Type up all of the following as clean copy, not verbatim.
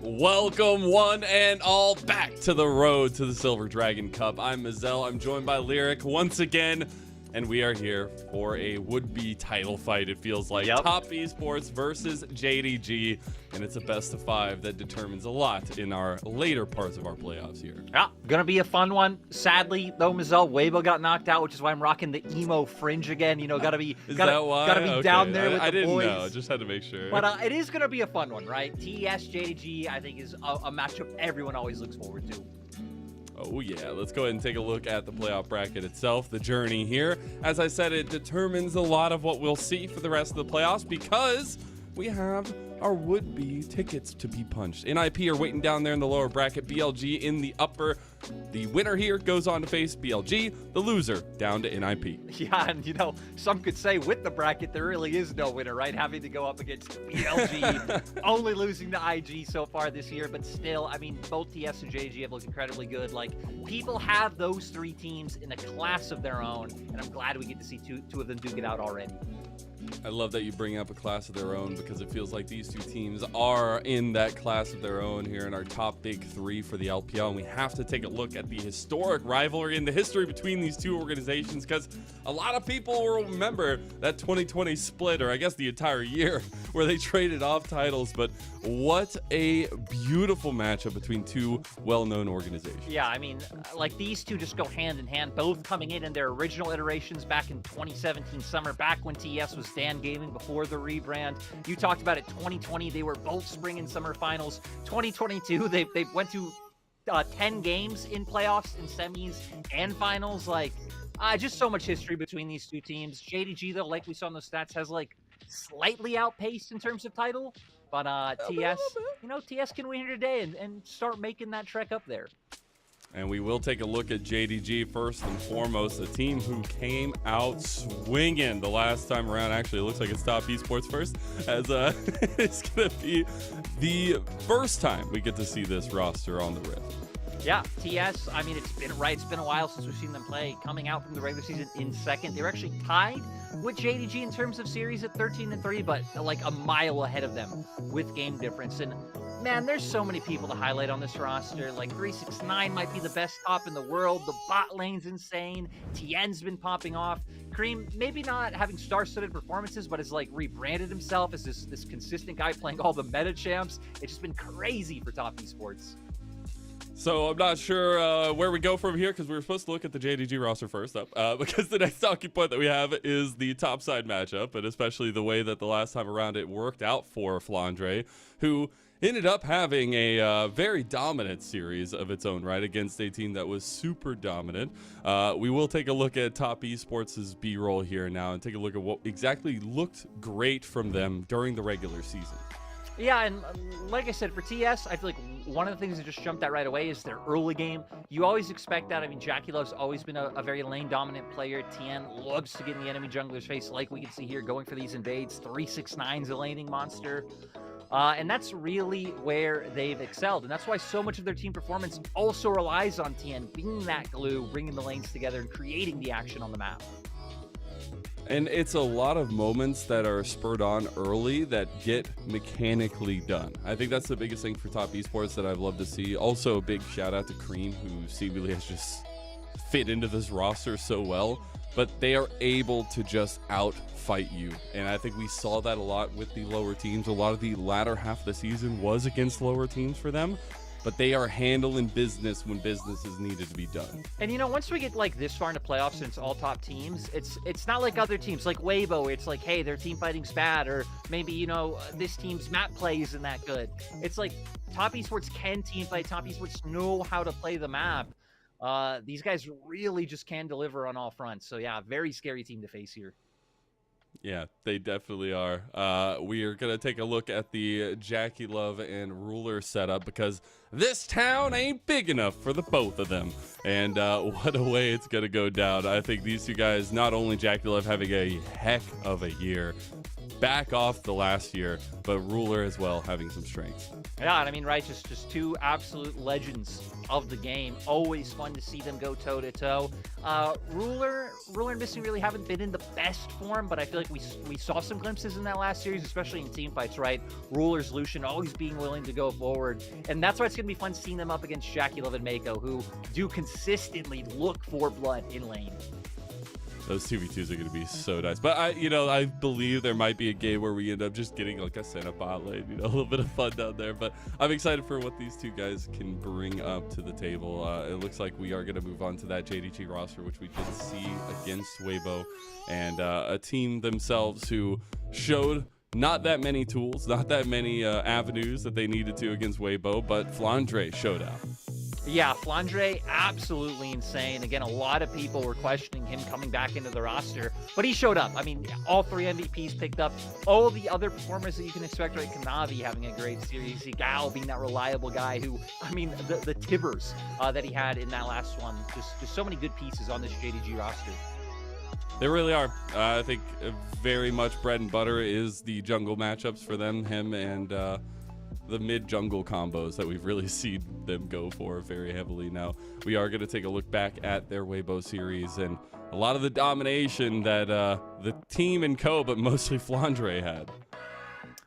Welcome one and all back to the road to the Silver Dragon Cup. I'm Mazel. I'm joined by Lyric once again, and we are here for a would-be title fight. It feels like Top Esports versus JDG, and it's a best of 5 that determines a lot in our later parts of our playoffs here. Yeah, gonna be a fun one. Sadly, though, Mazel, Weibo got knocked out, which is why I'm rocking the emo fringe again. You know, gotta be down there with the boys. I didn't know. Just had to make sure. But it is gonna be a fun one, right? TES JDG, I think, is a matchup everyone always looks forward to. Oh yeah, let's go ahead and take a look at the playoff bracket itself, the journey here. As I said, it determines a lot of what we'll see for the rest of the playoffs because we have our would-be tickets to be punched. NIP are waiting down there in the lower bracket, BLG in the upper. The winner here goes on to face BLG, the loser down to NIP. Yeah, and you know, some could say with the bracket, there really is no winner, right? Having to go up against BLG, only losing to IG so far this year, but still, I mean, both TS and JDG have looked incredibly good. Like, people have those 3 teams in a class of their own, and I'm glad we get to see two of them duke it out already. I love that you bring up a class of their own because it feels like these 2 teams are in that class of their own here in our top big 3 for the LPL. And we have to take a look at the historic rivalry and the history between these 2 organizations because a lot of people will remember that 2020 split, or I guess the entire year, where they traded off titles. But what a beautiful matchup between 2 well-known organizations. Yeah, I mean, like, these 2 just go hand in hand, both coming in their original iterations back in 2017 summer, back when TES was Dan Gaming before the rebrand. You talked about it. 2020, they were both spring and summer finals. 2022, they went to 10 games in playoffs, in semis and finals. Like, just so much history between these 2 teams. JDG, though, like we saw in the stats, has like slightly outpaced in terms of title, but TS, you know, TS can win here today and start making that trek up there. And we will take a look at JDG first and foremost, a team who came out swinging the last time around. Actually, it looks like it's Top Esports first, as it's going to be the first time we get to see this roster on the Rift. Yeah, TS, I mean, it's been a while since we've seen them play. Coming out from the regular season in second, they were actually tied with JDG in terms of series at 13-3, but like a mile ahead of them with game difference. And man, there's so many people to highlight on this roster. Like 369 might be the best top in the world. The bot lane's insane. Tien's been popping off. Cream, maybe not having star-studded performances, but has like rebranded himself as this consistent guy playing all the meta champs. It's just been crazy for Top Esports. So I'm not sure where we go from here because we were supposed to look at the JDG roster first up because the next talking point that we have is the top side matchup, and especially the way that the last time around it worked out for Flandre, who ended up having a very dominant series of its own right against a team that was super dominant. We will take a look at Top Esports' B-roll here now and take a look at what exactly looked great from them during the regular season. Yeah, and like I said, for TS, I feel like one of the things that just jumped out right away is their early game. You always expect that. I mean, Jackie Love's always been a very lane-dominant player. Tien loves to get in the enemy jungler's face, like we can see here, going for these invades. 369's a laning monster. And that's really where they've excelled. And that's why so much of their team performance also relies on Tien being that glue, bringing the lanes together, and creating the action on the map. And it's a lot of moments that are spurred on early that get mechanically done. I think that's the biggest thing for Top Esports that I've loved to see. Also, a big shout out to Cream, who seemingly has just fit into this roster so well. But they are able to just outfight you. And I think we saw that a lot with the lower teams. A lot of the latter half of the season was against lower teams for them. But they are handling business when business is needed to be done. And you know, once we get like this far into playoffs and it's all top teams, it's not like other teams like Weibo. It's like, hey, their team fighting's bad, or maybe, you know, this team's map play isn't that good. It's like Top Esports can team fight. Top Esports know how to play the map. These guys really just can deliver on all fronts. So yeah, very scary team to face here. Yeah, they definitely are. We are going to take a look at the Jackie Love and Ruler setup because this town ain't big enough for the both of them. And what a way it's going to go down. I think these 2 guys, not only Jackie Love having a heck of a year, back off the last year, but Ruler as well having some strengths. Yeah, and I mean, right, just two absolute legends of the game. Always fun to see them go toe-to-toe. Ruler and Missing really haven't been in the best form, but I feel like we saw some glimpses in that last series, especially in team fights, right? Ruler's Lucian always being willing to go forward, and that's why it's going to be fun seeing them up against Jackie Love and Mako, who do consistently look for blood in lane. Those 2v2s are going to be so nice. But I believe there might be a game where we end up just getting like a Senna bot lane, a little bit of fun down there. But I'm excited for what these two guys can bring up to the table. It looks like we are going to move on to that JDG roster, which we did see against Weibo, and a team themselves who showed not that many tools, not that many avenues that they needed to against Weibo, but Flandre showed out. Yeah, Flandre, absolutely insane. Again, a lot of people were questioning him coming back into the roster, but he showed up. I mean, all 3 MVPs picked up. All the other performers that you can expect, right? Kanavi having a great series. Gal being that reliable guy who, I mean, the Tibbers that he had in that last one. Just so many good pieces on this JDG roster. They really are. I think very much bread and butter is the jungle matchups for them, him and the mid-jungle combos that we've really seen them go for very heavily. Now, we are going to take a look back at their Weibo series and a lot of the domination that the team and co, but mostly Flandre had.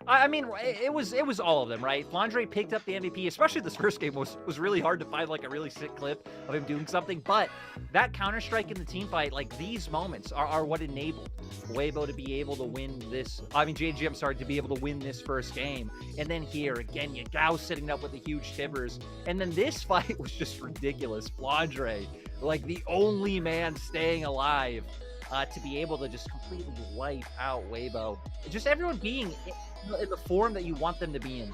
I mean, it was all of them, right? Flandre picked up the MVP, especially this first game was really hard to find like a really sick clip of him doing something. But that Counter-Strike in the team fight, like these moments are what enabled Weibo to be able to win this. I mean, JDG, I'm sorry, to be able to win this first game. And then here again, Yagao sitting up with the huge Tibbers. And then this fight was just ridiculous. Flandre, like the only man staying alive to be able to just completely wipe out Weibo. Just everyone being in the form that you want them to be in.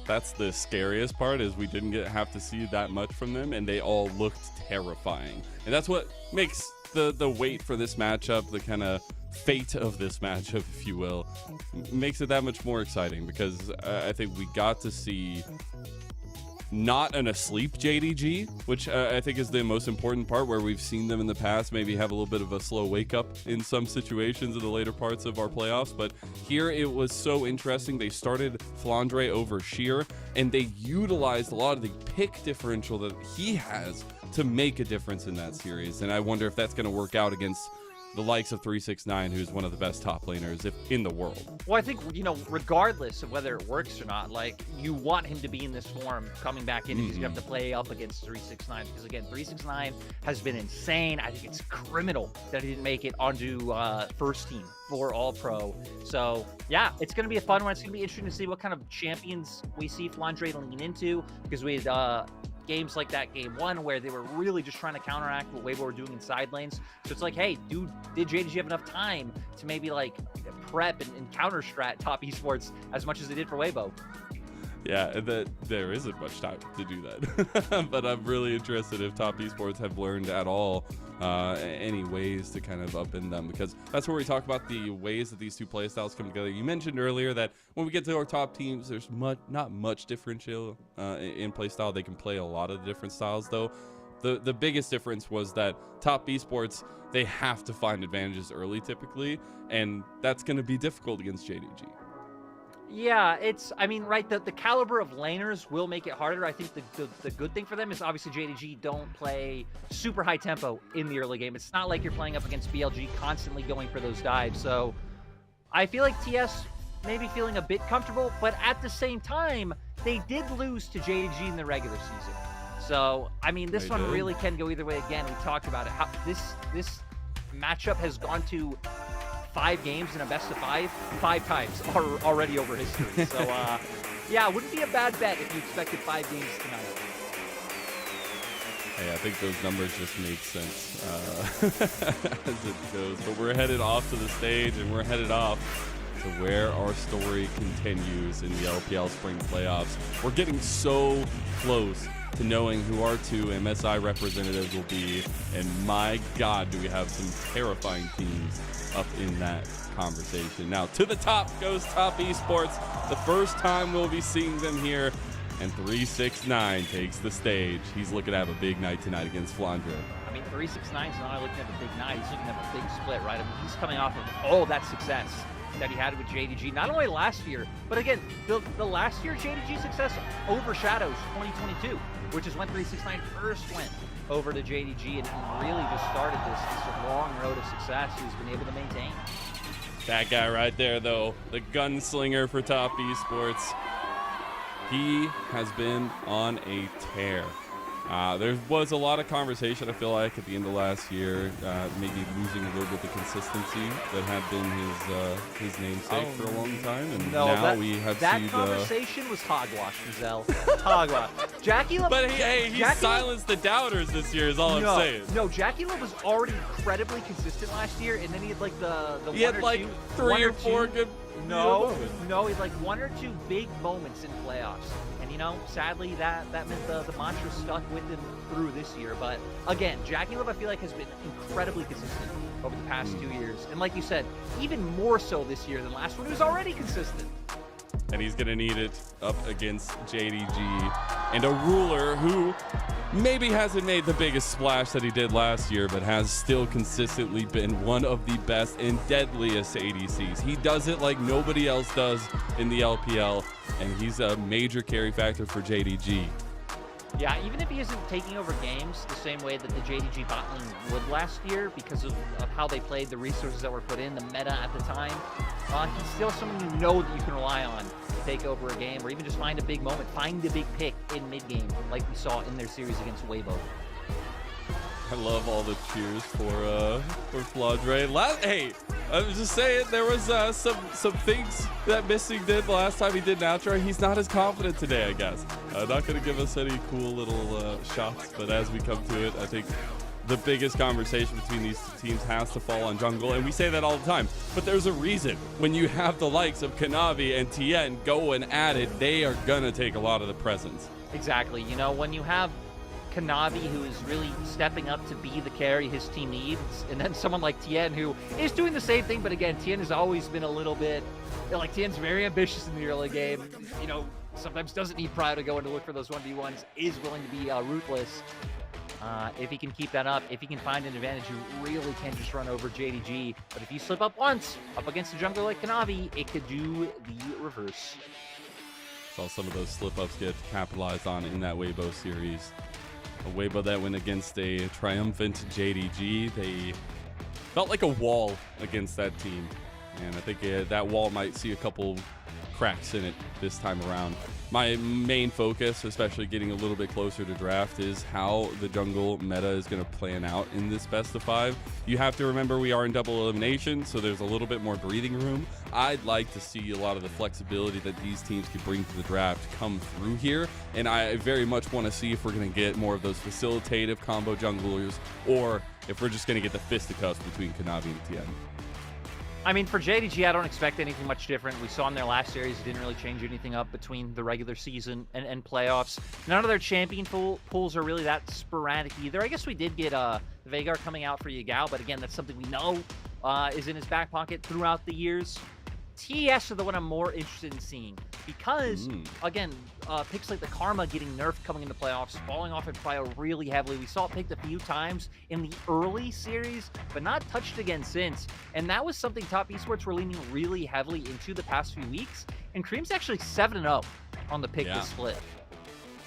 That's the scariest part, is we didn't have to see that much from them, and they all looked terrifying. And that's what makes the wait for this matchup, the kind of fate of this matchup, if you will, makes it that much more exciting, because I think we got to see not an asleep JDG, which I think is the most important part, where we've seen them in the past maybe have a little bit of a slow wake up in some situations in the later parts of our playoffs. But here it was so interesting. They started Flandre over Sheer, and they utilized a lot of the pick differential that he has to make a difference in that series. And I wonder if that's going to work out against the likes of 369, who's one of the best top laners in the world. Well, I think, regardless of whether it works or not, like, you want him to be in this form coming back in, because you have to play up against 369. Because, again, 369 has been insane. I think it's criminal that he didn't make it onto first team for All-Pro. So, yeah, it's going to be a fun one. It's going to be interesting to see what kind of champions we see Flandre lean into, because we had games like that game 1 where they were really just trying to counteract what Weibo were doing in side lanes. So it's like, hey, did JDG have enough time to maybe like prep and counter strat top esports as much as they did for Weibo? Yeah, there isn't much time to do that. But I'm really interested if top esports have learned at all any ways to kind of upend them, because that's where we talk about the ways that these two playstyles come together. You mentioned earlier that when we get to our top teams, there's not much differential in playstyle. They can play a lot of the different styles, though. The biggest difference was that top esports, they have to find advantages early typically, and that's going to be difficult against JDG. Yeah, right, the caliber of laners will make it harder. I think the good thing for them is obviously JDG don't play super high tempo in the early game. It's not like you're playing up against BLG constantly going for those dives. So I feel like TS may be feeling a bit comfortable, but at the same time, they did lose to JDG in the regular season. So, I mean, this one really can go either way. Again, we talked about it. How this matchup has gone to 5 games in a best of 5 times already over history. So, yeah, it wouldn't be a bad bet if you expected 5 games tonight. Hey, I think those numbers just make sense as it goes. But we're headed off to the stage, and we're headed off to where our story continues in the LPL Spring Playoffs. We're getting so close to knowing who our 2 MSI representatives will be, and my God, do we have some terrifying teams up in that conversation. Now, to the top goes Top Esports. The first time we'll be seeing them here, and 369 takes the stage. He's looking to have a big night tonight against Flandre. I mean, 369 is not only looking at the big night, he's looking at a big split, right? I mean, he's coming off of all that success that he had with JDG, not only last year, but again, the last year JDG success overshadows 2022, which is when 369 first went over to JDG and really just started this long road of success he's been able to maintain. That guy right there, though, the gunslinger for Top Esports, he has been on a tear. There was a lot of conversation, I feel like, at the end of last year, maybe losing a little bit of the consistency that had been his namesake for a long time, and now we have seen that conversation was hogwash, Giselle. Hogwash. Jackie Love, but he silenced the doubters this year, is all I'm saying. No, Jackie Love was already incredibly consistent last year, and then he had like he had like three or four good. No, he had like one or two big moments in playoffs. And, you know, sadly, that meant the mantra stuck with him through this year. But, again, Jackie Love, I feel like, has been incredibly consistent over the past 2 years. And like you said, even more so this year than last one. He was already consistent. And he's going to need it up against JDG and a ruler who maybe hasn't made the biggest splash that he did last year, but has still consistently been one of the best and deadliest ADCs. He does it like nobody else does in the LPL, and he's a major carry factor for JDG. Yeah, even if he isn't taking over games the same way that the JDG bot lane would last year because of how they played, the resources that were put in, the meta at the time, he's still someone you know that you can rely on to take over a game or even just find a big moment, find the big pick in mid-game like we saw in their series against Weibo. I love all the cheers for Flaudre. Hey, I was just saying there was some things that Missing did the last time he did Natural. He's not as confident today, I guess. Not going to give us any cool little shots, but as we come to it, I think the biggest conversation between these two teams has to fall on jungle, and we say that all the time. But there's a reason. When you have the likes of Kanavi and Tien going at it, they are going to take a lot of the presence. Exactly. You know, when you have Kanavi, who is really stepping up to be the carry his team needs, and then someone like Tien, who is doing the same thing, but again, Tien has always been a little bit, like, Tien's very ambitious in the early game, you know, sometimes doesn't need Prio to go in to look for those 1v1s, is willing to be ruthless. If he can keep that up, if he can find an advantage, you really can just run over JDG, but if you slip up once, up against a jungler like Kanavi, it could do the reverse. Saw some of those slip-ups get capitalized on in that Weibo series. A Weibo that went against a triumphant JDG. They felt like a wall against that team. And I think that wall might see a couple cracks in it this time around. My main focus, especially getting a little bit closer to draft, is how the jungle meta is going to plan out in this best of 5. You have to remember we are in double elimination, so there's a little bit more breathing room. I'd like to see a lot of the flexibility that these teams can bring to the draft come through here, and I very much want to see if we're going to get more of those facilitative combo junglers, or if we're just going to get the fisticuffs between Kanavi and Tien. I mean, for JDG, I don't expect anything much different. We saw in their last series, it didn't really change anything up between the regular season and playoffs. None of their champion pools are really that sporadic either. I guess we did get Veigar coming out for Yagao, but again, that's something we know is in his back pocket throughout the years. TES are the one I'm more interested in seeing because, again, picks like the Karma getting nerfed coming into playoffs, falling off at Prio really heavily. We saw it picked a few times in the early series, but not touched again since. And that was something Top Esports were leaning really heavily into the past few weeks. And Cream's actually 7-0 on the pick this split.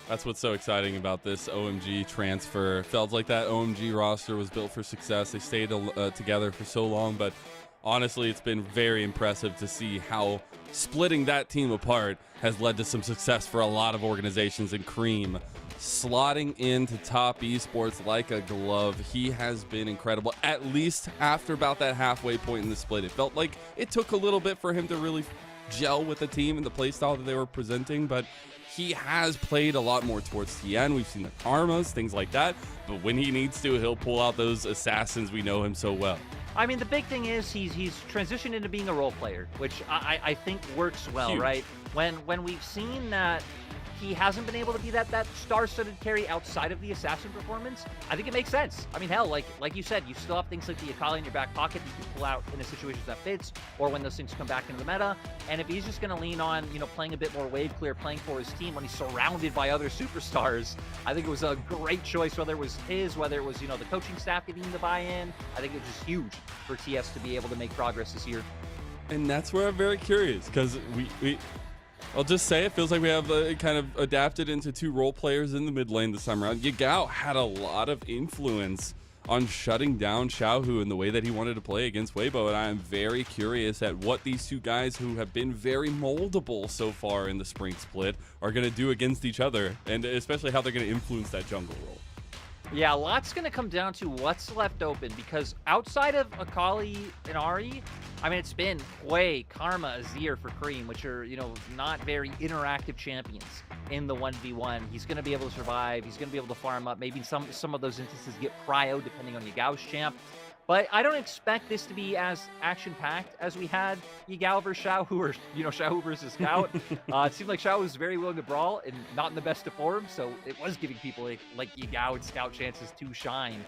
That's what's so exciting about this OMG transfer. Felt like that OMG roster was built for success. They stayed together for so long, but honestly, it's been very impressive to see how splitting that team apart has led to some success for a lot of organizations. And Cream slotting into Top Esports like a glove. He has been incredible, at least after about that halfway point in the split. It felt like it took a little bit for him to really gel with the team and the playstyle that they were presenting, but he has played a lot more towards Tien. We've seen the Karmas, things like that, but when he needs to, he'll pull out those assassins. We know him so well. I mean, the big thing is he's transitioned into being a role player, which I think works well, right? When we've seen that he hasn't been able to be that star-studded carry outside of the assassin performance, I think it makes sense. I mean, hell, like you said, you still have things like the Akali in your back pocket you can pull out in a situation that fits, or when those things come back into the meta. And if he's just going to lean on, playing a bit more wave clear, playing for his team when he's surrounded by other superstars, I think it was a great choice, whether it was whether it was, the coaching staff getting the buy-in. I think it was just huge for TS to be able to make progress this year. And that's where I'm very curious, because I'll just say it feels like we have kind of adapted into two role players in the mid lane this time around. Yagao had a lot of influence on shutting down Xiaohu in the way that he wanted to play against Weibo, and I'm very curious at what these two guys who have been very moldable so far in the spring split are going to do against each other, and especially how they're going to influence that jungle role. Yeah, a lot's going to come down to what's left open, because outside of Akali and Ahri, I mean, it's been Hwei, Karma, Azir for Cream, which are, not very interactive champions in the 1v1. He's going to be able to survive. He's going to be able to farm up. Maybe some of those instances get cryo, depending on Yagao's champ. But I don't expect this to be as action-packed as we had Yagao versus Xiaohu, or, Xiaohu versus Scout. It seemed like Xiaohu was very willing to brawl and not in the best of form, so it was giving people like Yagao and Scout chances to shine.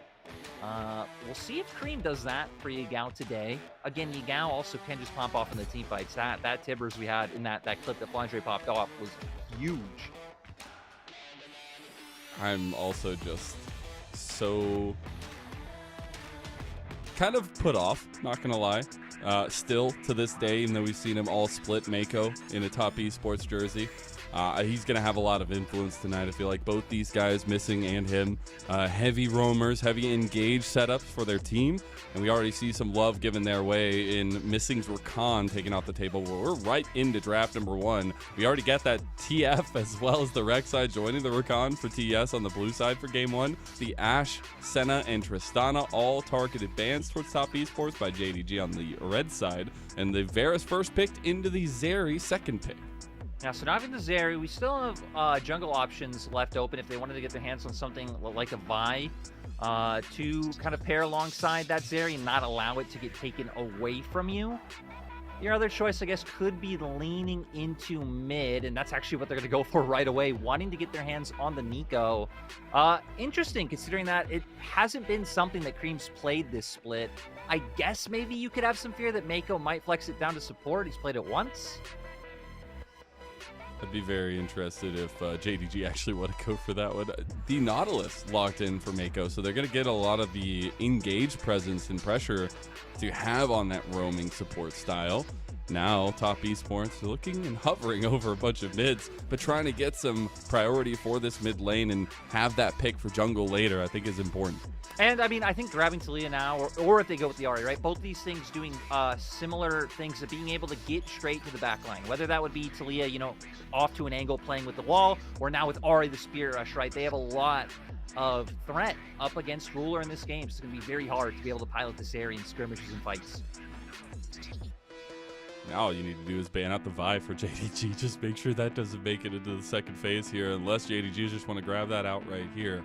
We'll see if Cream does that for Yagao today. Again, Yagao also can just pop off in the team fights. That Tibbers we had in that clip that Flandre popped off was huge. I'm also just so kind of put off, not gonna lie. Still to this day, even though we've seen him all split Mako in a top esports jersey, he's gonna have a lot of influence tonight. I feel like both these guys, Missing and him, heavy roamers, heavy engaged setups for their team, and we already see some love given their way in Missing's Rakan taken off the table. We're right into draft number 1. We already got that TF as well as the Rek'Sai joining the Rakan for TES on the blue side for game 1. The Ashe, Senna, and Tristana all targeted bans towards top esports by JDG on the red side, and the Varus first picked into the Zeri second pick. Now, so not even the Zeri, we still have jungle options left open if they wanted to get their hands on something like a Vi to kind of pair alongside that Zeri and not allow it to get taken away from you. Your other choice, I guess, could be leaning into mid, and that's actually what they're going to go for right away, wanting to get their hands on the Nico. Interesting, considering that it hasn't been something that Cream's played this split. I guess maybe you could have some fear that Mako might flex it down to support. He's played it once. I'd be very interested if JDG actually would go for that one. The Nautilus locked in for Mako, so they're going to get a lot of the engaged presence and pressure to have on that roaming support style. Now, top esports looking and hovering over a bunch of mids, but trying to get some priority for this mid lane and have that pick for jungle later, I think is important. And I mean, I think grabbing Talia now, or if they go with the Ahri, right? Both these things doing similar things of being able to get straight to the back line. Whether that would be Talia, off to an angle playing with the wall, or now with Ahri the Spirit Rush, right? They have a lot of threat up against Ruler in this game. So it's going to be very hard to be able to pilot this area in skirmishes and fights. Now all you need to do is ban out the Vi for JDG. Just make sure that doesn't make it into the second phase here, unless JDG just want to grab that out right here.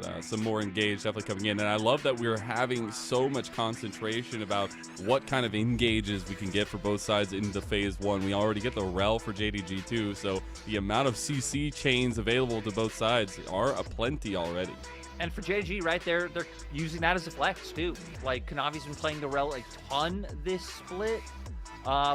But, some more engaged definitely coming in. And I love that we're having so much concentration about what kind of engages we can get for both sides into phase 1. We already get the Rel for JDG too, so the amount of CC chains available to both sides are aplenty already. And for JDG, right, they're using that as a flex too. Like, Kanavi's been playing the Rel a ton this split.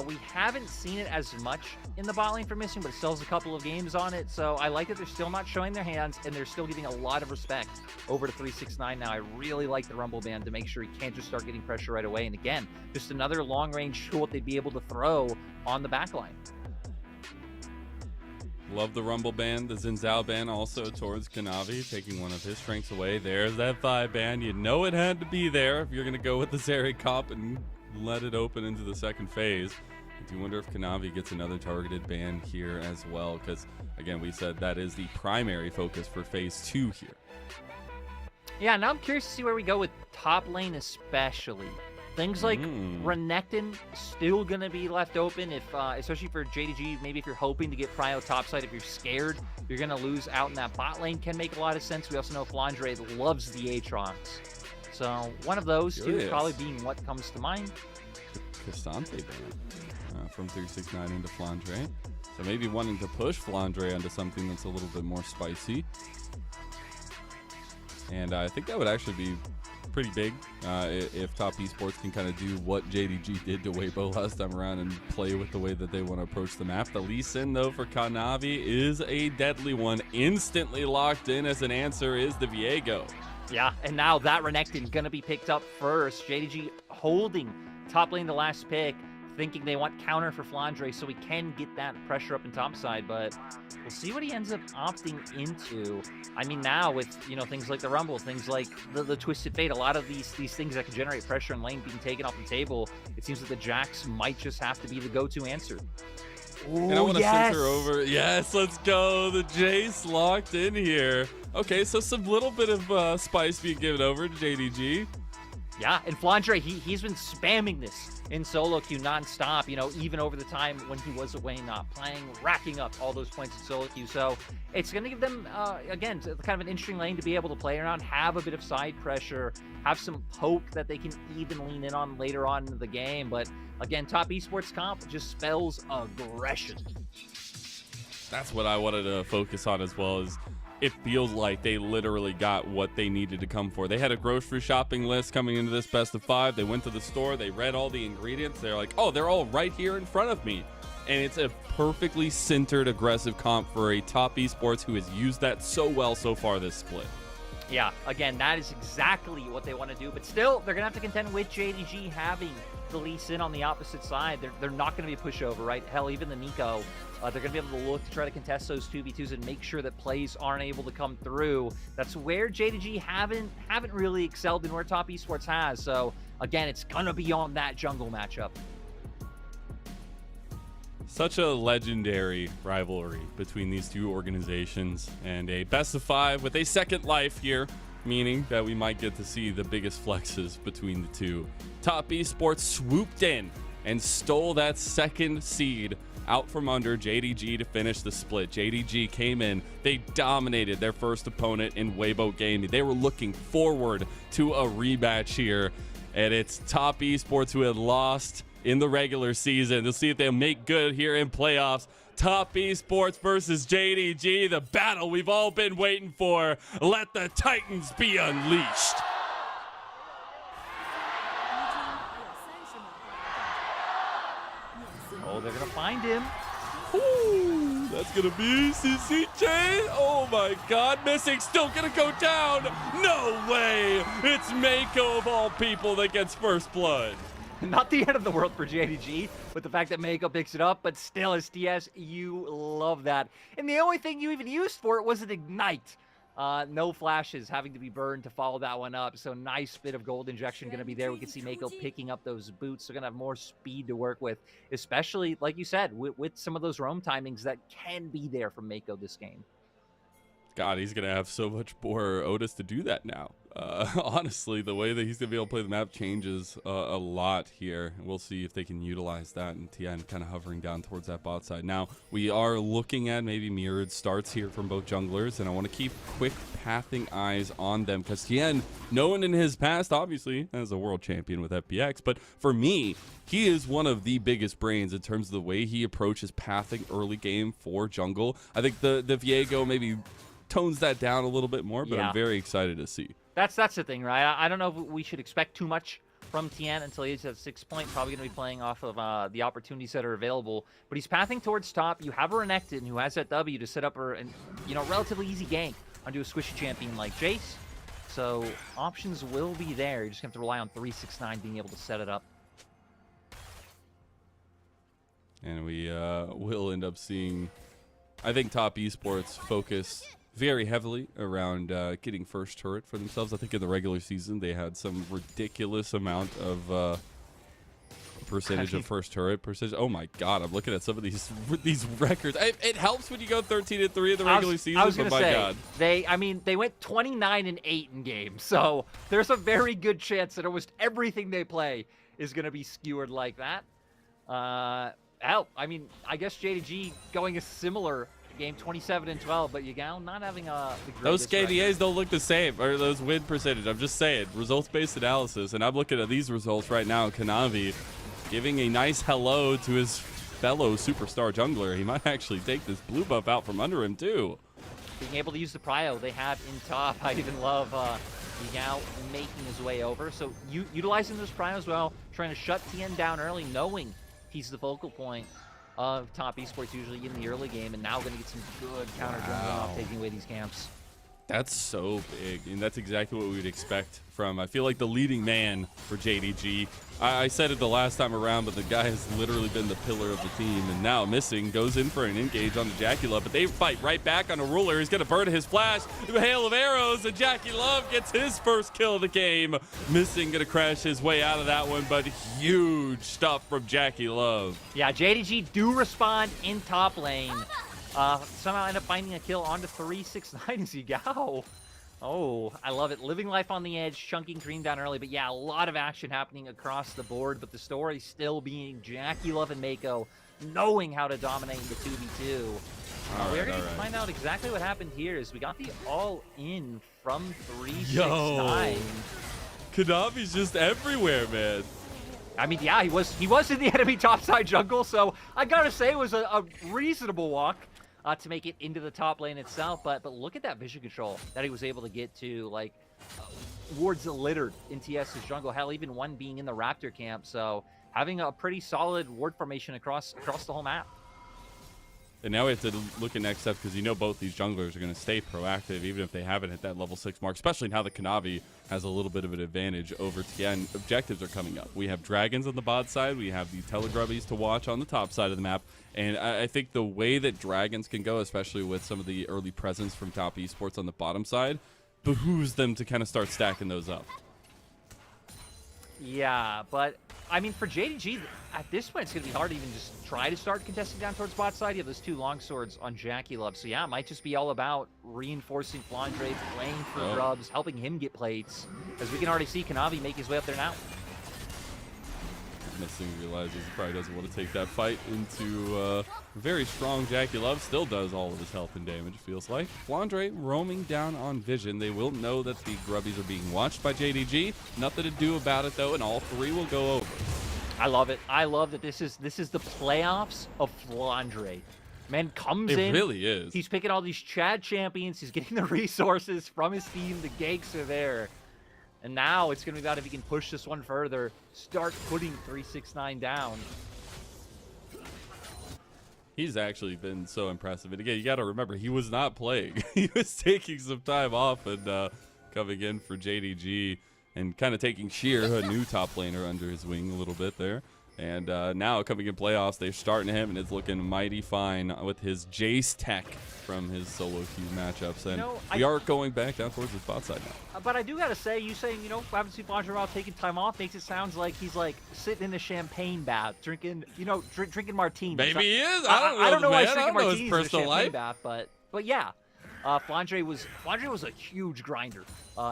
We haven't seen it as much in the bot lane for Missing, but it still has a couple of games on it. So I like that they're still not showing their hands, and they're still getting a lot of respect over to 369 now. I really like the Rumble Band to make sure he can't just start getting pressure right away. And again, just another long-range tool they'd be able to throw on the back line. Love the Rumble Band, the Zinzao ban also towards Kanavi, taking one of his strengths away. There's that 5 ban. You know it had to be there if you're going to go with the Zeri comp and let it open into the second phase. I do wonder if Kanavi gets another targeted ban here as well, because again, we said that is the primary focus for phase 2 here. Yeah, now I'm curious to see where we go with top lane especially. Things like Renekton still going to be left open, if especially for JDG. Maybe if you're hoping to get prio topside, if you're scared you're going to lose out in that bot lane, can make a lot of sense. We also know Flandre loves the Aatrons. So one of those two probably being what comes to mind. Castante ban from 369 into Flandre. So maybe wanting to push Flandre onto something that's a little bit more spicy. And I think that would actually be pretty big if Top Esports can kind of do what JDG did to Weibo last time around and play with the way that they want to approach the map. The Lee Sin, though, for Kanavi is a deadly one. Instantly locked in as an answer is the Viego. Yeah, and now that Renekton going to be picked up first. JDG holding top lane the last pick, thinking they want counter for Flandre so we can get that pressure up in top side, but we'll see what he ends up opting into. I mean, now with, you know, things like the Rumble, things like the Twisted Fate, a lot of these things that can generate pressure in lane being taken off the table, it seems that the Jax might just have to be the go-to answer. Ooh, and I want to center over. Yes, let's go. The Jace locked in here. Okay, so some little bit of spice being given over to JDG. Yeah, and Flandre, he's been spamming this in solo queue nonstop, you know, even over the time when he was away not playing, racking up all those points in solo queue. So it's going to give them, again, kind of an interesting lane to be able to play around, have a bit of side pressure, have some poke that they can even lean in on later on in the game. But again, Top Esports comp just spells aggression. That's what I wanted to focus on as well, is it feels like they literally got what they needed to come for. They had a grocery shopping list coming into this best of 5. They went to the store, they read all the ingredients. They're like, oh, they're all right here in front of me. And it's a perfectly centered, aggressive comp for a Top Esports who has used that so well so far this split. Yeah, again, that is exactly what they want to do. But still, they're going to have to contend with JDG having the Lee Sin on the opposite side. They're not going to be a pushover, right? Hell, even the Nico, they're going to be able to look to try to contest those 2v2s and make sure that plays aren't able to come through. That's where JDG haven't really excelled and where Top Esports has. So, again, it's going to be on that jungle matchup. Such a legendary rivalry between these two organizations, and a best of 5 with a second life here, meaning that we might get to see the biggest flexes between the two. Top Esports swooped in and stole that second seed out from under JDG to finish the split. JDG came in, they dominated their first opponent in Weibo Gaming. They were looking forward to a rematch here, and it's Top Esports who had lost in the regular season. To see if they'll make good here in playoffs. Top Esports versus JDG, the battle we've all been waiting for. Let the Titans be unleashed. Oh, they're going to find him. Ooh, that's going to be CCJ. Oh my God, missing, still going to go down. No way. It's Mako of all people that gets first blood. Not the end of the world for JDG with the fact that Mako picks it up, but still as TS, you love that. And the only thing you even used for it was an Ignite. No flashes having to be burned to follow that one up. So nice bit of gold injection going to be there. We can see Mako picking up those boots. They're going to have more speed to work with, especially, like you said, with some of those roam timings that can be there from Mako this game. God, he's going to have so much more Otis to do that now. Honestly, the way that he's going to be able to play the map changes a lot here. We'll see if they can utilize that, and Tien kind of hovering down towards that bot side. Now, we are looking at maybe mirrored starts here from both junglers, and I want to keep quick pathing eyes on them because Tien, known in his past, obviously, as a world champion with FPX, but for me, he is one of the biggest brains in terms of the way he approaches pathing early game for jungle. I think the Viego maybe tones that down a little bit more, but yeah. I'm very excited to see. That's the thing, right? I don't know if we should expect too much from Tien until he's at 6 point. Probably going to be playing off of the opportunities that are available. But he's pathing towards top. You have a Renekton who has that W to set up a relatively easy gank onto a squishy champion like Jace. So options will be there. You just have to rely on 369 being able to set it up. And we will end up seeing, I think, Top Esports focus very heavily around getting first turret for themselves. I think in the regular season they had some ridiculous amount of percentage of first turret percentage. Oh my God, I'm looking at some of these records. It helps when you go 13-3 in the regular season. I was gonna say, God. They went 29-8 in games, so there's a very good chance that almost everything they play is going to be skewered like that. I guess JDG going a similar game, 27-12, but Yagao not having those KDAs don't look the same, or those win percentage. I'm just saying, results-based analysis, and I'm looking at these results right now. Kanavi giving a nice hello to his fellow superstar jungler. He might actually take this blue buff out from under him too. Being able to use the prio they have in top. I even love Yao making his way over. So utilizing this prio as well, trying to shut TN down early, knowing he's the focal point of top esports usually in the early game, and now going to get some good counter jungling off, taking away these camps. That's so big, and that's exactly what we would expect from, I feel like, the leading man for JDG. I said it the last time around, but the guy has literally been the pillar of the team, and now Missing goes in for an engage on the Jackie Love, but they fight right back on a ruler. He's going to burn his flash, a hail of arrows, and Jackie Love gets his first kill of the game. Missing going to crash his way out of that one, but huge stuff from Jackie Love. Yeah, JDG do respond in top lane. Somehow end up finding a kill onto 369 Zigao. Oh, I love it. Living life on the edge, chunking Cream down early. But yeah, a lot of action happening across the board. But the story still being Jackie Love and Mako knowing how to dominate in the 2v2. We're going to find out exactly what happened here is we got the all-in from 369. Kanavi's just everywhere, man. I mean, yeah, he was in the enemy topside jungle, so I gotta say it was a reasonable walk to make it into the top lane itself. But look at that vision control that he was able to get to, like, wards littered in TS's jungle. Hell, even one being in the Raptor camp. So having a pretty solid ward formation across the whole map. And now we have to look at next steps because you know both these junglers are going to stay proactive even if they haven't hit that level 6 mark, especially now that Kanavi has a little bit of an advantage over Tien. Objectives are coming up. We have dragons on the bot side. We have the telegrubbies to watch on the top side of the map. And I think the way that dragons can go, especially with some of the early presence from top esports on the bottom side, behooves them to kind of start stacking those up. Yeah, but I mean, for JDG, at this point, it's going to be hard to even just try to start contesting down towards bot side. You have those two longswords on Jackie Love. So yeah, it might just be all about reinforcing Flandre, playing for grubs, helping him get plates. As we can already see Kanavi make his way up there now. Missing realizes he probably doesn't want to take that fight into very strong Jackie Love. Still does all of his health and damage, it feels like. Flandre roaming down on vision. They will know that the grubbies are being watched by JDG. Nothing to do about it, though, and all three will go over. I love it. I love that this is the playoffs of Flandre. Man comes in. It really is. He's picking all these Chad champions. He's getting the resources from his team. The ganks are there. And now it's going to be about if he can push this one further, start putting 369 down. He's actually been so impressive. And again, you got to remember, he was not playing. He was taking some time off and coming in for JDG and kind of taking Sheer, a new top laner, under his wing a little bit there. And now coming in playoffs, they're starting him, and it's looking mighty fine with his Jace tech from his solo queue matchups. And we are going back down towards the spot side now. But I do got to say, you saying, haven't seen Flandre while taking time off makes it sound like he's like sitting in a champagne bath, drinking, drinking martinis. Maybe he is. I don't know why he's drinking martinis his in a personal champagne life. bath, but yeah. Flandre was a huge grinder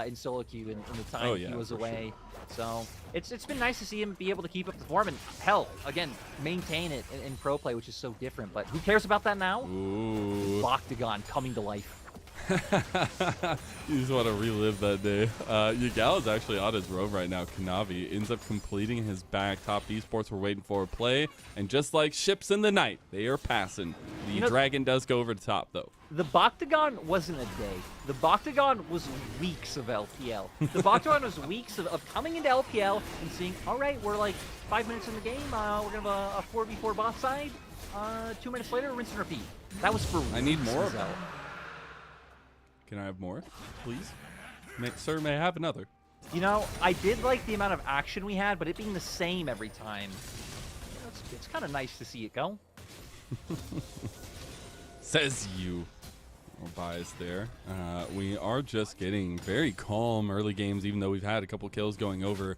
in solo queue in the time he was away. Sure. So it's been nice to see him be able to keep up the form and, hell, again, maintain it in pro play, which is so different. But who cares about that now? Ooh. Octagon coming to life. You just want to relive that day. Yagao is actually on his roam right now. Kanavi ends up completing his back. Top esports were waiting for a play, and just like ships in the night, they are passing. The dragon does go over the top, though. The Boctagon wasn't a day. The Boctagon was weeks of LPL. The Boctagon was weeks of coming into LPL and seeing, all right, we're like 5 minutes in the game. We're going to have a 4v4 bot side. 2 minutes later, rinse and repeat. That was for I need more of that. Can I have more, please? Sir, may I have another? I did like the amount of action we had, but it being the same every time. It's kind of nice to see it go. Says you. No bias there. We are just getting very calm early games, even though we've had a couple kills going over.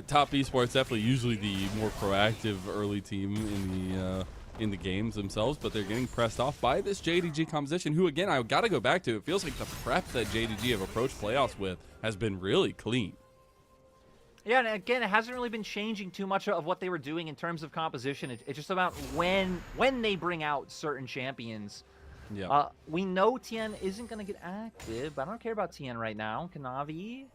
Top esports definitely usually the more proactive early team in the games themselves, but they're getting pressed off by this JDG composition, who, again, I got to go back to. It feels like the prep that JDG have approached playoffs with has been really clean. Yeah, and again, it hasn't really been changing too much of what they were doing in terms of composition. It's just about when they bring out certain champions. Yeah. We know Tien isn't going to get active, but I don't care about Tien right now. Kanavi.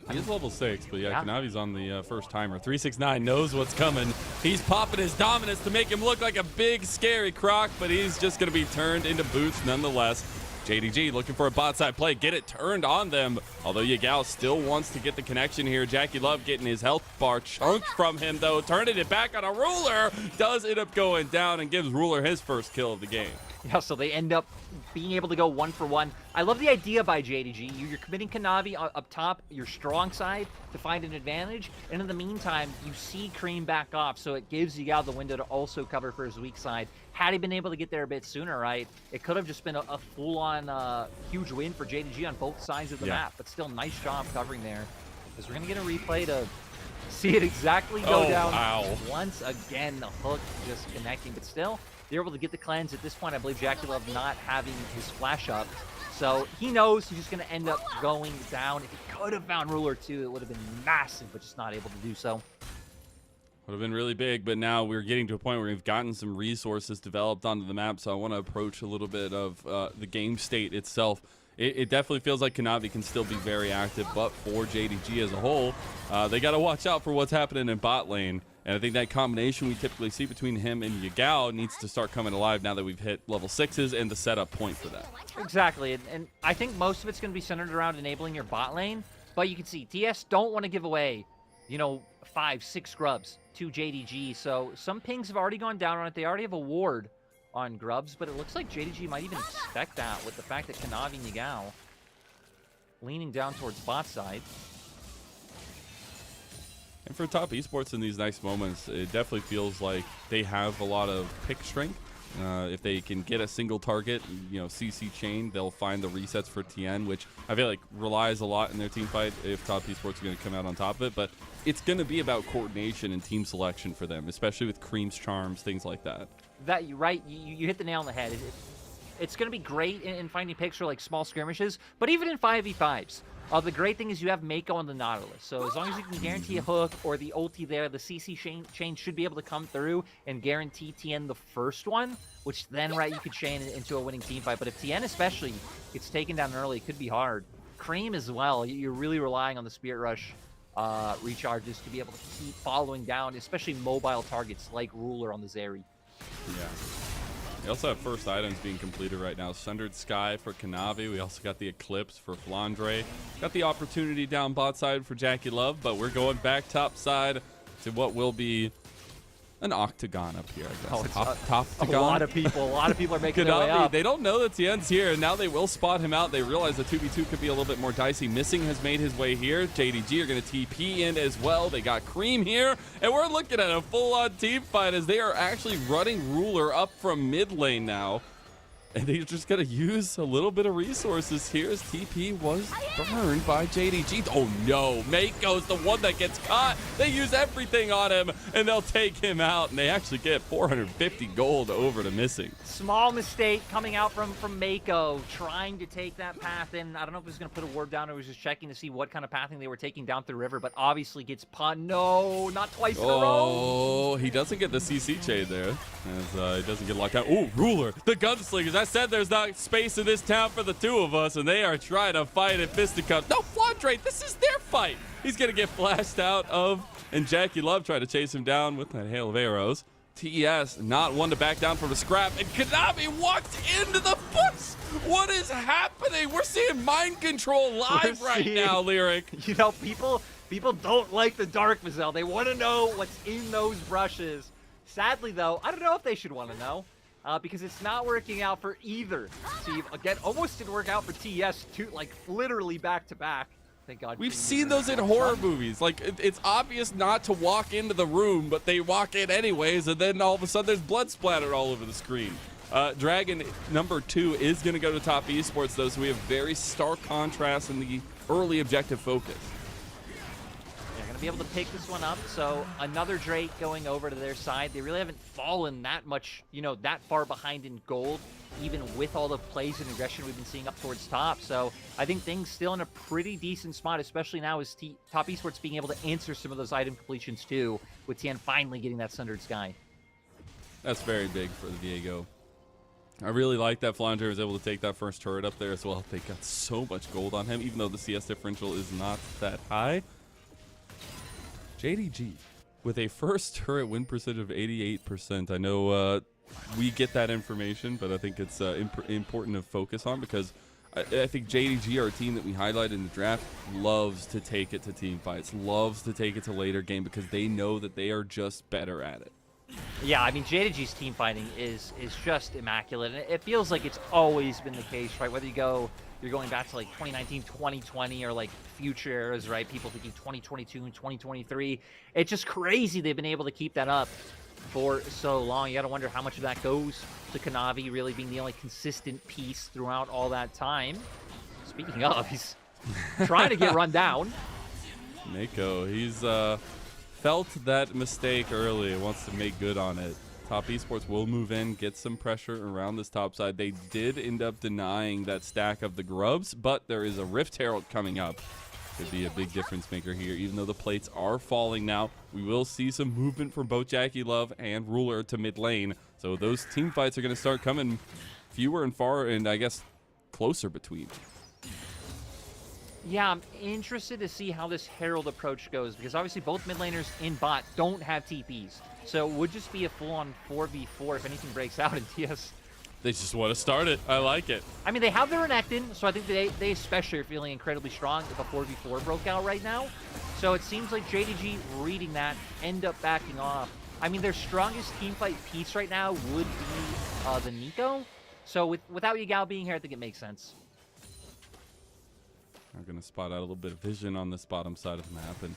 He is level 6, but yeah, Kanavi's on the first timer. 369 knows what's coming. He's popping his dominance to make him look like a big, scary croc, but he's just going to be turned into boots nonetheless. JDG looking for a bot side play. Get it turned on them. Although Yagao still wants to get the connection here. Jackie Love getting his health bar chunked from him, though. Turning it back on a Ruler. Does end up going down and gives Ruler his first kill of the game. Yeah, so they end up being able to go 1-for-1. I love the idea by JDG. You're committing Kanavi up top, your strong side, to find an advantage. And in the meantime, you see Cream back off, so it gives Yagao the window to also cover for his weak side. Had he been able to get there a bit sooner, right, it could have just been a full-on huge win for JDG on both sides of the map. But still, nice job covering there. Because we're going to get a replay to see it exactly go down. Wow. Once again, the hook just connecting. But still, they're able to get the cleanse. At this point, I believe Jackie Love not having his flash up. So he knows he's just going to end up going down. If he could have found Ruler 2, it would have been massive, but just not able to do so. Would have been really big, but now we're getting to a point where we've gotten some resources developed onto the map, so I want to approach a little bit of the game state itself. It definitely feels like Kanavi can still be very active, but for JDG as a whole, they got to watch out for what's happening in bot lane. And I think that combination we typically see between him and Yagao needs to start coming alive now that we've hit level 6s and the setup point for that. Exactly, and I think most of it's going to be centered around enabling your bot lane, but you can see TS don't want to give away, you know, 5-6 scrubs to JDG, so some pings have already gone down on it. They already have a ward on Grubs, but it looks like JDG might even expect that with the fact that Kanavi and Yagao leaning down towards bot side. And for top esports in these nice moments, it definitely feels like they have a lot of pick strength. If they can get a single target, you know, CC chain, they'll find the resets for TN, which I feel like relies a lot in their team fight if top esports are going to come out on top of it. But it's going to be about coordination and team selection for them, especially with Cream's charms, things like that. Right, you hit the nail on the head. It's going to be great in finding picks for like small skirmishes, but even in 5v5s. The great thing is you have Mako on the Nautilus, so as long as you can guarantee a hook or the ulti there, the CC chain should be able to come through and guarantee TN the first one, which then, right, you could chain it into a winning team fight. But if TN especially gets taken down early, it could be hard. Cream as well, you're really relying on the Spirit Rush recharges to be able to keep following down, especially mobile targets like Ruler on the Zeri. Yeah. We also have first items being completed right now. Sundered Sky for Kanavi. We also got the Eclipse for Flandre. Got the opportunity down bot side for Jackie Love, but we're going back top side to what will be an octagon up here, I guess. Top-tagon. A lot of people are making their way up. They don't know that Tien's here, and now they will spot him out. They realize the 2v2 could be a little bit more dicey. Missing has made his way here. JDG are going to TP in as well. They got Cream here, and we're looking at a full-on team fight as they are actually running Ruler up from mid lane now. And they're just going to use a little bit of resources here as TP was burned by JDG. Oh, no. Mako's the one that gets caught. They use everything on him, and they'll take him out. And they actually get 450 gold over to Missing. Small mistake coming out from Mako, trying to take that path in. I don't know if he was going to put a ward down or was just checking to see what kind of pathing they were taking down the river, but obviously gets punned. No, not twice in a row. Oh, he doesn't get the CC chain there. As he doesn't get locked out. Oh, Ruler, the gunslingers. I said there's not space in this town for the two of us, and they are trying to fight at fisticuffs. No, Flandre, this is their fight. He's going to get flashed out of, and Jackie Love tried to chase him down with that hail of arrows. TES not one to back down from a scrap, and Kanavi walked into the foots. What is happening? We're seeing mind control live right now, Lyric. You know, people don't like the dark, Mazel. They want to know what's in those brushes. Sadly, though, I don't know if they should want to know. Because it's not working out for either team. Again, almost didn't work out for TES, too, like literally back-to-back. Thank God. We've seen those in horror movies. Like, it's obvious not to walk into the room, but they walk in anyways, and then all of a sudden there's blood splattered all over the screen. Dragon number 2 is going to go to top esports, though, so we have very stark contrast in the early objective focus. Be able to pick this one up, so another Drake going over to their side. They really haven't fallen that much, you know, that far behind in gold, even with all the plays and aggression we've been seeing up towards top. So I think things still in a pretty decent spot, especially now as top esports being able to answer some of those item completions too, with Tien finally getting that Sundered Sky. That's very big for the Diego. I really like that Flandre was able to take that first turret up there as well. They got so much gold on him, even though the CS differential is not that high. JDG with a first turret win percentage of 88%. I know we get that information, but I think it's important to focus on because I think JDG, our team that we highlighted in the draft, loves to take it to team fights, loves to take it to later game because they know that they are just better at it. Yeah, I mean, JDG's team fighting is just immaculate. And it feels like it's always been the case, right? Whether you're going back to like 2019, 2020, or like future eras, right? People thinking 2022 and 2023. It's just crazy they've been able to keep that up for so long. You got to wonder how much of that goes to Kanavi really being the only consistent piece throughout all that time. Speaking of, he's trying to get run down. Mako, he's felt that mistake early, wants to make good on it. Top Esports will move in, get some pressure around this top side. They did end up denying that stack of the grubs, but there is a Rift Herald coming up. Could be a big difference maker here, even though the plates are falling now. We will see some movement from both Jackie Love and Ruler to mid lane. So those team fights are going to start coming fewer and far, and I guess closer between. Yeah, I'm interested to see how this Herald approach goes, because obviously both mid laners in bot don't have TPs. So it would just be a full-on 4v4 if anything breaks out in TS. They just want to start it. I like it. I mean, they have their Renekton, so I think they especially are feeling incredibly strong if a 4v4 broke out right now. So it seems like JDG reading that, end up backing off. I mean, their strongest teamfight piece right now would be the Nico. So without Yagao being here, I think it makes sense. I'm going to spot out a little bit of vision on this bottom side of the map, and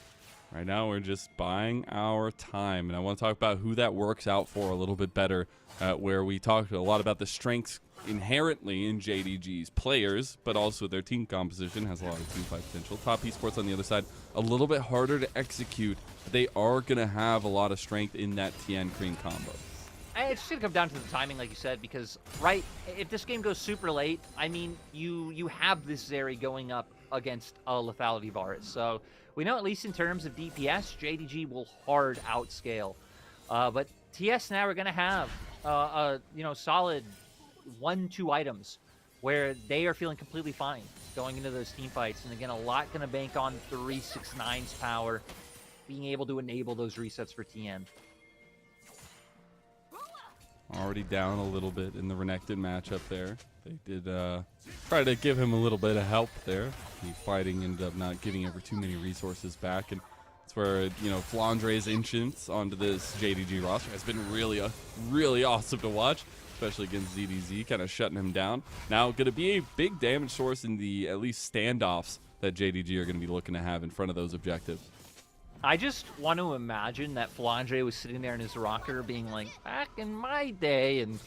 right now we're just buying our time. And I want to talk about who that works out for a little bit better, where we talked a lot about the strengths inherently in JDG's players, but also their team composition has a lot of team fight potential. Top Esports on the other side, a little bit harder to execute, but they are going to have a lot of strength in that Tien Cream combo. It's just going to come down to the timing, like you said, because, right, if this game goes super late, I mean, you have this Zeri going up against a lethality Varus. So we know, at least in terms of DPS, JDG will hard outscale. But TS now are going to have, solid 1-2 items where they are feeling completely fine going into those team fights. And again, a lot going to bank on 369's power, being able to enable those resets for Tien. Already down a little bit in the Renekton matchup there. They did try to give him a little bit of help there. The fighting ended up not giving ever too many resources back, and that's where, Flandre's entrance onto this JDG roster has been really awesome to watch, especially against ZDZ, kind of shutting him down. Now going to be a big damage source in the at least standoffs that JDG are going to be looking to have in front of those objectives. I just want to imagine that Flandre was sitting there in his rocker being like, back in my day, and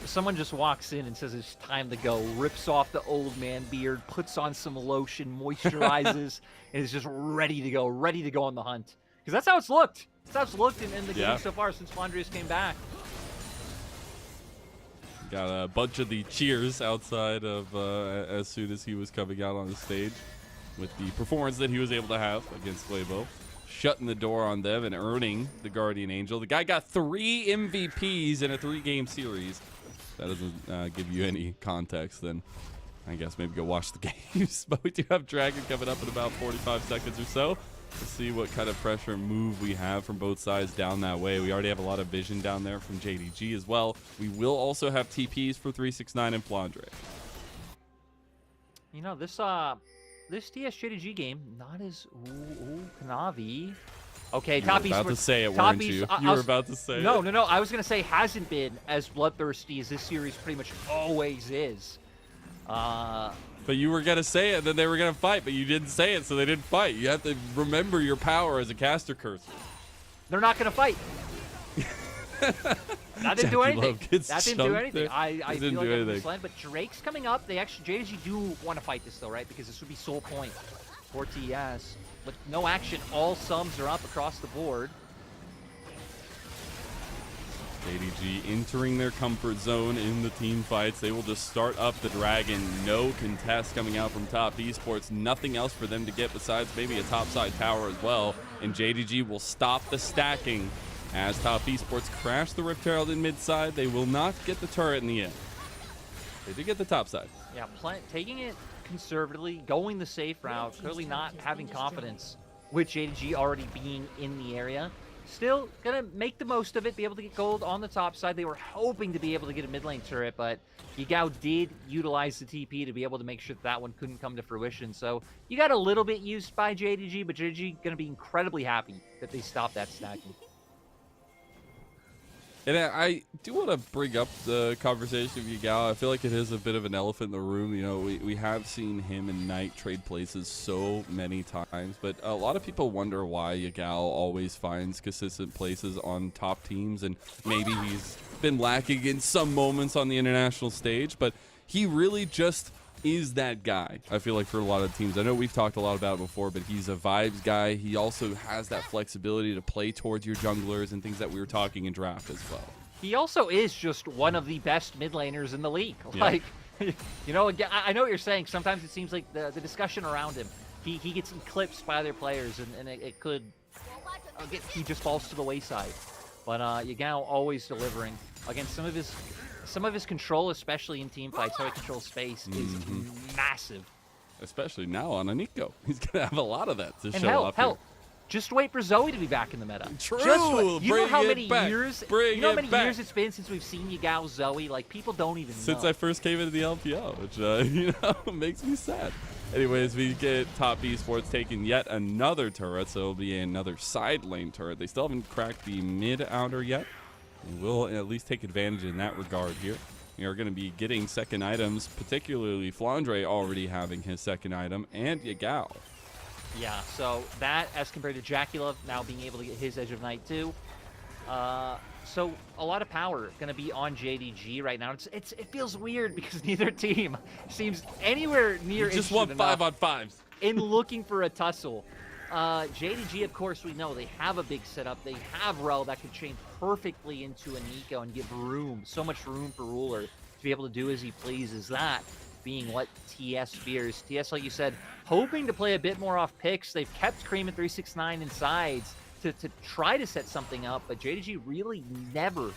someone just walks in and says it's time to go, rips off the old man beard, puts on some lotion, moisturizes, and is just ready to go on the hunt. Because that's how it's looked. That's how it's looked in the game so far since Flandre's came back. Got a bunch of the cheers outside of as soon as he was coming out on the stage, with the performance that he was able to have against Flaybo, shutting the door on them and earning the Guardian Angel. The guy got 3 MVPs in a 3-game series. That doesn't give you any context, then I guess maybe go watch the games. But we do have Dragon coming up in about 45 seconds or so. Let's see what kind of pressure move we have from both sides down that way. We already have a lot of vision down there from JDG as well. We will also have TPs for 369 and Flandre. This TS JDG game, not as Kanavi. Okay, you were about to say it, weren't you? You were about to say it. No. I was going to say hasn't been as bloodthirsty as this series pretty much always is. But you were going to say it, then they were going to fight, but you didn't say it, so they didn't fight. You have to remember your power as a caster cursor. They're not going to fight. That didn't do anything. That didn't do anything. I feel like I'm misled, but Drake's coming up. They actually, JDG do want to fight this though, right? Because this would be sole point for TES. But no action. All sums are up across the board. JDG entering their comfort zone in the team fights. They will just start up the Dragon. No contest coming out from Top Esports. Nothing else for them to get besides maybe a topside tower as well. And JDG will stop the stacking As Top Esports crash the Rift Herald in mid-side, they will not get the turret in the end. They did get the top side. Yeah, taking it conservatively, going the safe route, clearly not having confidence with JDG already being in the area. Still gonna make the most of it, be able to get gold on the top side. They were hoping to be able to get a mid lane turret, but Yagao did utilize the TP to be able to make sure that one couldn't come to fruition. So you got a little bit used by JDG, but JDG gonna be incredibly happy that they stopped that stacking. And I do want to bring up the conversation of Yagao. I feel like it is a bit of an elephant in the room. You know, we have seen him and Knight trade places so many times, but a lot of people wonder why Yagao always finds consistent places on top teams, and maybe he's been lacking in some moments on the international stage, but he really just is that guy, I feel like, for a lot of teams. I know we've talked a lot about it before, but he's a vibes guy. He also has that flexibility to play towards your junglers and things that we were talking in draft as well. He also is just one of the best mid laners in the league. Yeah. Like, you know, I know what you're saying. Sometimes it seems like the discussion around him, he gets eclipsed by other players, and it could he just falls to the wayside. But Yagao always delivering. Again, some of his control, especially in team fights, how he controls space, is massive. Especially now on a Nico. He's going to have a lot of that to And show up here. Just wait for Zoe to be back in the meta. True. You know how many years? You know how many years it's been since we've seen Yagao Zoe? Like, people don't even know. Since I first came into the LPL, which you know, makes me sad. Anyways, we get Top Esports taking yet another turret, so it'll be another side lane turret. They still haven't cracked the mid outer yet. We'll at least take advantage in that regard here. We are going to be getting second items, particularly Flandre already having his second item, and Yagao. Yeah, so that as compared to Jacula now being able to get his Edge of Night too. So a lot of power going to be on JDG right now. It feels weird because neither team seems anywhere near You just want 5-on-5s. in looking for a tussle. JDG, of course, we know they have a big setup. They have Rel that could chain perfectly into a Nico and give so much room for Ruler to be able to do as he pleases. That being what TES fears. TES, like you said, hoping to play a bit more off picks. They've kept Cream and 369 in sides to try to set something up, but JDG really never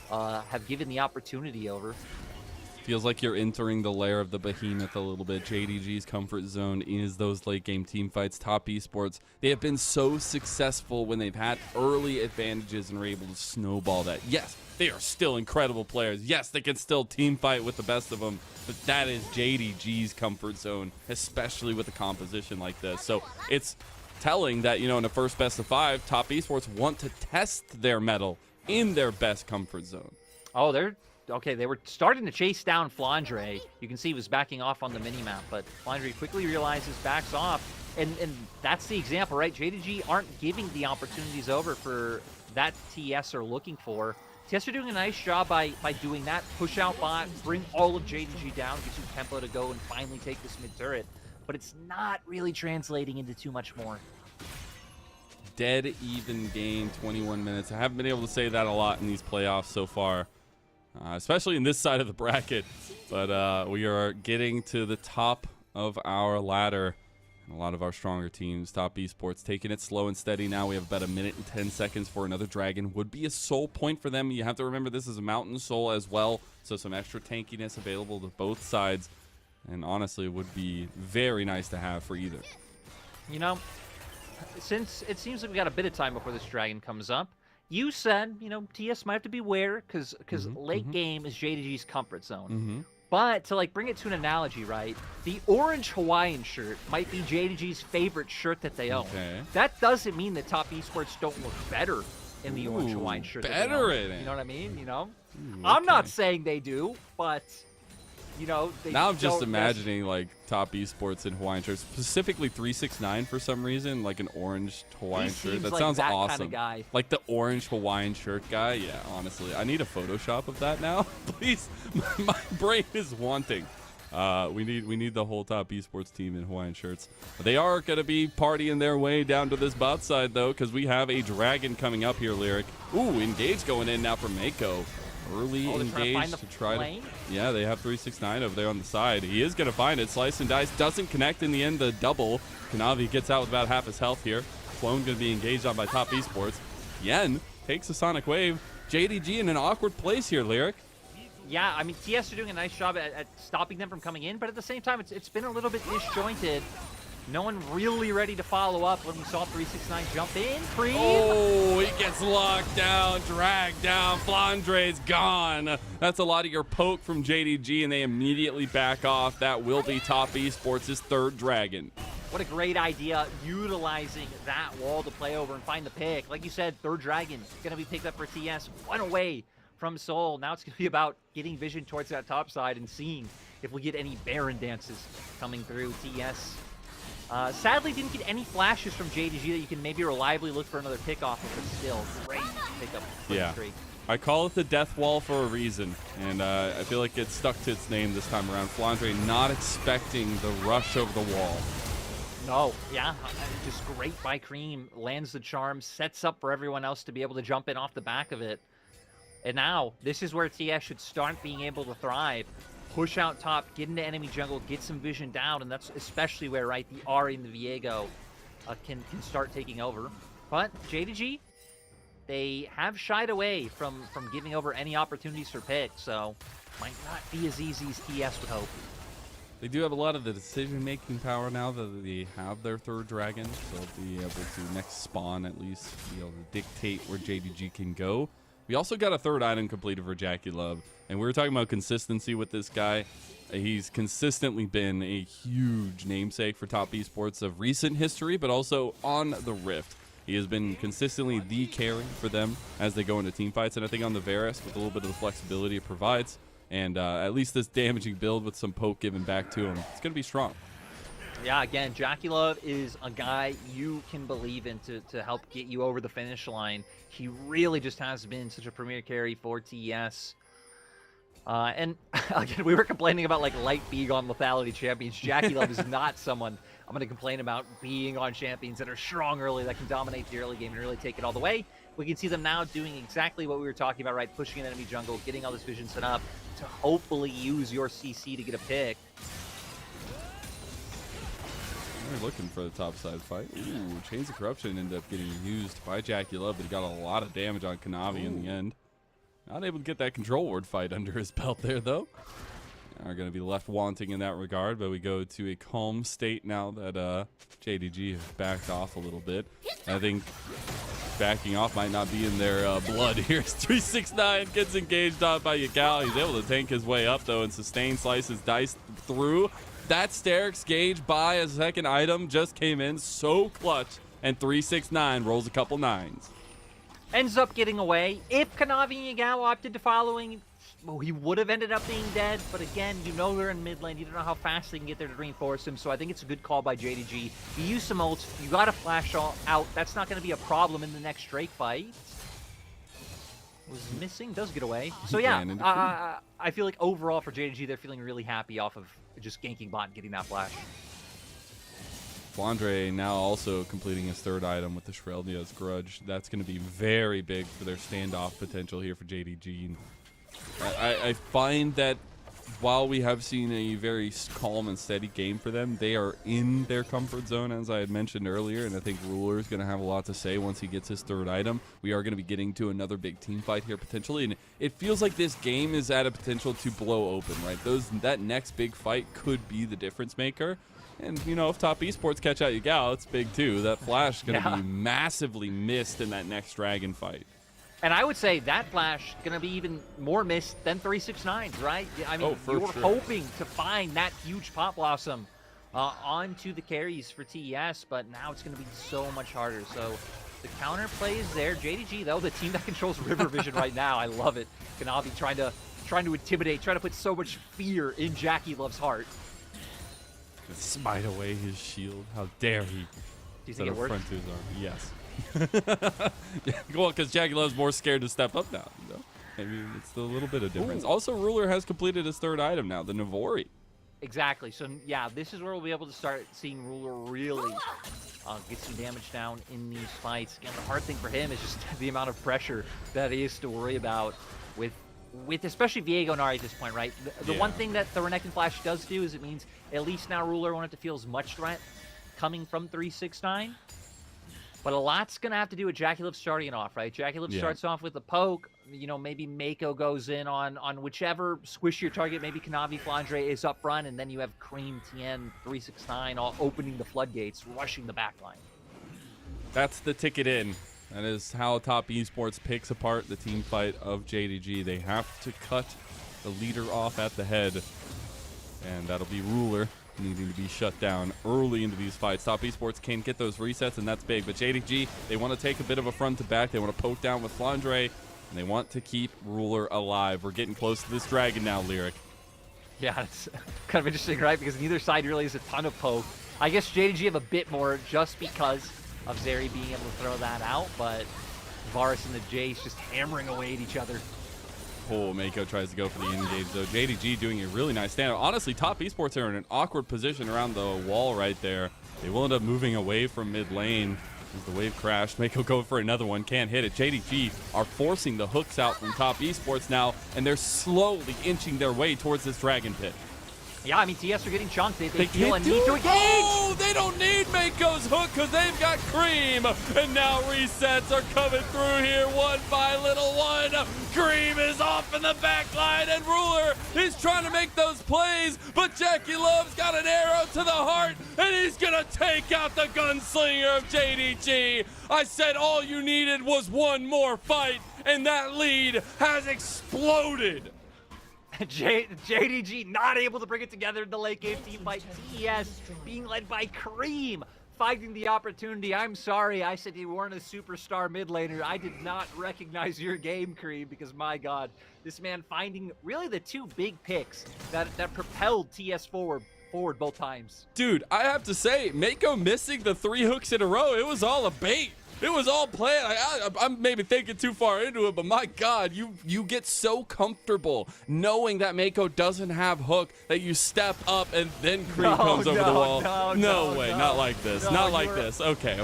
have given the opportunity over. Feels like you're entering the lair of the behemoth a little bit. JDG's comfort zone is those late game team fights. Top Esports, they have been so successful when they've had early advantages and were able to snowball that. Yes, they are still incredible players. Yes, they can still team fight with the best of them, but that is JDG's comfort zone, especially with a composition like this. So it's telling that, you know, in the first best of 5, Top Esports want to test their mettle in their best comfort zone. Oh, they were starting to chase down Flandre. You can see he was backing off on the minimap, but Flandre quickly realizes, backs off, and that's the example, right? JDG aren't giving the opportunities over for that TES are looking for. TES are doing a nice job by doing that. Push out bot, bring all of JDG down, get you tempo to go and finally take this mid turret. But it's not really translating into too much more. Dead even game, 21 minutes. I haven't been able to say that a lot in these playoffs so far. Especially in this side of the bracket, but we are getting to the top of our ladder, and a lot of our stronger teams. Top Esports taking it slow and steady now. We have about 1 minute and 10 seconds for another dragon. Would be a soul point for them. You have to remember this is a mountain soul as well, so some extra tankiness available to both sides, and honestly, it would be very nice to have for either. You know, since it seems like we got a bit of time before this dragon comes up, you said, you know, TES might have to beware because late game is JDG's comfort zone. But to like bring it to an analogy, right? The orange Hawaiian shirt might be JDG's favorite shirt that they own. Okay. That doesn't mean that Top Esports don't look better in the orange Hawaiian shirt. Better in it. You know what I mean? You know, Ooh, I'm not okay. saying they do, but you know, they now I'm just don't imagining like Top Esports in Hawaiian shirts, specifically 369 for some reason, like an orange Hawaiian shirt. That like sounds that awesome. Kind of guy. Like the orange Hawaiian shirt guy. Yeah, honestly, I need a Photoshop of that now. Please, my brain is wanting. We need the whole Top Esports team in Hawaiian shirts. They are going to be partying their way down to this bot side though, because we have a dragon coming up here, Lyric. Ooh, engage going in now from Mako. Early engage to try to. Yeah, they have 369 over there on the side. He is going to find it. Slice and dice doesn't connect in the end. The double. Kanavi gets out with about half his health here. Clone going to be engaged on by Top Esports. Yen takes a Sonic Wave. JDG in an awkward place here, Lyric. Yeah, I mean, TS are doing a nice job at stopping them from coming in, but at the same time, it's been a little bit disjointed. No one really ready to follow up when we saw 369 jump in. Cream. Oh, he gets locked down, dragged down. Flandre's gone. That's a lot of your poke from JDG, and they immediately back off. That will be Top Esports' third dragon. What a great idea, utilizing that wall to play over and find the pick. Like you said, third dragon going to be picked up for TS. One away from Seoul. Now it's going to be about getting vision towards that top side and seeing if we get any Baron dances coming through. TS sadly didn't get any flashes from JDG that you can maybe reliably look for another pick off of, but still, great pickup. Yeah. I call it the death wall for a reason, and I feel like it stuck to its name this time around. Flandre not expecting the rush over the wall. No, yeah, just great by Cream. Lands the charm, sets up for everyone else to be able to jump in off the back of it. And now, this is where TS should start being able to thrive. Push out top, get into enemy jungle, get some vision down, and that's especially where, right, the Ari and the Viego can start taking over. But JDG, they have shied away from giving over any opportunities for picks, so might not be as easy as TS would hope. They do have a lot of the decision-making power now that they have their third dragon, so they'll be able to next spawn at least be able to dictate where JDG can go. We also got a third item completed for Jackie Love, and we were talking about consistency with this guy. He's consistently been a huge namesake for Top Esports of recent history, but also on the Rift. He has been consistently the carry for them as they go into team fights, and I think on the Varus, with a little bit of the flexibility it provides, and at least this damaging build with some poke given back to him, it's going to be strong. Yeah, again, Jackie Love is a guy you can believe in to help get you over the finish line. He really just has been such a premier carry for TES. And again, we were complaining about like light being on lethality champions. Jackie Love is not someone I'm going to complain about being on champions that are strong early, that can dominate the early game and really take it all the way. We can see them now doing exactly what we were talking about, right? Pushing an enemy jungle, getting all this vision set up to hopefully use your CC to get a pick. We're looking for the top side fight. Ooh, Chains of Corruption ended up getting used by Jackie Love, but he got a lot of damage on Kanavi in the end. Not able to get that control ward fight under his belt there, though. Are going to be left wanting in that regard, but we go to a calm state now that JDG has backed off a little bit. I think backing off might not be in their blood here. 369 gets engaged on by Yagal. He's able to tank his way up, though, and sustain, slices dice through. That Sterix gauge by a second item just came in so clutch, and 369 rolls a couple nines. Ends up getting away. If Kanavi and Yagal opted to following, well, he would have ended up being dead, but again, you know they're in mid lane. You don't know how fast they can get there to reinforce him, so I think it's a good call by JDG. You use some ults, you got to flash out. That's not going to be a problem in the next Drake fight. Was missing, does get away. So yeah, I feel like overall for JDG, they're feeling really happy off of just ganking bot and getting that flash. Flandre now also completing his third item with the Shrelnia's Grudge. That's going to be very big for their standoff potential here for JDG. And I find that while we have seen a very calm and steady game for them, they are in their comfort zone, as I had mentioned earlier, and I think Ruler is going to have a lot to say once he gets his third item. We are going to be getting to another big team fight here potentially, and it feels like this game is at a potential to blow open, right? That next big fight could be the difference maker. And, you know, if Top Esports catch out Yagal, it's big too. That flash is going to be massively missed in that next dragon fight. And I would say that flash going to be even more missed than 369's, right? I mean, you were hoping to find that huge Pop Blossom onto the carries for TES, but now it's going to be so much harder. So the counter play is there. JDG, though, the team that controls River Vision right now, I love it. Kanavi trying to intimidate, trying to put so much fear in Jackie Love's heart. Smite away his shield. How dare he? Do you think it worked? Yes. Well, because Jackie Love's more scared to step up now. You know? Maybe it's a little bit of difference. Ooh. Also, Ruler has completed his third item now, the Navori. Exactly. So, yeah, this is where we'll be able to start seeing Ruler really get some damage down in these fights. Again, the hard thing for him is just the amount of pressure that he has to worry about with especially Viego and Ari at this point, right? The one thing that the Renekton Flash does do is it means at least now Ruler won't have to feel as much threat coming from 369. But a lot's going to have to do with JackieLove starting it off, right? JackieLove starts off with a poke. You know, maybe Mako goes in on whichever squishier target. Maybe Kanavi Flandre is up front, and then you have Cream, Tien, 369 all opening the floodgates, rushing the back line. That's the ticket in. That is how Top Esports picks apart the team fight of JDG. They have to cut the leader off at the head, and that'll be Ruler needing to be shut down early into these fights. Top Esports can't get those resets, and that's big. But JDG, they want to take a bit of a front to back. They want to poke down with Flandre, and they want to keep Ruler alive. We're getting close to this dragon now, Lyric. Yeah, it's kind of interesting, right? Because neither side really has a ton of poke. I guess JDG have a bit more just because of Zeri being able to throw that out, but Varus and the Jace just hammering away at each other. Oh, Mako tries to go for the engage, though. JDG doing a really nice stand. Honestly, Top Esports are in an awkward position around the wall right there. They will end up moving away from mid lane as the wave crashed. Mako go for another one, can't hit it. JDG are forcing the hooks out from Top Esports now, and they're slowly inching their way towards this dragon pit. Yeah, I mean, TS are getting chunked. They feel a need to engage. Oh, they don't need Mako's hook because they've got Cream. And now resets are coming through here one by little one. Cream is off in the back line, and Ruler is trying to make those plays, but JackieLove's got an arrow to the heart, and he's going to take out the gunslinger of JDG. I said all you needed was one more fight, and that lead has exploded. JDG not able to bring it together in the late game team fight. TES being led by Cream, finding the opportunity. I'm sorry, I said you weren't a superstar mid laner. I did not recognize your game, Cream, because my God, this man finding really the two big picks that propelled TS forward both times. Dude, I have to say, Mako missing the 3 hooks in a row, it was all a bait. It was all planned. I'm maybe thinking too far into it, but my God, you get so comfortable knowing that Mako doesn't have hook that you step up and then Cream comes over the wall. No way, not like this. Not like this. Okay.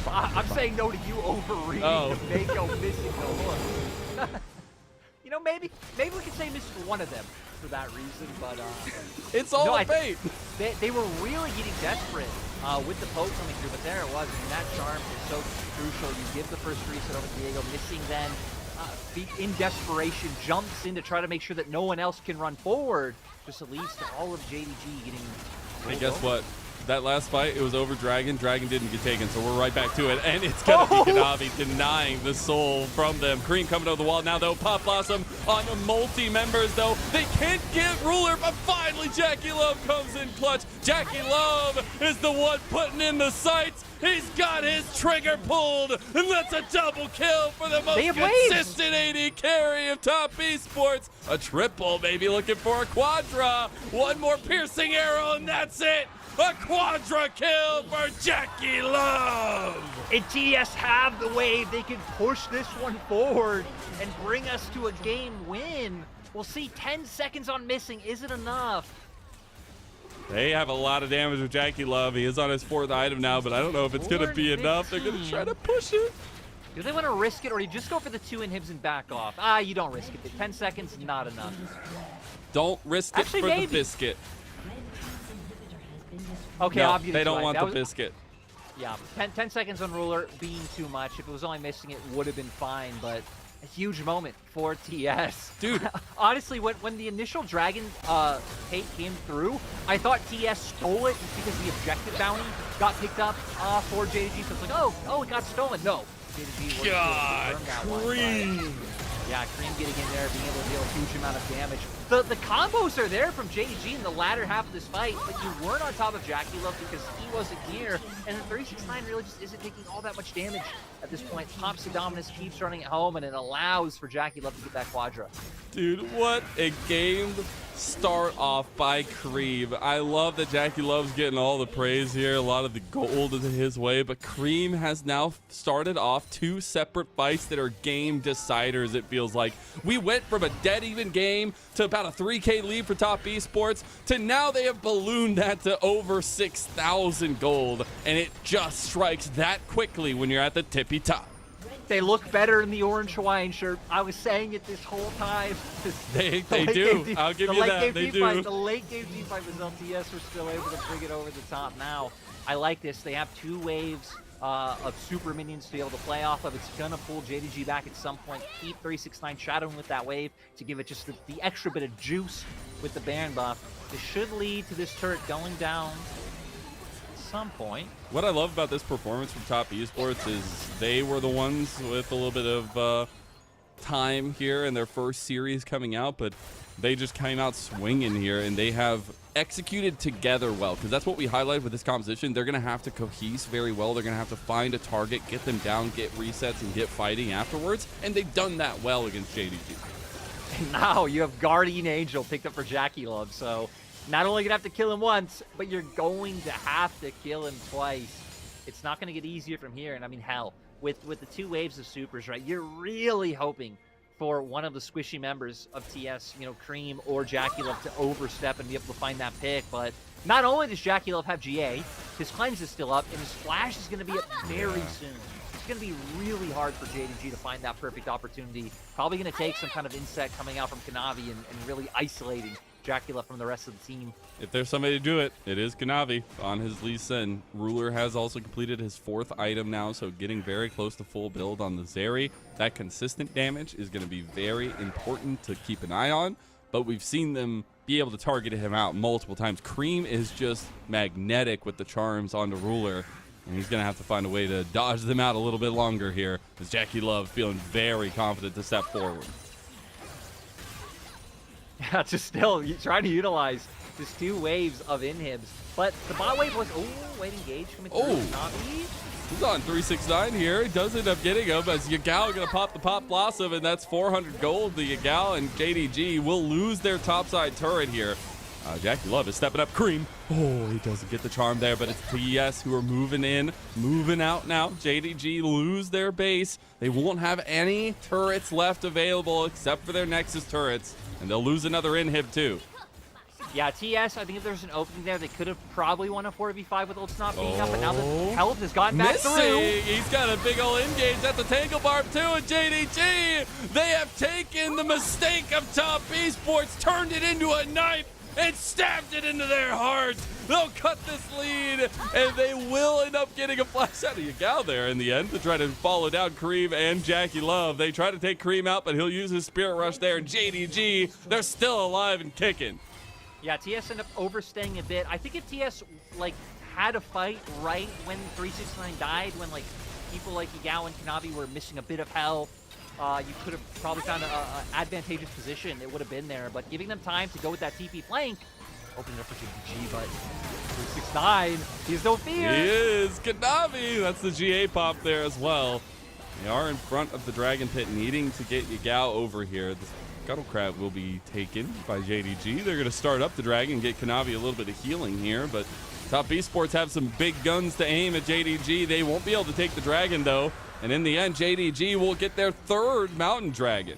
I'm saying no to you overreading Mako missing the hook. You know, maybe we could say missed one of them for that reason, but it's all a bait. They were really getting desperate with the poke coming through, but there it was. I mean, that charm is so crucial. You give the first reset over to Diego, missing then in desperation, jumps in to try to make sure that no one else can run forward. Just leads to all of JDG getting. And guess what? That last fight, it was over Dragon. Dragon didn't get taken, so we're right back to it. And it's going to be Kanavi denying the soul from them. Cream coming over the wall now, though. Pop Blossom on the multi-members, though. They can't get Ruler, but finally JackieLove comes in clutch. JackieLove is the one putting in the sights. He's got his trigger pulled, and that's a double kill for the most consistent AD carry of Top Esports. A triple, maybe looking for a quadra. One more piercing arrow, and that's it. A quadra kill for JackieLove! And TES have the wave. They can push this one forward and bring us to a game win. We'll see. 10 seconds on missing. Is it enough? They have a lot of damage with JackieLove. He is on his 4th item now, but I don't know if it's going to be enough. They're going to try to push it. Do they want to risk it, or do you just go for the 2 inhibs and back off? You don't risk it. 10 seconds, not enough. Don't risk it for the biscuit. Okay, no, they don't want the biscuit. Yeah, 10 seconds on Ruler being too much. If it was only missing it, would have been fine, but a huge moment for TS. Dude. Honestly, when the initial Dragon take came through, I thought TS stole it just because the objective bounty got picked up for JDG. So it's like, oh, it got stolen. No. JDG God, Cream. Yeah, Cream getting in there, being able to deal a huge amount of damage. The combos are there from JDG in the latter half of this fight, but you weren't on top of JackieLove because he wasn't here, and the 369 really just isn't taking all that much damage at this point. Pops the dominance, keeps running it home, and it allows for JackieLove to get that quadra. Dude, what a game start off by Cream. I love that JackieLove's getting all the praise here. A lot of the gold is his way, but Cream has now started off 2 separate fights that are game deciders, it feels like. We went from a dead even game to about a 3K lead for Top Esports to now they have ballooned that to over 6,000 gold, and it just strikes that quickly when you're at the tippy top. They look better in the orange Hawaiian shirt. I was saying it this whole time. They do. I'll give you that. They do. The late game team fight was LTS were still able to bring it over the top now. I like this. They have 2 waves of super minions to be able to play off of. It's gonna pull JDG back at some point, keep 369 shadowing with that wave to give it just the extra bit of juice with the Baron buff. This should lead to this turret going down at some point. What I love about this performance from Top Esports is they were the ones with a little bit of time here in their first series coming out, but they just came out swinging here, and they have executed together well, because that's what we highlight with this composition. They're going to have to cohese very well. They're going to have to find a target, get them down, get resets, and get fighting afterwards, and they've done that well against JDG. And now you have Guardian Angel picked up for Jackie Love, so not only gonna have to kill him once, but you're going to have to kill him twice. It's not gonna get easier from here, and I mean, hell, with the 2 waves of supers, right, you're really hoping for one of the squishy members of TS, you know, Cream or Jackie Love, to overstep and be able to find that pick. But not only does Jackie Love have GA, his cleanse is still up, and his flash is gonna be up very soon. It's going to be really hard for JDG to find that perfect opportunity. Probably going to take some kind of insect coming out from Kanavi and really isolating Dracula from the rest of the team. If there's somebody to do it, it is Kanavi on his Lee Sin. Ruler has also completed his 4th item now, so getting very close to full build on the Zeri. That consistent damage is going to be very important to keep an eye on, but we've seen them be able to target him out multiple times. Cream is just magnetic with the charms onto Ruler, and he's going to have to find a way to dodge them out a little bit longer here, as Jackie Love feeling very confident to step forward. Yeah, just still trying to utilize just 2 waves of inhibs. But the bot wave was, wait, engage coming through. Navi. He's on 369 here. He does end up getting him as Yagao going to pop the Pop Blossom, and that's 400 gold. The Yagao and JDG will lose their topside turret here. Jackie Love is stepping up. Cream. Oh, he doesn't get the charm there, but it's TES who are moving in, moving out now. JDG lose their base. They won't have any turrets left available except for their Nexus turrets, and they'll lose another inhib too. Yeah, TS, I think if there's an opening there, they could have probably won a 4v5 with ults not being up, but now the health has gotten back through. He's got a big ol' engage at the Tangle Barb too, and JDG, they have taken the mistake of Top Esports, turned it into a knife, and stabbed it into their hearts. They'll cut this lead, and they will end up getting a flash out of Yagao there in the end to try to follow down Cream and Jackie Love. They try to take Cream out, but he'll use his Spirit Rush there, and JDG, they're still alive and kicking. Yeah, TS ended up overstaying a bit. I think if TS, like, had a fight right when 369 died, when, like, people like Yagao and Kanavi were missing a bit of health, you could have probably found an advantageous position. It would have been there, but giving them time to go with that TP flank, opening up for JDG, but 369, he has no fear. He is. Kanavi, that's the GA pop there as well. They are in front of the Dragon Pit, needing to get Yagao over here. The Scuttle Crab will be taken by JDG. They're going to start up the Dragon, get Kanavi a little bit of healing here, but Top Esports have some big guns to aim at JDG. They won't be able to take the Dragon, though. And in the end, JDG will get their 3rd Mountain Dragon.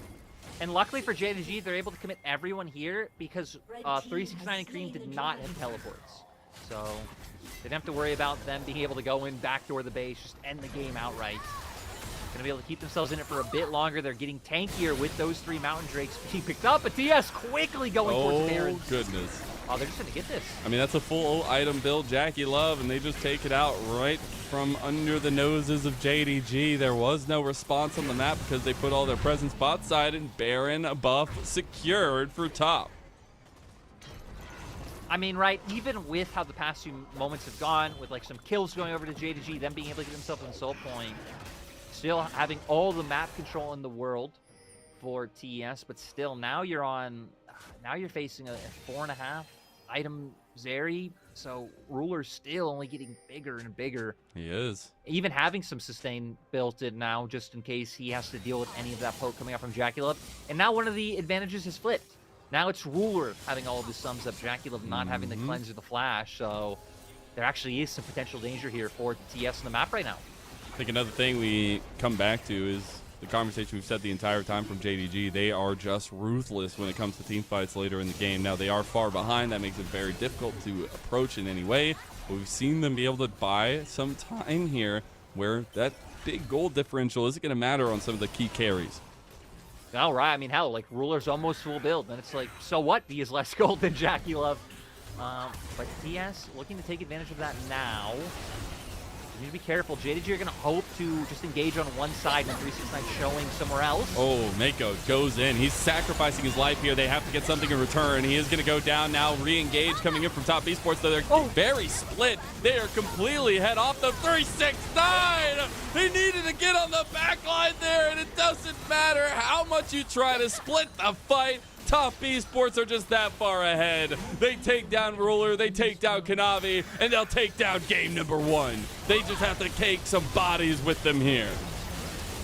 And luckily for JDG, they're able to commit everyone here because 369 and Cream did not have teleports. So they didn't have to worry about them being able to go in, backdoor the base, just end the game outright. Going to be able to keep themselves in it for a bit longer. They're getting tankier with those 3 Mountain Drakes being picked up, but TS quickly going towards Baron. Oh, goodness. Oh, they're just going to get this. I mean, that's a full item build, Jackie Love, and they just take it out right from under the noses of JDG. There was no response on the map because they put all their presence bot side, and Baron buff secured for top. I mean, right, even with how the past few moments have gone, with like some kills going over to JDG, them being able to get themselves in soul point, still having all the map control in the world for TES, but still now you're facing a 4.5 item Zeri, so Ruler's still only getting bigger and bigger. He is. Even having some sustain built in now, just in case he has to deal with any of that poke coming up from Jackie Love. And now one of the advantages has flipped. Now it's Ruler having all of his sums up, Jackie Love not having the cleanse or the flash, so there actually is some potential danger here for TS on the map right now. I think another thing we come back to is the conversation we've said the entire time from JDG. They are just ruthless when it comes to team fights later in the game. Now, they are far behind. That makes it very difficult to approach in any way. But we've seen them be able to buy some time here where that big gold differential isn't going to matter on some of the key carries. All right. I mean, hell, like, Ruler's almost full build. And it's like, so what? He is less gold than Jackie Love. But TS looking to take advantage of that now. You need to be careful. JDG are going to hope to just engage on one side and 369 showing somewhere else. Oh, Mako goes in. He's sacrificing his life here. They have to get something in return. He is going to go down now, re-engage coming in from top esports. So they're very split. They are completely head off the 369. He needed to get on the back line there, and it doesn't matter how much you try to split the fight. Top Esports are just that far ahead. They take down Ruler, they take down Kanavi, and they'll take down game number 1. They just have to take some bodies with them here.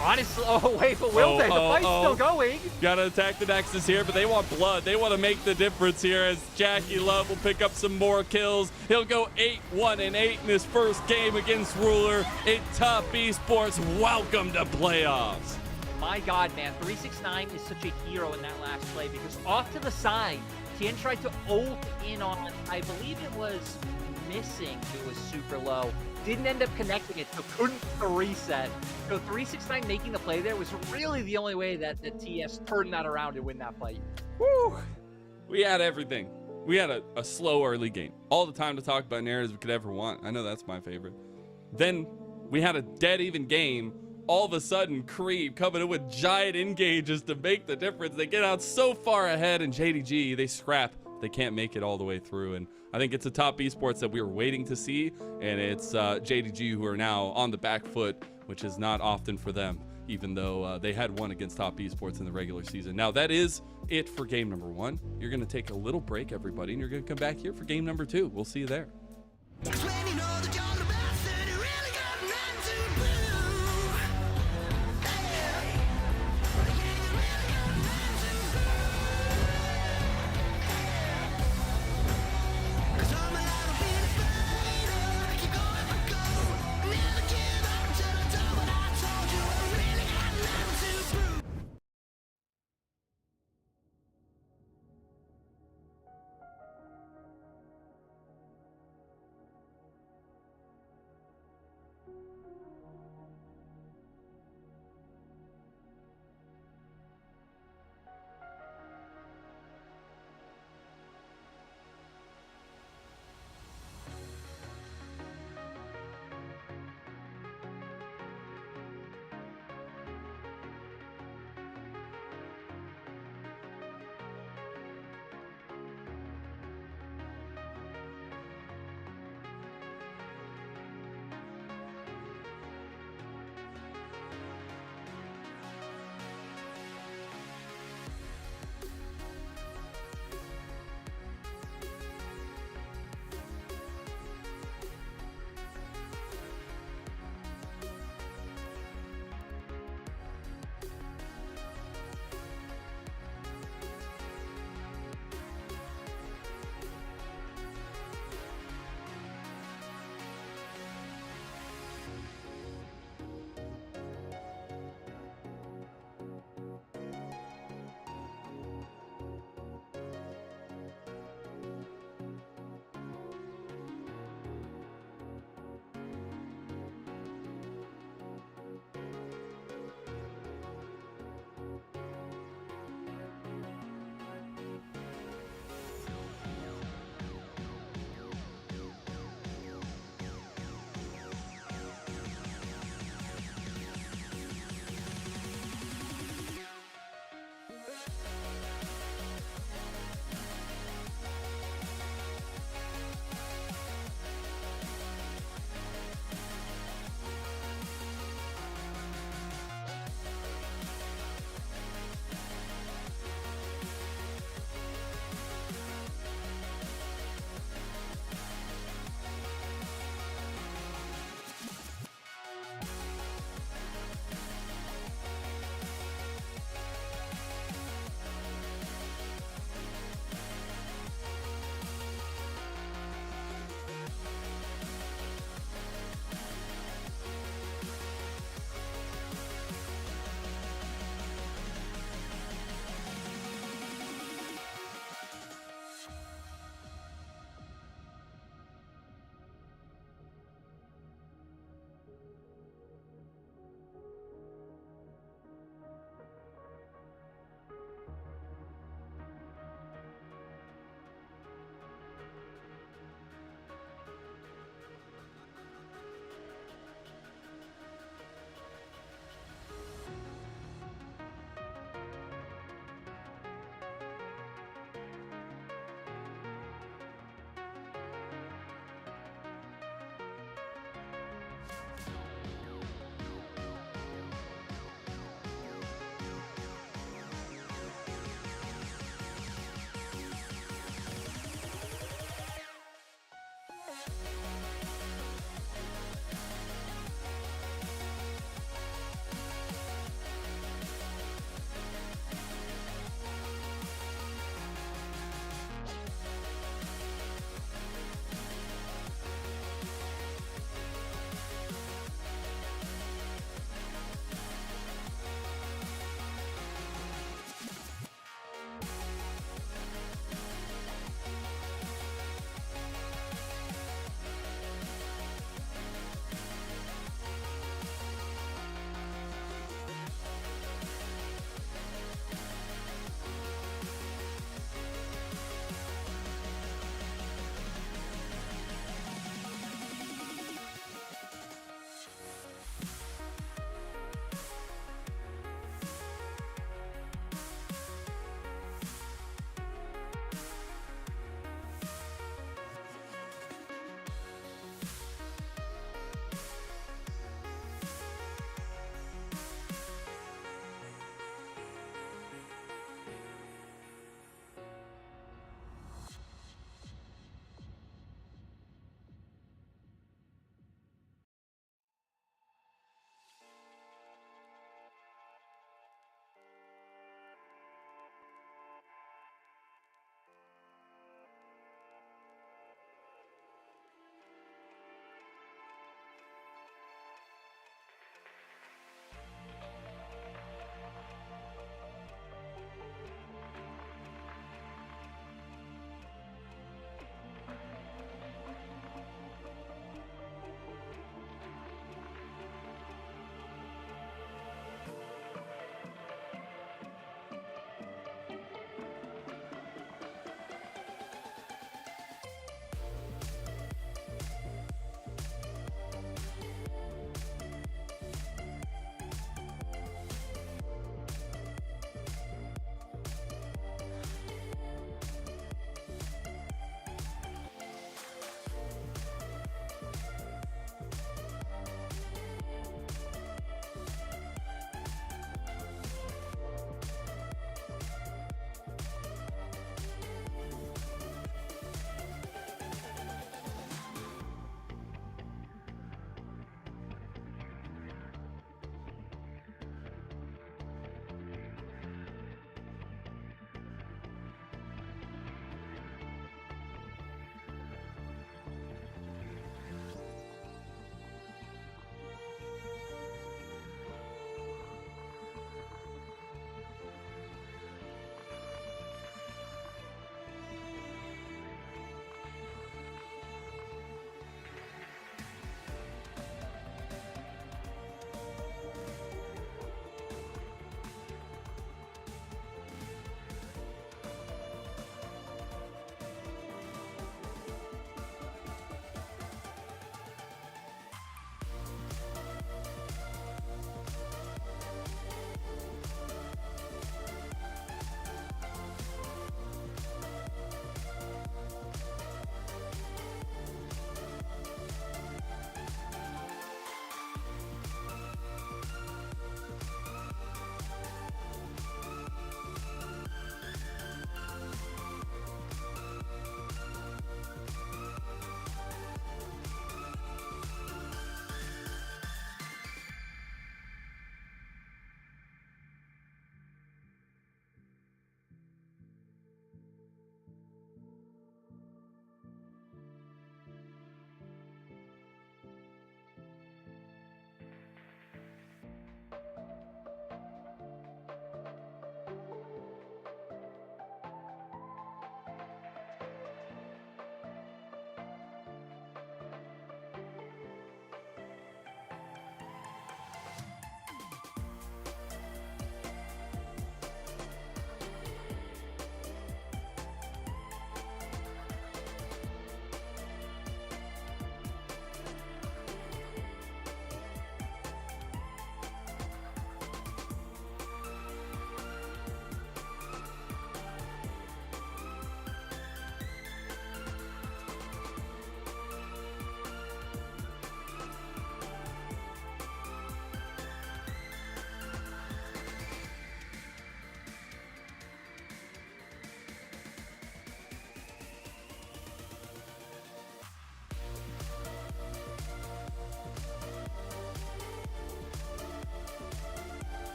Honestly, oh wait, but will they? The fight's still going. Gotta attack the Nexus here, but they want blood. They want to make the difference here as Jackie Love will pick up some more kills. He'll go 8-1-8 in his first game against Ruler in Top Esports. Welcome to playoffs. My God, man, 369 is such a hero in that last play because off to the side, Tien tried to ult in on, I believe it was missing, it was super low. Didn't end up connecting it, so couldn't reset. So 369 making the play there was really the only way that the TS turned that around and win that fight. Woo! We had everything. We had a slow early game. All the time to talk about narratives we could ever want. I know that's my favorite. Then we had a dead even game. All of a sudden, Creep coming in with giant engages to make the difference. They get out so far ahead, and JDG, they scrap. They can't make it all the way through, and I think it's a Top Esports that we were waiting to see, and it's JDG who are now on the back foot, which is not often for them, even though they had won against Top Esports in the regular season. Now, that is it for game number 1. You're going to take a little break, everybody, and you're going to come back here for game number 2. We'll see you there.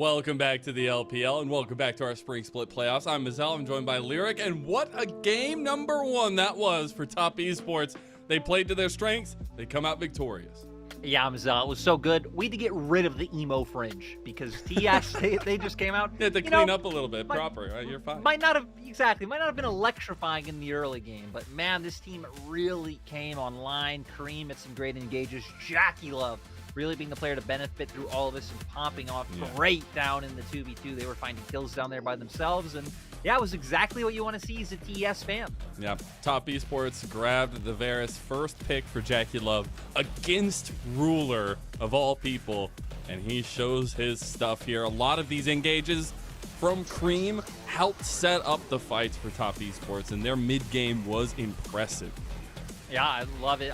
Welcome back to the LPL and welcome back to our Spring Split Playoffs. I'm Mazel, I'm joined by Lyric, and what a game number one that was for Top Esports. They played to their strengths, they come out victorious. Yeah, Mazel, it was so good. We had to get rid of the emo fringe because TES, they just came out. You had to clean up a little bit, proper, right? You're fine. Might not have been electrifying in the early game, but man, this team really came online. Kareem had some great engages. Jackie Love really being the player to benefit through all of this and popping off great down in the 2v2. They were finding kills down there by themselves, and yeah, it was exactly what you want to see as a TES fan. Yeah, Top Esports grabbed the Varus first pick for Jackie Love against Ruler of all people, and he shows his stuff here. A lot of these engages from Cream helped set up the fights for Top Esports, and their mid game was impressive. Yeah, I love it.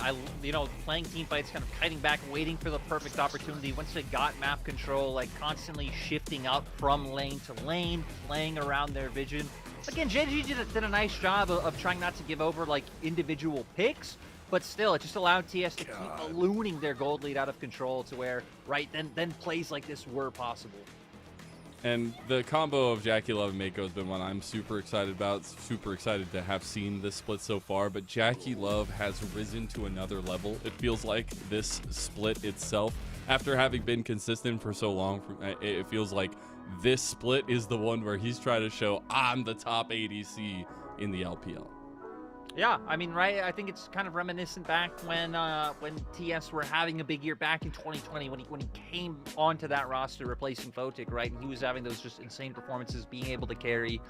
Playing team fights, kind of kiting back, waiting for the perfect opportunity. Once they got map control, like constantly shifting up from lane to lane, playing around their vision. Again, JDG did a nice job of trying not to give over like individual picks, but still, it just allowed TS to keep ballooning their gold lead out of control to where, then plays like this were possible. And the combo of Jackie Love and Mako has been one I'm super excited about. Super excited to have seen this split so far. But Jackie Love has risen to another level. It feels like this split itself, after having been consistent for so long, it feels like this split is the one where he's trying to show I'm the top ADC in the LPL. Yeah, I mean, right? I think it's kind of reminiscent back when TS were having a big year back in 2020 when he came onto that roster replacing Photic, right? And he was having those just insane performances, being able to carry,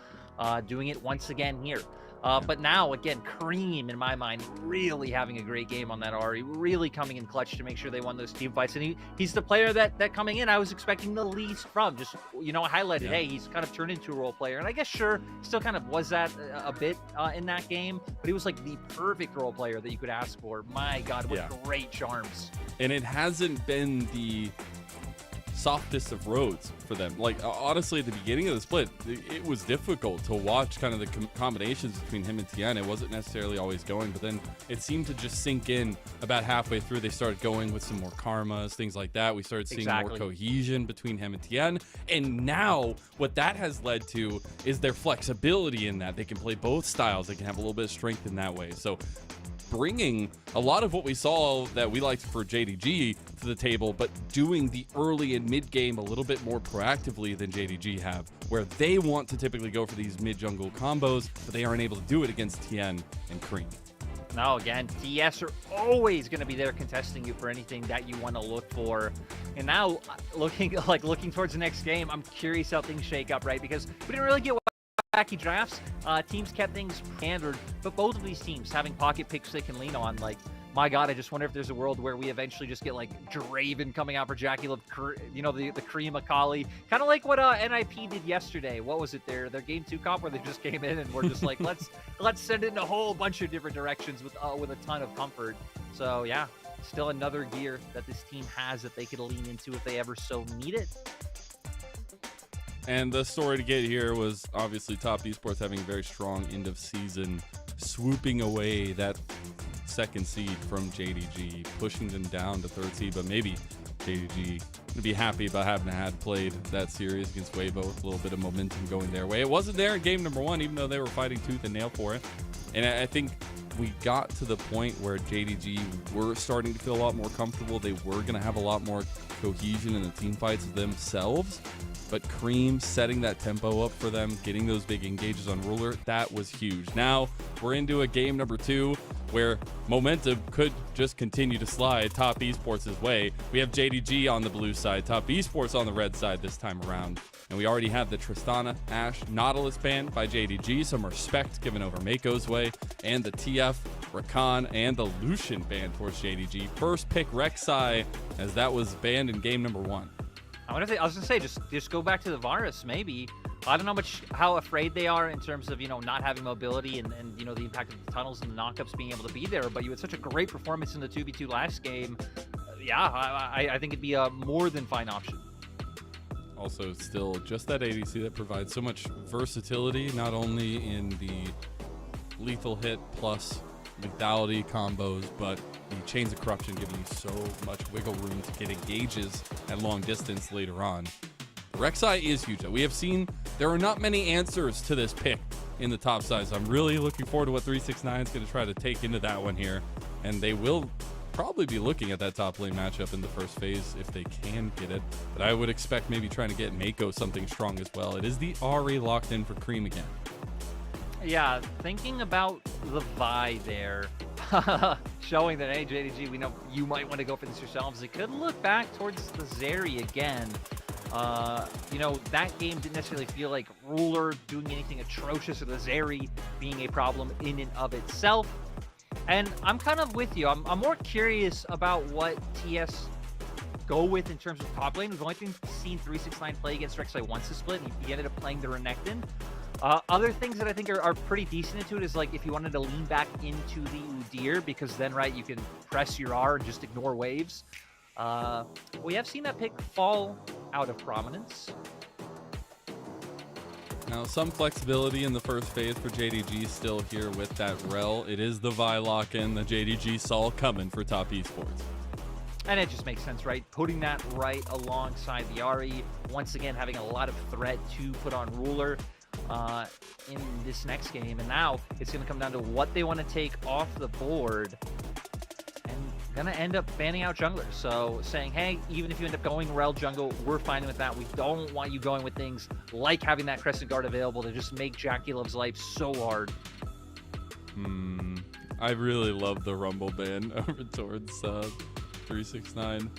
doing it once again here. But now, again, Kareem, in my mind, really having a great game on that Ahri, really coming in clutch to make sure they won those team fights. And he's the player that coming in I was expecting the least from. Just, highlighted, hey, he's kind of turned into a role player. And I guess, sure, still kind of was that a bit in that game. But he was like the perfect role player that you could ask for. My God, what great charms. And it hasn't been the softest of roads for them. Like, honestly, at the beginning of the split, it was difficult to watch kind of the combinations between him and Tien. It wasn't necessarily always going, but then it seemed to just sink in about halfway through. They started going with some more karmas, things like that. We started seeing more cohesion between him and Tien. And now what that has led to is their flexibility in that. They can play both styles. They can have a little bit of strength in that way. So bringing a lot of what we saw that we liked for JDG to the table, but doing the early and mid game a little bit more proactively than JDG have, where they want to typically go for these mid jungle combos, but they aren't able to do it against Tien and Cream. No, again, TS are always going to be there contesting you for anything that you want to look for. And now, looking towards the next game, I'm curious how things shake up, right? Because we didn't really get wacky drafts. Teams kept things standard, but both of these teams having pocket picks they can lean on. Like, my God, I just wonder if there's a world where we eventually just get like Draven coming out for Jackie Love, the Kareem Akali, kind of like what NIP did yesterday. What was it, their game 2 comp where they just came in and were just like, let's send it in a whole bunch of different directions with a ton of comfort. So yeah, still another gear that this team has that they could lean into if they ever so need it. And the story to get here was obviously Top Esports having a very strong end of season, swooping away that second seed from JDG, pushing them down to third seed. But maybe JDG to be happy about having had played that series against Weibo with a little bit of momentum going their way. It wasn't there in game number 1, even though they were fighting tooth and nail for it. And I think we got to the point where JDG were starting to feel a lot more comfortable. They were going to have a lot more cohesion in the team fights themselves. But Cream setting that tempo up for them, getting those big engages on Ruler, that was huge. Now we're into a game number 2 where momentum could just continue to slide Top Esports' way. We have JDG on the blue side, Top Esports on the red side this time around. And we already have the Tristana Ashe Nautilus ban by JDG, some respect given over Mako's way, and the TF, Rakan, and the Lucian ban towards JDG. First pick Rek'Sai, as that was banned in game number 1. I was gonna say, just go back to the Varus, maybe. I don't know how afraid they are in terms of, not having mobility and the impact of the tunnels and the knockups being able to be there, but you had such a great performance in the 2v2 last game. Yeah, I think it'd be a more than fine option. Also, still just that ADC that provides so much versatility, not only in the lethal hit plus lethality combos, but the Chains of Corruption giving you so much wiggle room to get engages at long distance later on. Rek'Sai is huge. We have seen there are not many answers to this pick in the top side. So I'm really looking forward to what 369 is going to try to take into that one here. And they will probably be looking at that top lane matchup in the first phase if they can get it. But I would expect maybe trying to get Mako something strong as well. It is the Ahri locked in for Cream again. Yeah, thinking about the Vi there, showing that, hey, JDG, we know you might want to go for this yourselves. It could look back towards the Zeri again. You know, that game didn't necessarily feel like Ruler doing anything atrocious or the Zeri being a problem in and of itself. And I'm kind of with you. I'm more curious about what TS go with in terms of top lane. We've only seen 369 play against Rek'Sai once this split, and he ended up playing the Renekton. Other things that I think are pretty decent into it is like if you wanted to lean back into the Udyr, because then, right, you can press your R and just ignore waves. We have seen that pick fall out of prominence. Now, some flexibility in the first phase for JDG still here with that Rel. It is the Vi lock-in that JDG saw coming for top esports. And it just makes sense, right? Putting that right alongside the Ahri, once again having a lot of threat to put on Ruler in this next game. And now it's going to come down to what they want to take off the board. Gonna end up banning out junglers. So saying, hey, even if you end up going Rel jungle, we're fine with that. We don't want you going with things like having that Crescent Guard available to just make JackeyLove's life so hard. I really love the Rumble ban over towards 369.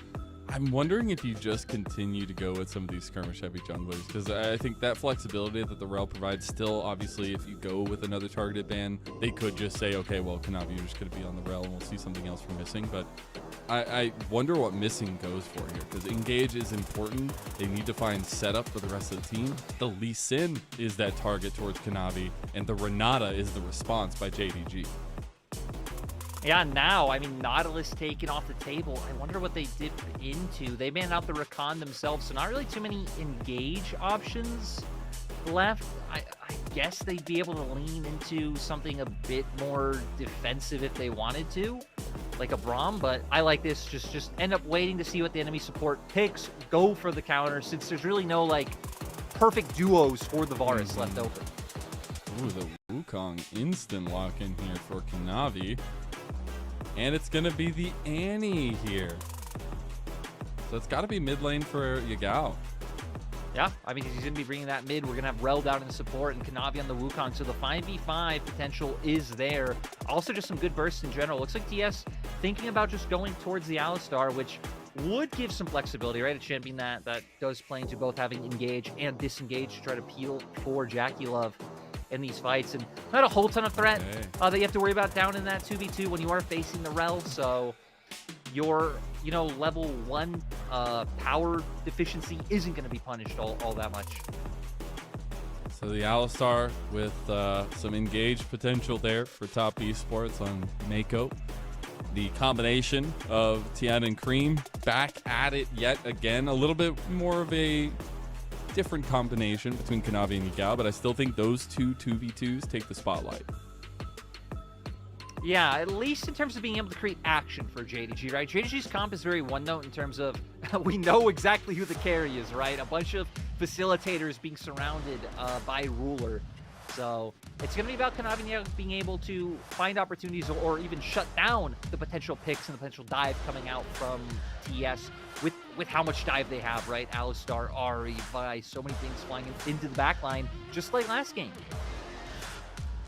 I'm wondering if you just continue to go with some of these skirmish heavy junglers, because I think that flexibility that the Rel provides still, obviously, if you go with another targeted ban, they could just say, okay, well, Kanavi, you're just going to be on the Rel and we'll see something else for missing. But I wonder what missing goes for here, because engage is important. They need to find setup for the rest of the team. The Lee Sin is that target towards Kanavi, and the Renata is the response by JDG. Yeah, now, I mean, Nautilus taken off the table. I wonder what they dipped into. They banned out the Rakan themselves, so not really too many engage options left. I guess they'd be able to lean into something a bit more defensive if they wanted to, like a Braum, but I like this. Just end up waiting to see what the enemy support picks, go for the counter, since there's really no, like, perfect duos for the Varus left open. Ooh, the Wukong instant lock in here for Kanavi. And it's going to be the Annie here. So it's got to be mid lane for Yagao. Yeah, I mean, he's going to be bringing that mid. We're going to have Rel down in support and Kanavi on the Wukong. So the 5v5 potential is there. Also, just some good bursts in general. Looks like TS thinking about just going towards the Alistar, which would give some flexibility, right? A champion that does play into both having engage and disengage to try to peel for JackeyLove in these fights, and not a whole ton of threat that you have to worry about down in that 2v2 when you are facing the Rel. So your, you know, level 1 power deficiency isn't going to be punished all that much. So the Alistar with some engaged potential there for top esports on Mako. The combination of Tian and Cream back at it yet again. A little bit more of a different combination between Kanavi and Yagao, but I still think those two 2v2s take the spotlight. Yeah, at least in terms of being able to create action for JDG, right? JDG's comp is very one-note in terms of we know exactly who the carry is, right? A bunch of facilitators being surrounded by Ruler. So it's going to be about Kanavi being able to find opportunities or even shut down the potential picks and the potential dive coming out from TS with how much dive they have, right? Alistar, Ahri, Vi, so many things flying into the backline, just like last game.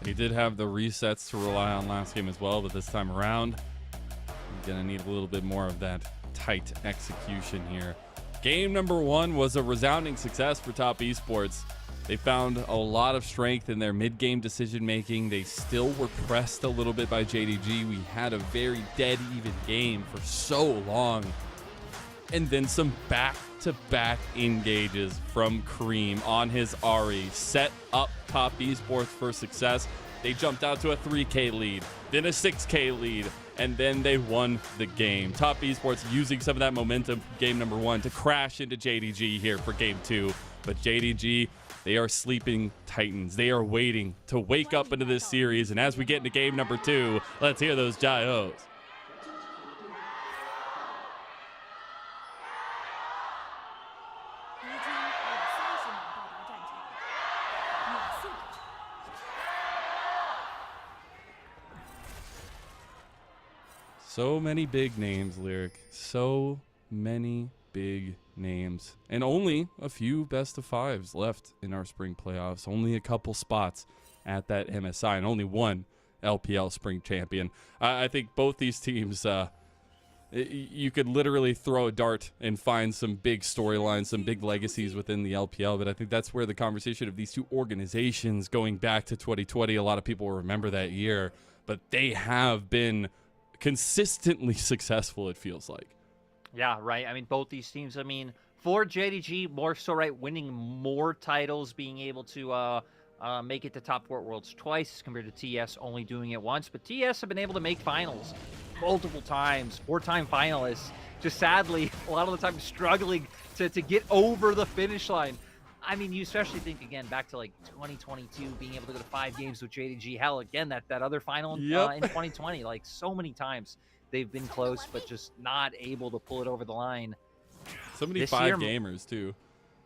He did have the resets to rely on last game as well, but this time around, he's going to need a little bit more of that tight execution here. Game number 1 was a resounding success for top esports. They found a lot of strength in their mid-game decision-making. They still were pressed a little bit by JDG. We had a very dead-even game for so long. And then some back-to-back engages from Cream on his Ahri. Set up top esports for success. They jumped out to a 3K lead, then a 6K lead, and then they won the game. Top esports using some of that momentum from game number 1 to crash into JDG here for game 2. But JDG, they are sleeping titans. They are waiting to wake up into this series. And as we get into game number 2, let's hear those Jai-Os. So many big names, Lyric. So many big names. And only a few best of fives left in our spring playoffs. Only a couple spots at that MSI and only one LPL spring champion. I think both these teams, you could literally throw a dart and find some big storylines, some big legacies within the LPL. But I think that's where the conversation of these two organizations going back to 2020, a lot of people will remember that year. But they have been consistently successful, it feels like. Yeah, right. I mean, both these teams, I mean, for JDG, more so, right, winning more titles, being able to make it to top 4 worlds twice compared to TES only doing it once. But TES have been able to make finals multiple times, 4-time finalists, just sadly, a lot of the time struggling to get over the finish line. I mean, you especially think, again, back to like 2022, being able to go to 5 games with JDG. Hell, again, that other final in 2020, like so many times they've been close, but just not able to pull it over the line. So many 5 gamers too.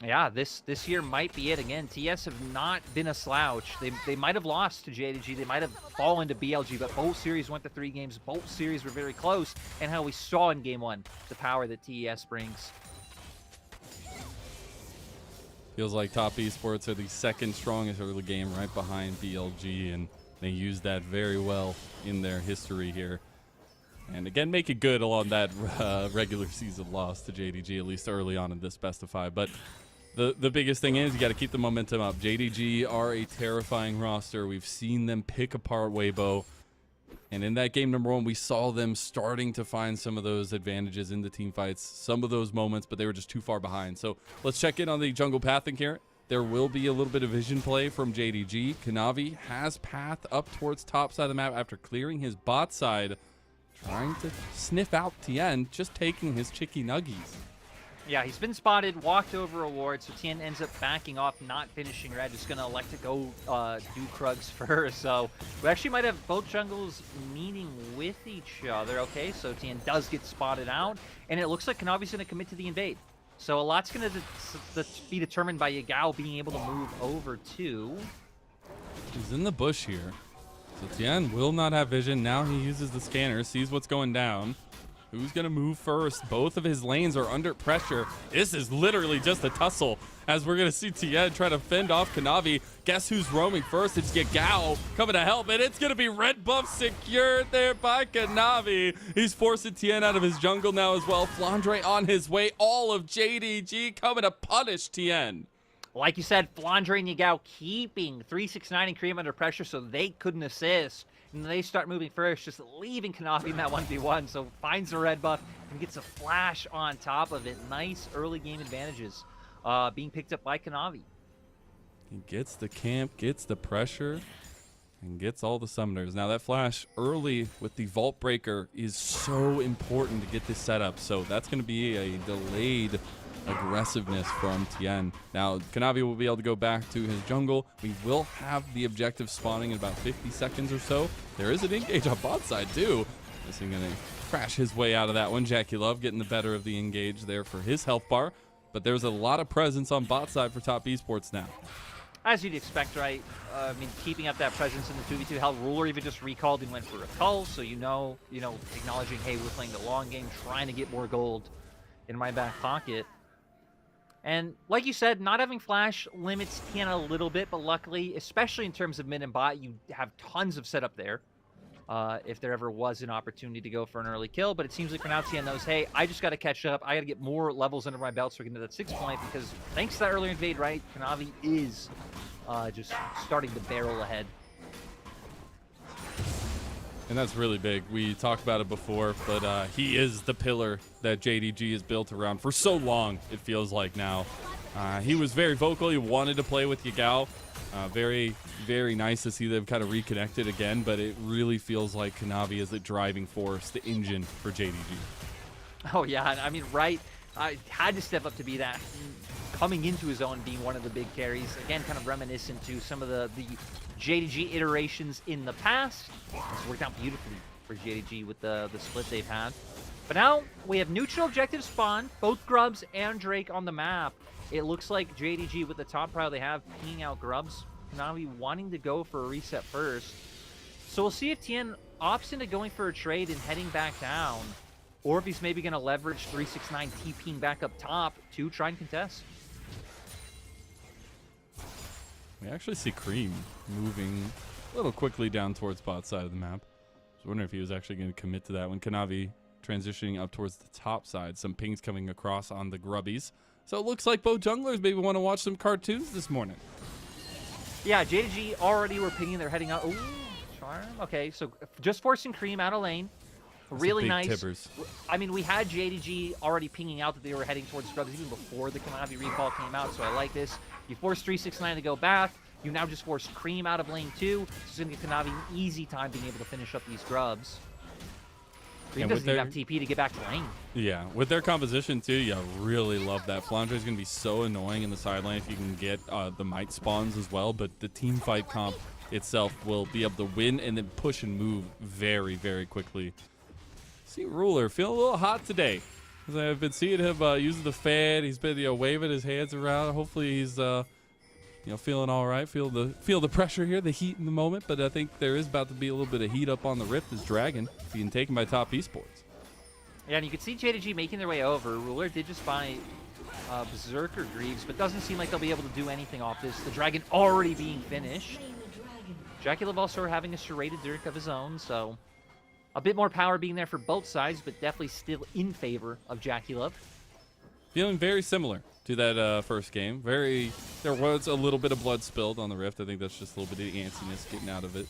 Yeah, this year might be it again. TS have not been a slouch. They might have lost to JDG. They might have fallen to BLG, but both series went to 3 games. Both series were very close, and how we saw in game 1 the power that TES brings. Feels like Top Esports are the second strongest early game right behind BLG, and they used that very well in their history here. And again, make it good along that regular season loss to JDG, at least early on in this best of 5. But the biggest thing is you got to keep the momentum up. JDG are a terrifying roster. We've seen them pick apart Weibo. And in that game number 1, we saw them starting to find some of those advantages in the team fights, some of those moments, but they were just too far behind. So let's check in on the jungle pathing here. There will be a little bit of vision play from JDG. Kanavi has path up towards top side of the map after clearing his bot side, trying to sniff out Tien, just taking his chicky nuggies. Yeah, he's been spotted, walked over a ward, so Tien ends up backing off, not finishing red, just going to elect to go do Krugs first. So we actually might have both jungles meeting with each other. Okay, so Tien does get spotted out, and it looks like Kanavi's going to commit to the invade. So a lot's going to be determined by Yagao being able to move over to... He's in the bush here. So Tien will not have vision. Now he uses the scanner, sees what's going down. Who's going to move first? Both of his lanes are under pressure. This is literally just a tussle, as we're going to see Tien try to fend off Kanavi. Guess who's roaming first? It's Yagao coming to help, and it's going to be red buff secured there by Kanavi. He's forcing Tien out of his jungle now as well. Flandre on his way. All of JDG coming to punish Tien. Like you said, Flandre and Yagao keeping 369 and Cream under pressure so they couldn't assist. And they start moving first, just leaving Kanavi in that 1v1. So finds the red buff and gets a flash on top of it. Nice early game advantages being picked up by Kanavi. He gets the camp, gets the pressure, and gets all the summoners. Now that flash early with the Vault Breaker is so important to get this set up. So that's going to be a delayed aggressiveness from Tien. Now Kanavi will be able to go back to his jungle. We will have the objective spawning in about 50 seconds or so. There is an engage on bot side too. This is gonna crash his way out of that one. Jackie Love getting the better of the engage there for his health bar, but there's a lot of presence on bot side for Top Esports now. As you'd expect, right? I mean, keeping up that presence in the 2v2. Hell, Ruler even just recalled and went for a cull, so you know, acknowledging, hey, we're playing the long game, trying to get more gold in my back pocket. And like you said, not having flash limits Tien a little bit, but luckily, especially in terms of mid and bot, you have tons of setup there. If there ever was an opportunity to go for an early kill, but it seems like for now Tien knows, hey, I just got to catch up. I got to get more levels under my belt so I can get to that 6 point, because thanks to that earlier invade, right, Kanavi is just starting to barrel ahead. And that's really big. We talked about it before, but he is the pillar that JDG is built around for so long, it feels like now. He was very vocal. He wanted to play with Yagao. Very, very nice to see them kind of reconnected again, but it really feels like Kanavi is the driving force, the engine for JDG. Oh, yeah. I mean, right. I had to step up to be that. Coming into his own, being one of the big carries. Again, kind of reminiscent to some of the JDG iterations in the past. It's worked out beautifully for JDG with the split they've had. But now we have neutral objective spawn, both Grubs and Drake on the map. It looks like JDG with the top prio they have pinging out Grubs. Kanavi wanting to go for a reset first. So we'll see if Tien opts into going for a trade and heading back down, or if he's maybe going to leverage 369 TPing back up top to try and contest. We actually see Cream moving a little quickly down towards bot side of the map. I was wondering if he was actually going to commit to that when Kanavi transitioning up towards the top side. Some pings coming across on the grubbies. So it looks like both junglers maybe want to watch some cartoons this morning. Yeah, JDG already were pinging. They're heading out. Ooh, charm. Okay, so just forcing Cream out of lane. Really nice. Tibbers. I mean, we had JDG already pinging out that they were heading towards Scrubs even before the Kanavi recall came out, so I like this. You force 369 to go back. You now just force Cream out of lane 2. So it's going to give Kanavi an easy time being able to finish up these Grubs. Cream doesn't even have TP to get back to lane. Yeah, with their composition too, you really love that. Flandre is going to be so annoying in the side lane if you can get the might spawns as well, but the team fight comp itself will be able to win and then push and move very, very quickly. See Ruler feeling a little hot today. As I've been seeing him using the fan. He's been waving his hands around. Hopefully he's feeling all right. Feel the pressure here, the heat in the moment. But I think there is about to be a little bit of heat up on the Rift as Dragon being taken by top Esports. Yeah, and you can see JDG making their way over. Ruler did just buy Berserker Greaves, but doesn't seem like they'll be able to do anything off this. The Dragon already being finished. JackeyLove also having a serrated Dirk of his own, so a bit more power being there for both sides, but definitely still in favor of JackeyLove. Feeling very similar to that first game. There was a little bit of blood spilled on the Rift. I think that's just a little bit of antsiness getting out of it.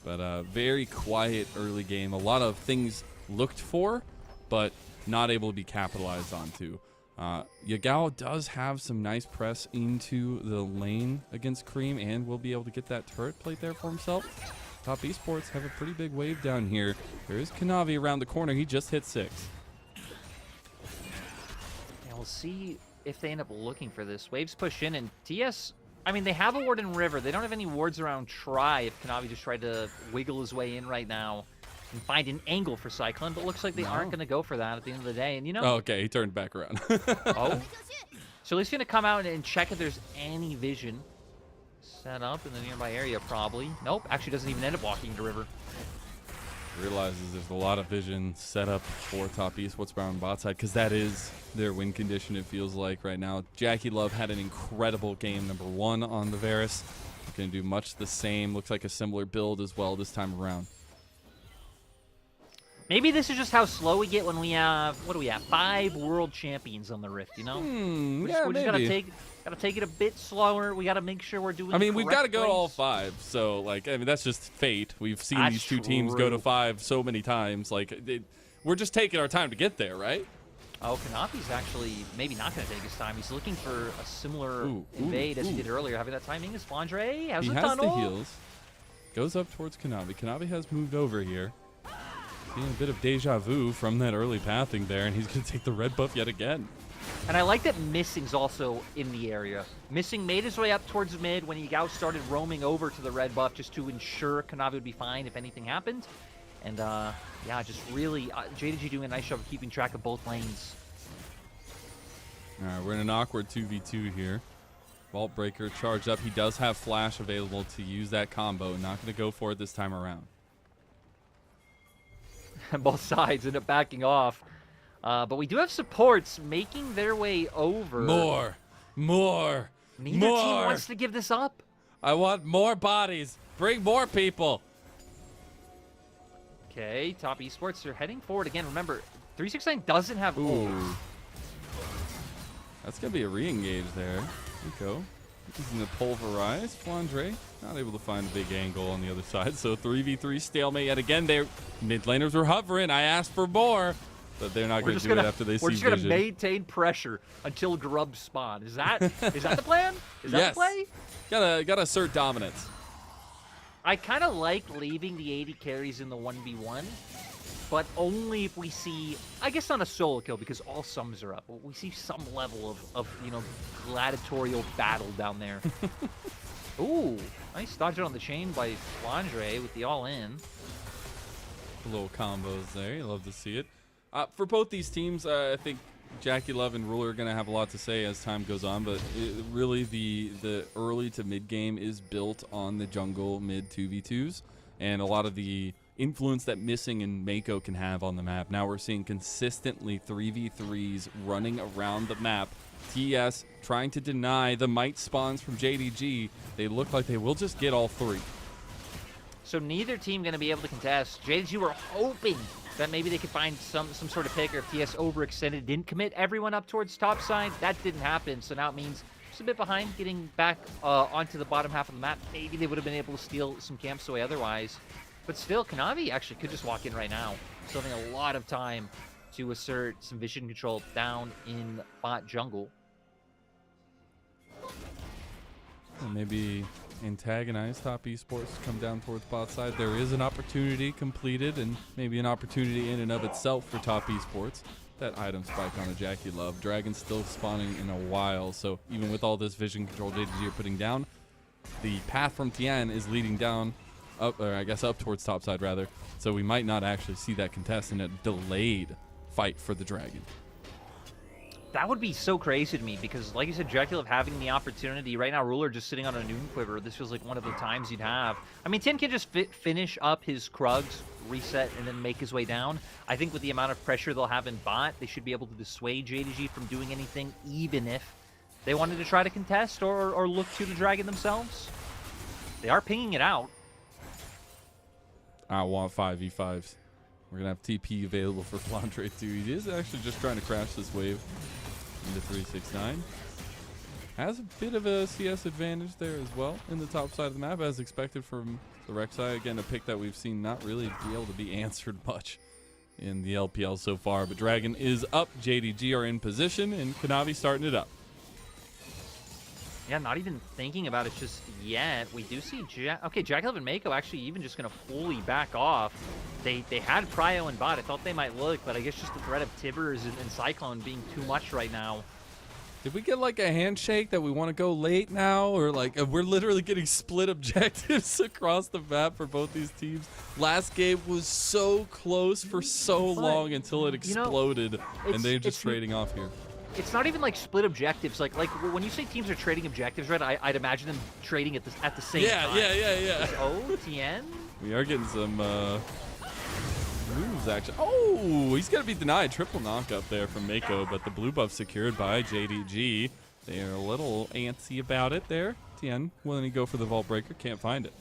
But very quiet early game. A lot of things looked for, but not able to be capitalized onto. Yagao does have some nice press into the lane against Cream and will be able to get that turret plate there for himself. Top Esports have a pretty big wave down here. There is Kanavi around the corner. He just hit 6. Yeah, we'll see if they end up looking for this. Waves push in, and TS, I mean, they have a ward in River. They don't have any wards around Try if Kanavi just tried to wiggle his way in right now and find an angle for Cyclone, but looks like they aren't going to go for that at the end of the day. And Oh, okay, he turned back around. Oh. So he's going to come out and check if there's any vision set up in the nearby area, probably. Nope, actually doesn't even end up walking into River. Realizes there's a lot of vision set up for top Esports on bot side because that is their win condition, it feels like right now. JackeyLove had an incredible game number 1 on the Varus. Going to do much the same. Looks like a similar build as well this time around. Maybe this is just how slow we get when we have, what do we have, 5 world champions on the Rift, you know? We're just gotta take it a bit slower. We gotta make sure we're doing. I mean, we've got to go plays. to all 5. So, like, I mean, that's just fate. We've seen That's these two teams go to 5 so many times. Like, we're just taking our time to get there, right? Oh, Kanafi's actually maybe not going to take his time. He's looking for a similar invade as he did earlier. Having that timing is Flandre. Has he a has tunnel. the heals. Goes up towards Kanavi. Kanavi has moved over here. Seeing a bit of deja vu from that early pathing there, and he's going to take the red buff yet again. And I like that Missing's also in the area. Missing made his way up towards mid when Yagao started roaming over to the red buff just to ensure Kanavi would be fine if anything happened. And yeah, just really, JDG doing a nice job of keeping track of both lanes. All right, we're in an awkward 2v2 here. Vault Breaker charged up. He does have Flash available to use that combo. Not going to go for it this time around. Both sides end up backing off. But we do have supports making their way over. More. Neither team wants to give this up. I want more bodies. Bring more people. Okay, top Esports are heading forward again. Remember, 369 doesn't have ult. That's going to be a re-engage there. There we go. Using the pulverize. Flandre not able to find a big angle on the other side. So 3v3 stalemate yet again. Their mid laners were hovering. I asked for more, but they're not going to do it after they see vision. We're just going to maintain pressure until grubs spawn. Is that the plan? Is that the play? Gotta assert dominance. I kind of like leaving the AD carries in the 1v1, but only if we see, I guess not a solo kill because all sums are up, but we see some level of gladiatorial battle down there. Ooh, nice dodge on the chain by Flandre with the all-in. Little combos there. You love to see it. For both these teams, I think JackeyLove and Ruler are going to have a lot to say as time goes on, but really the early to mid game is built on the jungle mid 2v2s, and a lot of the influence that Missing and Mako can have on the map. Now we're seeing consistently 3v3s running around the map. TES trying to deny the might spawns from JDG. They look like they will just get all 3. So neither team going to be able to contest. JDG were hoping that maybe they could find some sort of pick, or if TS overextended, didn't commit everyone up towards top side. That didn't happen, so now it means just a bit behind, getting back onto the bottom half of the map. Maybe they would have been able to steal some camps away otherwise. But still, Kanavi actually could just walk in right now. Still having a lot of time to assert some vision control down in bot jungle. Maybe antagonize top esports, come down towards bot side. There is an opportunity completed, and maybe an opportunity in and of itself for top esports. That item spike on a Jackie Love. Dragon's still spawning in a while, so even with all this vision control JDG are putting down, the path from Tien is leading down, up, or I guess up towards top side rather. So we might not actually see that contest in a delayed fight for the Dragon. That would be so crazy to me because, like you said, Jackie Love having the opportunity. Right now, Ruler just sitting on a Noon Quiver. This feels like one of the times you'd have. I mean, Tien can just finish up his Krugs, reset, and then make his way down. I think with the amount of pressure they'll have in bot, they should be able to dissuade JDG from doing anything, even if they wanted to try to contest or look to the Dragon themselves. They are pinging it out. I want 5v5s. We're going to have TP available for Flandre too. He is actually just trying to crash this wave into 369. Has a bit of a CS advantage there as well in the top side of the map, as expected from the Rek'Sai. Again, a pick that we've seen not really be able to be answered much in the LPL so far. But Dragon is up. JDG are in position, and Kanavi starting it up. Yeah, not even thinking about it just yet. We do see Jackie Love and Mako actually even just going to fully back off. They had Prio and bot. I thought they might look, but I guess just the threat of Tibbers and Cyclone being too much right now. Did we get like a handshake that we want to go late now? Or like we're literally getting split objectives across the map for both these teams? Last game was so close for so long until it exploded, and they're just trading off here. It's not even like split objectives. Like when you say teams are trading objectives, right? I'd imagine them trading at the same time. Yeah. Oh, Tien? We are getting some moves action. Oh, he's gonna be denied. Triple knock up there from Mako, but the blue buff secured by JDG. They're a little antsy about it there. Tien willing to go for the vault breaker, can't find it.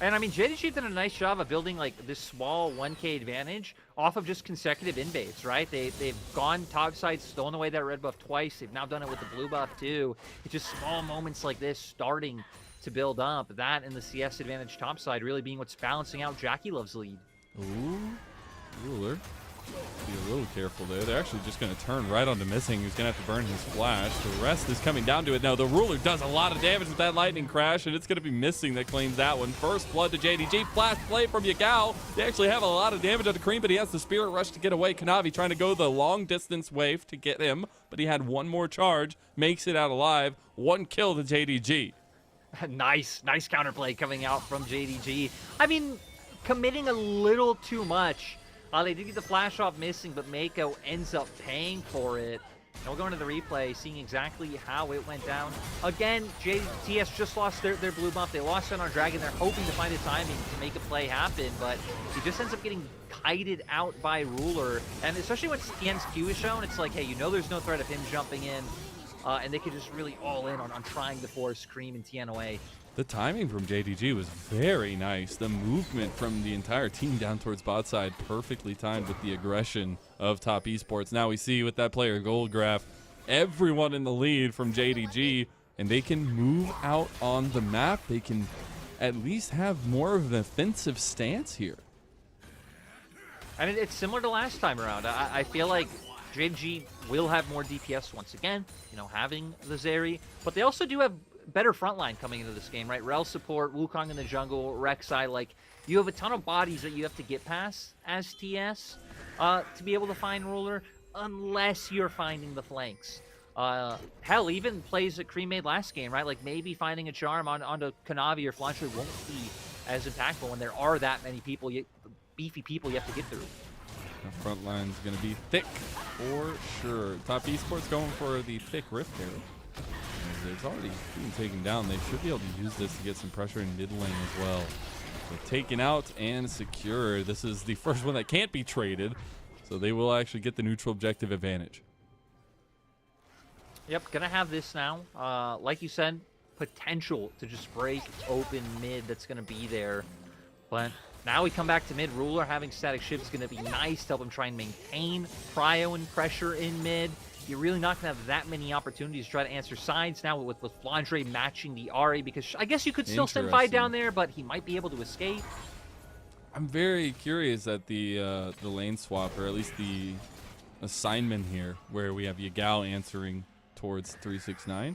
And I mean, JDG did a nice job of building like this small 1K advantage off of just consecutive invades, right? They've gone topside, stolen away that red buff twice. They've now done it with the blue buff too. It's just small moments like this starting to build up. That and the CS advantage topside really being what's balancing out Jackie Love's lead. Ooh, Ruler. Be a little careful there. They're actually just going to turn right onto Missing, who's going to have to burn his flash. The rest is coming down to it. Now, the Ruler does a lot of damage with that lightning crash, and it's going to be Missing that claims that one. First blood to JDG. Flash play from Yagao. They actually have a lot of damage on the Cream, but he has the Spirit Rush to get away. Kanavi trying to go the long-distance wave to get him, but he had one more charge. Makes it out alive. One kill to JDG. Nice counterplay coming out from JDG. I mean, committing a little too much. They did get the flash off Missing, but Mako ends up paying for it. And we'll go into the replay, seeing exactly how it went down. Again, TS just lost their blue buff. They lost it on Dragon. They're hoping to find a timing to make a play happen, but he just ends up getting kited out by Ruler. And especially when Tien's Q is shown, it's like, hey, you know there's no threat of him jumping in, and they could just really all in on trying to force Cream and Tien away. The timing from JDG was very nice. The movement from the entire team down towards bot side perfectly timed with the aggression of top esports. Now we see with that player gold graph, everyone in the lead from JDG, and they can move out on the map. They can at least have more of an offensive stance here. And it's similar to last time around. I feel like JDG will have more DPS once again, having the Zeri, but they also do have better frontline coming into this game, right? Rel support, Wukong in the jungle, Rek'Sai, like, you have a ton of bodies that you have to get past as TS to be able to find Ruler, unless you're finding the flanks. Hell, even plays that Cream made last game, right? Like, maybe finding a charm onto Kanavi or Flanche won't be as impactful when there are that many people, beefy people you have to get through. The front line's going to be thick for sure. Top esports going for the thick Rift Arrow. It's already being taken down. They should be able to use this to get some pressure in mid lane as well. but taken out and secured. This is the first one that can't be traded, so they will actually get the neutral objective advantage. Yep, gonna have this now. Like you said, potential to just break open mid that's gonna be there. But now we come back to mid. Ruler having static shift is gonna be nice to help him try and maintain prio and pressure in mid. You're really not going to have that many opportunities to try to answer sides now with Flandre matching the Ari, because I guess you could still send Vi down there, but he might be able to escape. I'm very curious at the lane swap, or at least the assignment here, where we have Yagao answering towards 369.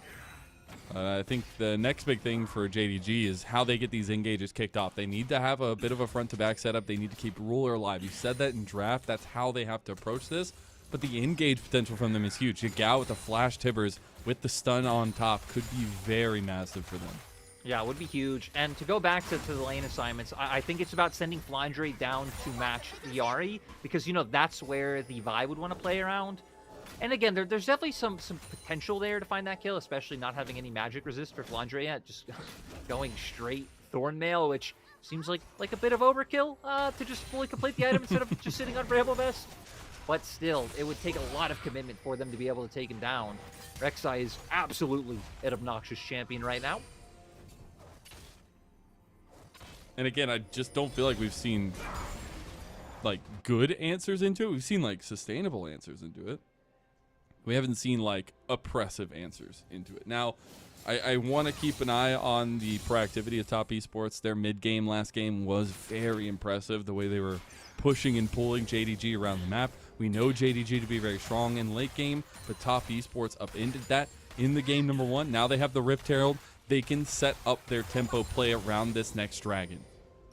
I think the next big thing for JDG is how they get these engages kicked off. They need to have a bit of a front-to-back setup. They need to keep Ruler alive. You said that in draft. That's how they have to approach this. But the engage potential from them is huge. Yagao with the flash tibbers with the stun on top could be very massive for them. Yeah, it would be huge. And to go back to the lane assignments, I think it's about sending Flandre down to match the Ari, because, you know, that's where the Vi would want to play around. And again, there's definitely some potential there to find that kill, especially not having any magic resist for Flandre yet. Just going straight Thornmail, which seems like a bit of overkill to just fully complete the item instead of just sitting on Bramble Vest. But still, it would take a lot of commitment for them to be able to take him down. Rek'Sai is absolutely an obnoxious champion right now. And again, I just don't feel like we've seen, like, good answers into it. We've seen, like, sustainable answers into it. We haven't seen, like, oppressive answers into it. Now, I want to keep an eye on the proactivity of Top Esports. Their mid-game last game was very impressive, the way they were pushing and pulling JDG around the map. We know JDG to be very strong in late game, but Top Esports upended that in the game number 1. Now they have the Rift Herald. They can set up their tempo play around this next dragon.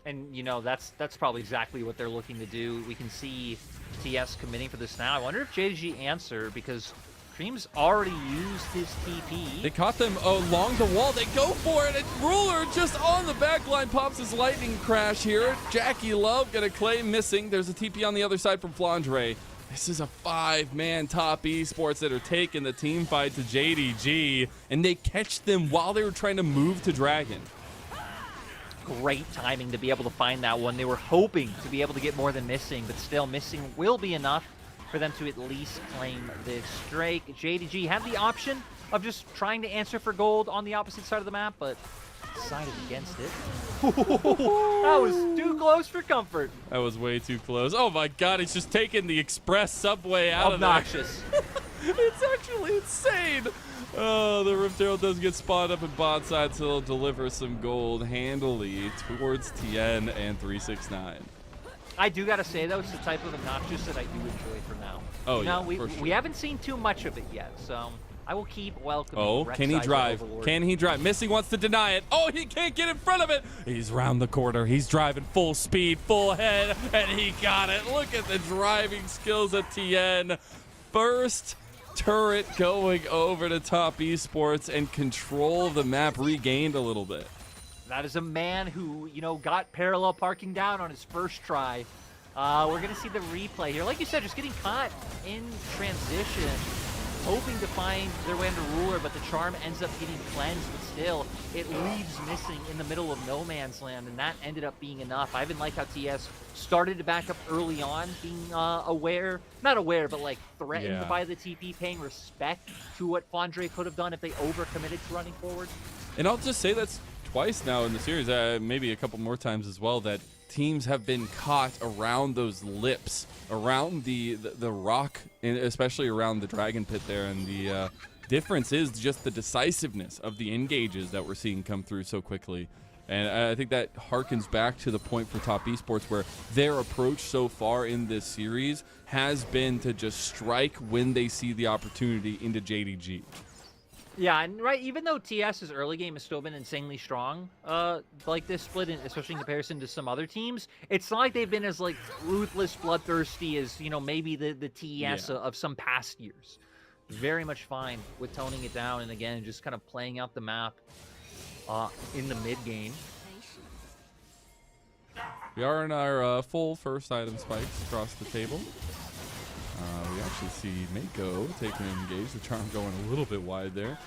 And, you know, that's probably exactly what they're looking to do. We can see TS committing for this now. I wonder if JDG answer, because Cream's already used his TP. They caught them along the wall. They go for it. And Ruler just on the back line pops his lightning crash here. Jackie Love gonna claim missing. There's a TP on the other side from Flandre. This is a 5-man Top Esports that are taking the team fight to JDG, and they catch them while they were trying to move to Dragon. Great timing to be able to find that one. They were hoping to be able to get more than missing, but still missing will be enough for them to at least claim this Drake. JDG had the option of just trying to answer for gold on the opposite side of the map, but decided against it. That was too close for comfort. That was way too close. Oh my god, he's just taking the express subway out Obnoxious. of there. It's actually insane. Oh, the Rift Herald does get spotted up in bot side, so he'll deliver some gold handily towards TN and 369. I do gotta say though, it's the type of obnoxious that I do enjoy for now. Oh now, yeah, we haven't seen too much of it yet, so I will keep welcoming. Oh, can he drive? Can he drive? Missing wants to deny it. Oh, he can't get in front of it. He's round the corner. He's driving full speed, full head, and he got it. Look at the driving skills of TN. First turret going over to Top Esports, and control of the map regained a little bit. That is a man who, you know, got parallel parking down on his first try. We're going to see the replay here. Like you said, just getting caught in transition, hoping to find their way into Ruler, but the charm ends up getting cleansed, but still, it leaves missing in the middle of no man's land, and that ended up being enough. I even like how TS started to back up early on, being not aware, but like threatened by the TP, paying respect to what Flandre could have done if they overcommitted to running forward. And I'll just say that's twice now in the series, maybe a couple more times as well, that teams have been caught around those lips, around the rock, and especially around the dragon pit there. And the difference is just the decisiveness of the engages that we're seeing come through so quickly. And I think that harkens back to the point for Top Esports, where their approach so far in this series has been to just strike when they see the opportunity into JDG. Yeah, and right, even though TS's early game has still been insanely strong, like this split, especially in comparison to some other teams, it's not like they've been as like ruthless, bloodthirsty as, you know, maybe the TES of some past years. Very much fine with toning it down, and again, just kind of playing out the map in the mid game. We are in our full first item spikes across the table. We actually see Mako taking an engage, the charm going a little bit wide there.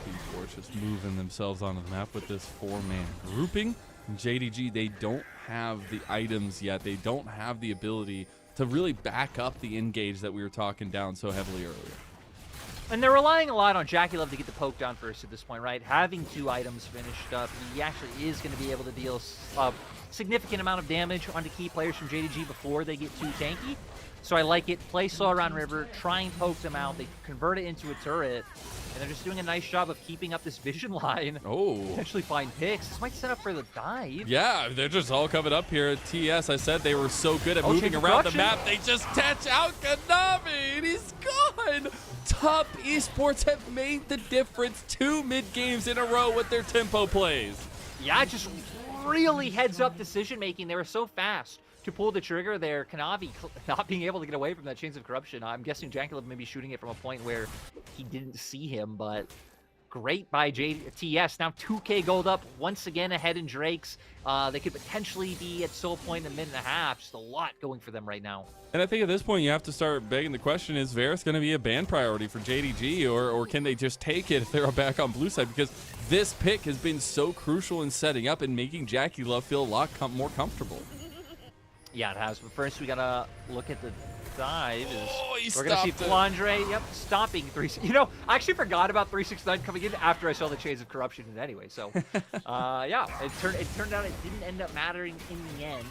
Esports just moving themselves onto the map with this 4-man grouping. JDG, they don't have the items yet. They don't have the ability to really back up the engage that we were talking down so heavily earlier. And they're relying a lot on Jackie Love to get the poke down first at this point, right? Having 2 items finished up, he actually is going to be able to deal a significant amount of damage onto key players from JDG before they get too tanky. So I like it. Play slow around River, try and poke them out. They convert it into a turret, and they're just doing a nice job of keeping up this vision line. Oh. Potentially find picks. This might set up for the dive. Yeah, they're just all coming up here at TS. I said they were so good at moving around the map. They just touch out Kanavi, and he's gone. Top Esports have made the difference 2 mid-games in a row with their tempo plays. Yeah, just really heads-up decision-making. They were so fast to pull the trigger there. Kanavi not being able to get away from that Chains of Corruption. I'm guessing Jankulov may be shooting it from a point where he didn't see him, but great by TS. Now 2K gold up once again ahead in Drake's. They could potentially be at soul point in a minute and a half. Just a lot going for them right now. And I think at this point you have to start begging the question, is Varus going to be a ban priority for JDG, or can they just take it if they're back on blue side? Because this pick has been so crucial in setting up and making Jackie Love feel a lot more comfortable. Yeah, it has. But first, we gotta look at the dive. We're gonna see stopped it. Flandre, stopping 3. You know, I actually forgot about 369 coming in after I saw the Chains of Corruption anyway. So, yeah, it turned out it didn't end up mattering in the end.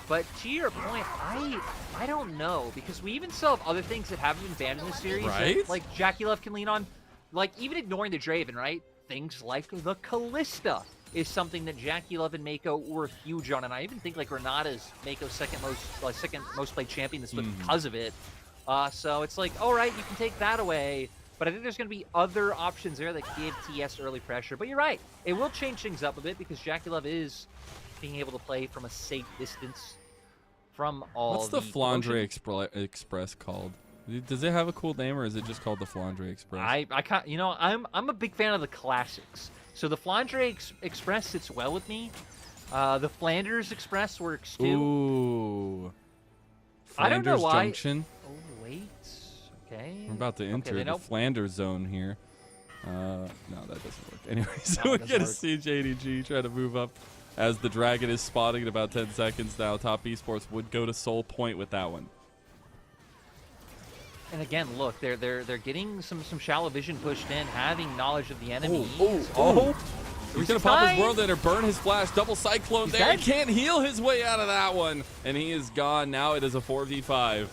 But to your point, I don't know, because we even still have other things that haven't been banned in the series, right? that, like Jackie Love can lean on, like even ignoring the Draven, right? Things like the Callista is something that Jackie Love and Mako were huge on, and I even think like Renata's Mako's second most played champion this month because of it. So it's like, all right, you can take that away, but I think there's going to be other options there that give TS early pressure. But you're right, it will change things up a bit because Jackie Love is being able to play from a safe distance from all. What's the Flandre Express called? Does it have a cool name, or is it just called the Flandre Express? I can't, you know, I'm a big fan of the classics. So the Flandre Express sits well with me. The Flanders Express works too. Ooh. I don't know why. Junction. Oh wait. Okay. We're about to enter the know. Flanders zone here. No, that doesn't work. Anyway, so No, we're gonna see JDG try to move up as the Dragon is spotting in about 10 seconds now. Top Esports would go to Soul Point with that one. And again, look, they're getting some shallow vision pushed in, having knowledge of the enemy. Oh! He's gonna pop his Whirlwind or burn his flash. Double Cyclone He's there. dead. He can't heal his way out of that one, and he is gone. Now it is a 4v5.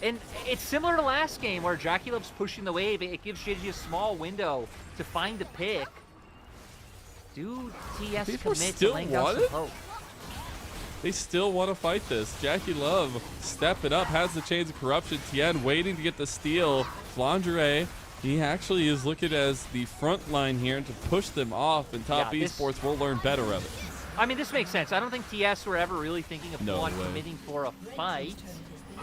And it's similar to last game where Jackie Love's pushing the wave. It gives JDG a small window to find the pick. Do TS People commit still to laying down want some it? hope? They still want to fight this. Jackie Love stepping up, has the Chains of Corruption. Tien waiting to get the steal. Flandre, he actually is looking as the front line here to push them off, and Top Esports will learn better of it. I mean, this makes sense. I don't think TS were ever really thinking of No way. committing for a fight.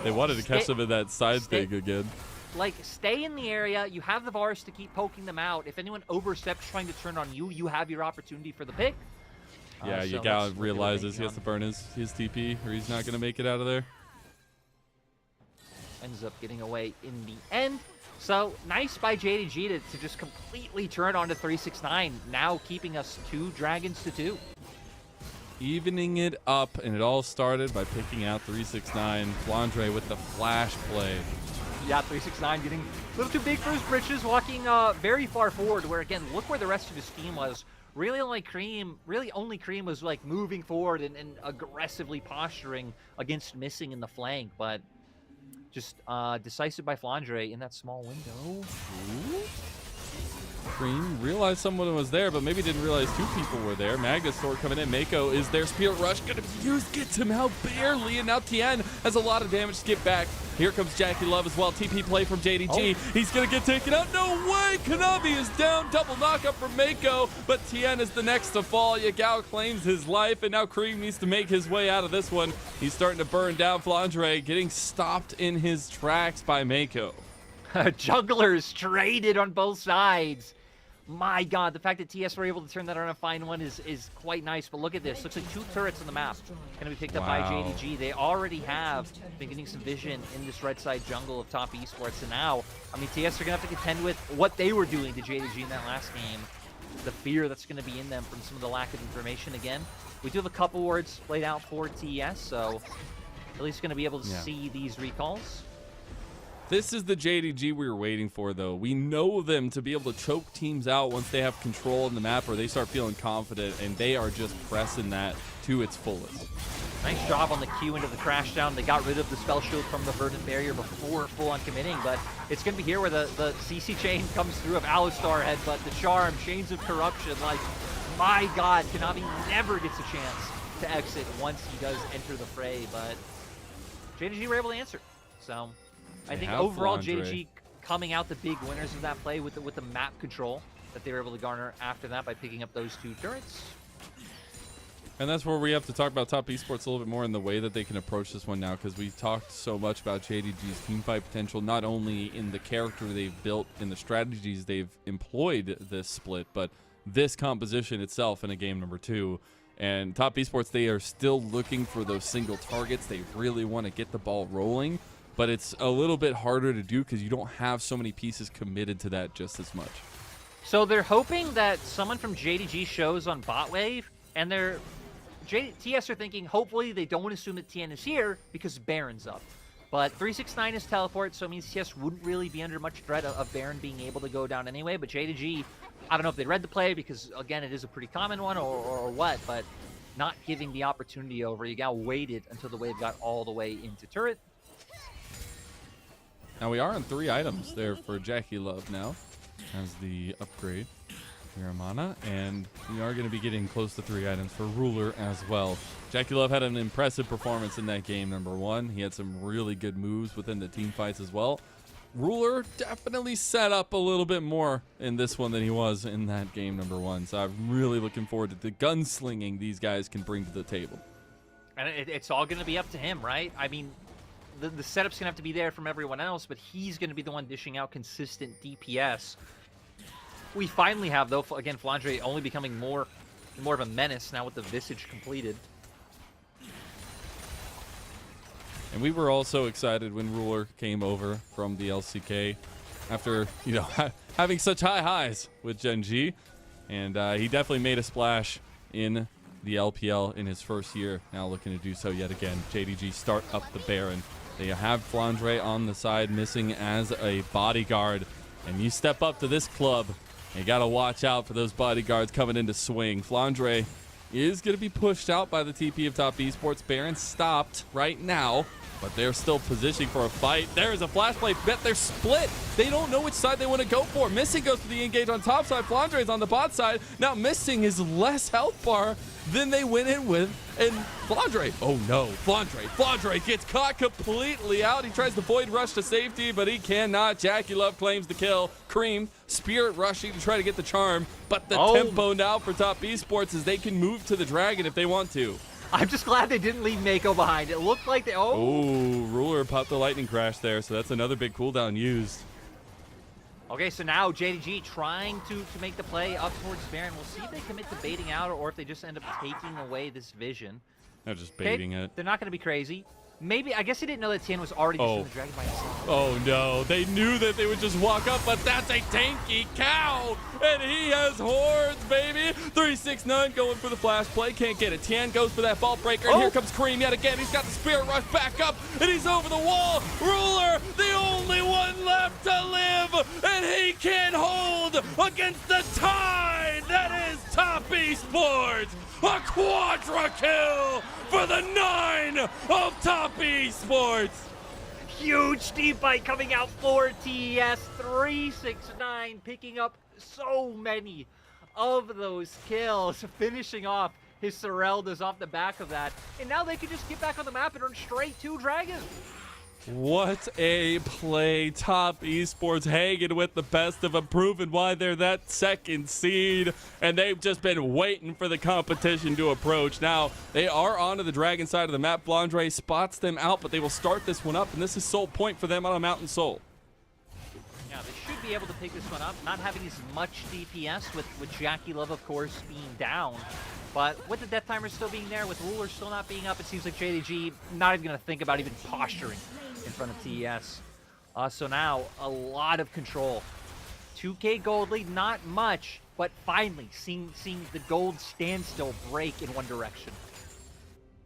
They wanted to catch them in that side thing again. Like, stay in the area. You have the bars to keep poking them out. If anyone oversteps trying to turn on you, you have your opportunity for the pick. Yeah, so Yagao realizes he has to burn his TP, or he's not going to make it out of there. Ends up getting away in the end. So, nice by JDG to just completely turn on to 369, now keeping us 2 dragons to 2. Evening it up, and it all started by picking out 369. Flandre with the flash play. Yeah, 369 getting a little too big for his britches, walking very far forward, where, again, look where the rest of his team was. Really only Cream was like moving forward and aggressively posturing against missing in the flank, but just decisive by Flandre in that small window. Ooh. Cream realized someone was there, but maybe didn't realize 2 people were there. Magna's sword coming in. Mako is there. Spirit Rush gonna be used, gets him out barely, and now Tien has a lot of damage to get back. Here comes Jackie Love as well. TP play from JDG. He's gonna get taken out. No way! Kanavi is down. Double knockup from Mako, but Tien is the next to fall. Yagao claims his life, and now Cream needs to make his way out of this one. He's starting to burn down Flandre, getting stopped in his tracks by Mako. Jugglers traded on both sides. My God, the fact that TS were able to turn that around and find one is quite nice. But look at this. Looks like 2 turrets on the map going to be picked up by JDG. They already have been getting some vision in this red side jungle of Top Esports. And now, I mean, TS are going to have to contend with what they were doing to JDG in that last game. the fear that's going to be in them from some of the lack of information again. We do have a couple words laid out for TES, so at least going to be able to see these recalls. This is the JDG we were waiting for, though. We know them to be able to choke teams out once they have control in the map or they start feeling confident, and they are just pressing that to its fullest. Nice job on the Q into the crash down. They got rid of the spell shield from the verdant barrier before full on committing, but it's going to be here where the CC chain comes through of Alistar headbutt, the charm, chains of corruption. Like, my God, Konami never gets a chance to exit once he does enter the fray, but JDG were able to answer. So I think overall JDG coming out the big winners of that play with the map control that they were able to garner after that by picking up those 2 turrets. And that's where we have to talk about Top Esports a little bit more in the way that they can approach this one now, because we've talked so much about JDG's teamfight potential, not only in the character they've built, in the strategies they've employed this split, but this composition itself in a game number 2. And Top Esports, they are still looking for those single targets. They really want to get the ball rolling, but it's a little bit harder to do because you don't have so many pieces committed to that just as much. So they're hoping that someone from JDG shows on bot wave, and TS are thinking hopefully they don't assume that TN is here because Baron's up. But 369 is teleport, so it means TS wouldn't really be under much threat of Baron being able to go down anyway. But JDG, I don't know if they read the play because, again, it is a pretty common one or what, but not giving the opportunity over. You got waited until the wave got all the way into turret. Now we are on 3 items there for Jackie Love now as the upgrade. Miramana, and we are going to be getting close to 3 items for Ruler as well. Jackie Love had an impressive performance in that game number 1. He had some really good moves within the team fights as well. Ruler definitely set up a little bit more in this one than he was in that game number 1. So I'm really looking forward to the gunslinging these guys can bring to the table. And it's all going to be up to him, right? I mean, the setup's going to have to be there from everyone else, but he's going to be the one dishing out consistent DPS. We finally have, though, again, Flandre only becoming more of a menace now with the Visage completed. And we were also excited when Ruler came over from the LCK after, you know, having such high highs with Gen G. And he definitely made a splash in the LPL in his first year. Now looking to do so yet again. JDG start up the Baron. They have Flandre on the side, missing as a bodyguard. And you step up to this club, you got to watch out for those bodyguards coming into swing. Flandre is going to be pushed out by the TP of Top Esports. Baron stopped right now, but they're still positioning for a fight. There's a flash play. Bet they're split. They don't know which side they want to go for. Missing goes to the engage on top side. Flandre is on the bot side. Now Missing is less health bar than they went in with. And Flandre, oh no, Flandre gets caught completely out. He tries to void rush to safety, but he cannot. Jackie Love claims the kill. Cream, spirit rushing to try to get the charm, but the tempo now for Top Esports is they can move to the dragon if they want to. I'm just glad they didn't leave Mako behind. It looked like they... Oh, Ruler popped the lightning crash there, so that's another big cooldown used. Okay, so now JDG trying to make the play up towards Baron. We'll see if they commit to baiting out or if they just end up taking away this vision. They're just baiting it. They're not going to be crazy. Maybe, I guess he didn't know that Tien was already just in the dragon by himself. Oh no, they knew that they would just walk up, but that's a tanky cow, and he has hordes, baby. 369 going for the flash play, can't get it. Tien goes for that vault breaker, and here comes Cream yet again. He's got the spirit rush back up, and he's over the wall. Ruler, the only one left to live, and he can't hold against the tide. That is Top Esports. A quadra kill for the 9 of Top Esports. Huge team fight coming out for TES. 369 picking up so many of those kills, finishing off his Sereldas off the back of that. And now they can just get back on the map and earn straight 2 dragons. What a play. Top Esports hanging with the best of them, proving why they're that second seed. And they've just been waiting for the competition to approach. Now, they are onto the dragon side of the map. Flandre spots them out, but they will start this one up. And this is Soul Point for them on a Mountain Soul. Yeah, they should be able to pick this one up. Not having as much DPS with Jackie Love, of course, being down. But with the Death Timer still being there, with Ruler still not being up, it seems like JDG not even going to think about even posturing in front of TES. So now, a lot of control. 2K gold lead, not much, but finally seeing the gold standstill break in one direction.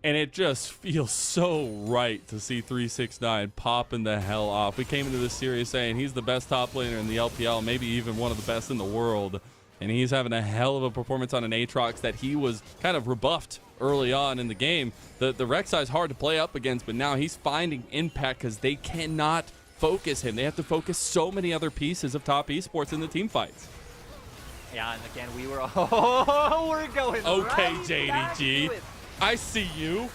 And it just feels so right to see 369 popping the hell off. We came into this series saying he's the best top laner in the LPL, maybe even one of the best in the world. And he's having a hell of a performance on an Aatrox that he was kind of rebuffed early on in the game. The Rek'Sai is hard to play up against, but now he's finding impact because they cannot focus him. They have to focus so many other pieces of top esports in the team fights. Yeah, and again, we were, oh, we're going okay, right JDG. I see you.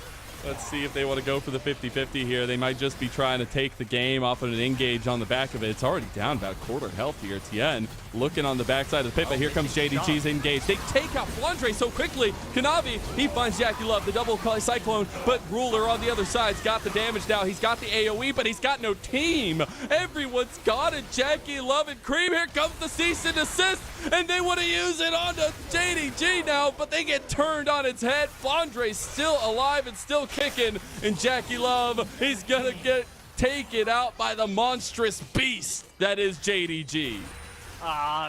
Let's see if they want to go for the 50-50 here. They might just be trying to take the game off of an engage on the back of it. It's already down about a quarter health here. Tien looking on the backside of the pit, but here comes JDG's engage. They take out Flandre so quickly. Kanavi, he finds Jackie Love, the double Cyclone, but Ruler on the other side's got the damage now. He's got the AoE, but he's got no team. Everyone's got it. Jackie Love and Cream. Here comes the cease and desist, and they want to use it onto JDG now, but they get turned on its head. Flandre's still alive and still kicking, and Jackie Love, he's gonna get taken out by the monstrous beast that is JDG.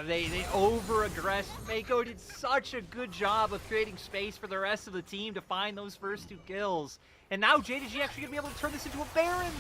They over-aggressed. Mako did such a good job of creating space for the rest of the team to find those first 2 kills. And now JDG actually gonna be able to turn this into a Baron.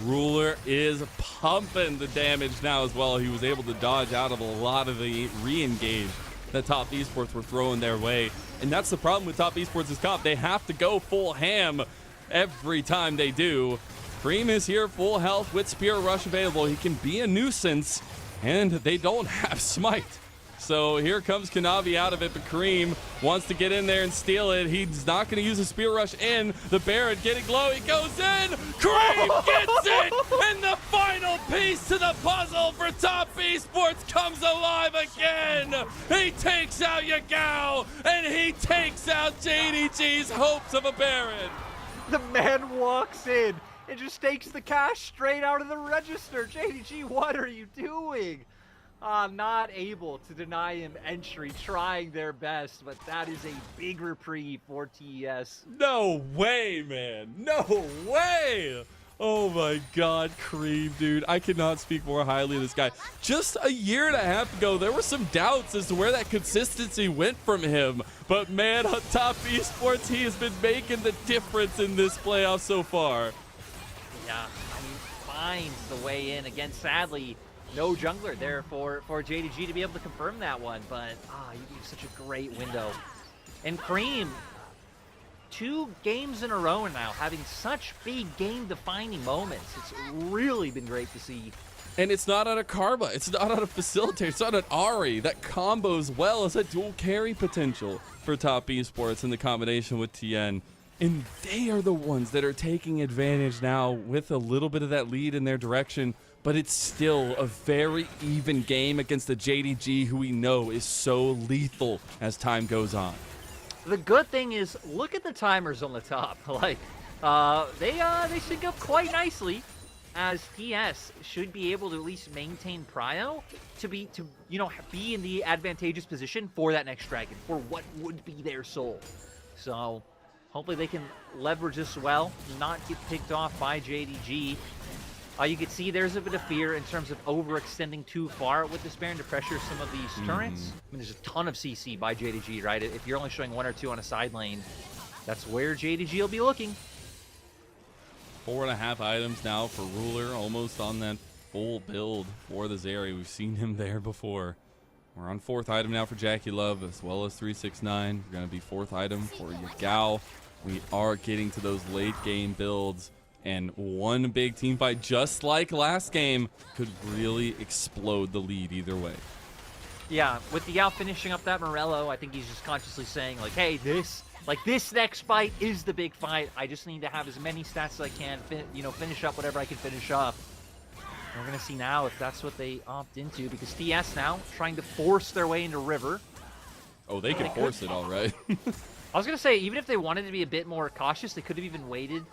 Ruler is pumping the damage now as well. He was able to dodge out of a lot of the re-engage that top esports were throwing their way. And that's the problem with top esports' comp. They have to go full ham every time they do. Cream is here full health with Spear Rush available. He can be a nuisance, and they don't have Smite. So here comes Kanavi out of it, but Cream wants to get in there and steal it. He's not going to use a Spear Rush in. The Baron getting low. He goes in. Cream gets it. And the final piece to the puzzle for top esports comes alive again. He takes out Yagao, and he takes out JDG's hopes of a Baron. The man walks in and just takes the cash straight out of the register. JDG, what are you doing? Not able to deny him entry, trying their best, but that is a big reprieve for TES. No way, man. No way. Oh my God, Cream, dude. I cannot speak more highly of this guy. Just a year and a half ago, there were some doubts as to where that consistency went from him. But man, on top esports, he has been making the difference in this playoff so far. Yeah, I mean, finds the way in. Again, sadly, no jungler there for JDG to be able to confirm that one, but you gave such a great window. And Cream, 2 games in a row now, having such big game-defining moments. It's really been great to see. And it's not on a Karma, it's not on a Facilitator, it's on an Ahri. That combos well as a dual carry potential for top esports in the combination with Tien. And they are the ones that are taking advantage now with a little bit of that lead in their direction. But it's still a very even game against the JDG, who we know is so lethal as time goes on. The good thing is, look at the timers on the top. Like, they sync up quite nicely, as TS should be able to at least maintain prio to be in the advantageous position for that next dragon, for what would be their soul. So hopefully they can leverage this well, not get picked off by JDG. You can see there's a bit of fear in terms of overextending too far with this Baron to pressure some of these turrets. I mean, there's a ton of CC by JDG, right? If you're only showing 1 or 2 on a side lane, that's where JDG will be looking. 4.5 items now for Ruler, almost on that full build for the Zeri. We've seen him there before. We're on 4th item now for Jackie Love, as well as 369. We're going to be 4th item for Yagao. We are getting to those late game builds. And one big team fight, just like last game, could really explode the lead either way. Yeah, with the Yao finishing up that Morello, I think he's just consciously saying, like, hey, this next fight is the big fight. I just need to have as many stats as I can, finish up whatever I can finish up. And we're going to see now if that's what they opt into, because TS now trying to force their way into River. Oh, they can force it all right. I was going to say, even if they wanted to be a bit more cautious, they could have even waited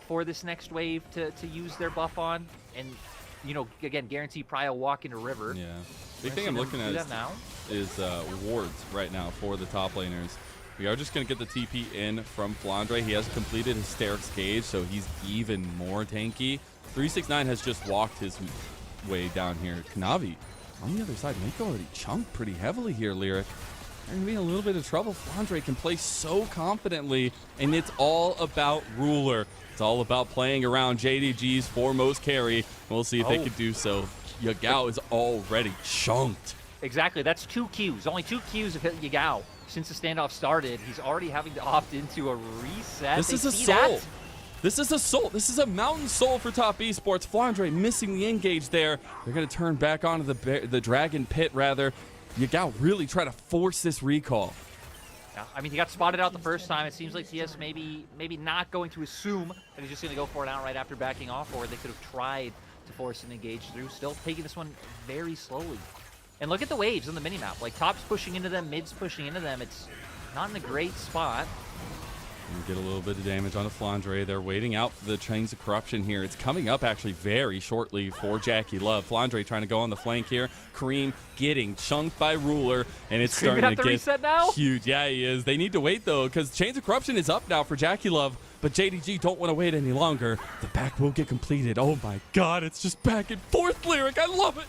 for this next wave to use their buff on, and again, guarantee prio walk into River. Yeah, big thing I'm looking at is wards right now for the top laners. We are just going to get the TP in from Flandre. He has completed his Hysteric's Cage, so he's even more tanky. 369 has just walked his way down here. Kanavi On the other side, Mako already chunked pretty heavily here, Lyric. They're going to be in a little bit of trouble. Flandre can play so confidently, and it's all about Ruler. It's all about playing around JDG's foremost carry. We'll see if they can do so. Yagao is already chunked. Exactly. That's 2 Qs. Only 2 Qs have hit Yagao since the standoff started. He's already having to opt into a reset. This is a soul. This is a soul. This is a mountain soul for top esports. Flandre missing the engage there. They're going to turn back onto the dragon pit, rather. Yagao really try to force this recall. Yeah, I mean, he got spotted out the first time. It seems like TS maybe not going to assume that he's just going to go for it outright after backing off, or they could have tried to force an engage through. Still taking this one very slowly. And look at the waves on the minimap. Like, top's pushing into them, mid's pushing into them. It's not in a great spot. And get a little bit of damage on the Flandre. They're waiting out for the Chains of Corruption here. It's coming up actually very shortly for Jackie Love. Flandre trying to go on the flank here. Kareem getting chunked by Ruler, and it's starting to get reset now? huge. Yeah, he is. They need to wait though, because Chains of Corruption is up now for Jackie Love, but JDG don't want to wait any longer. The back will get completed. Oh my god, it's just back and forth, Lyric. I love it.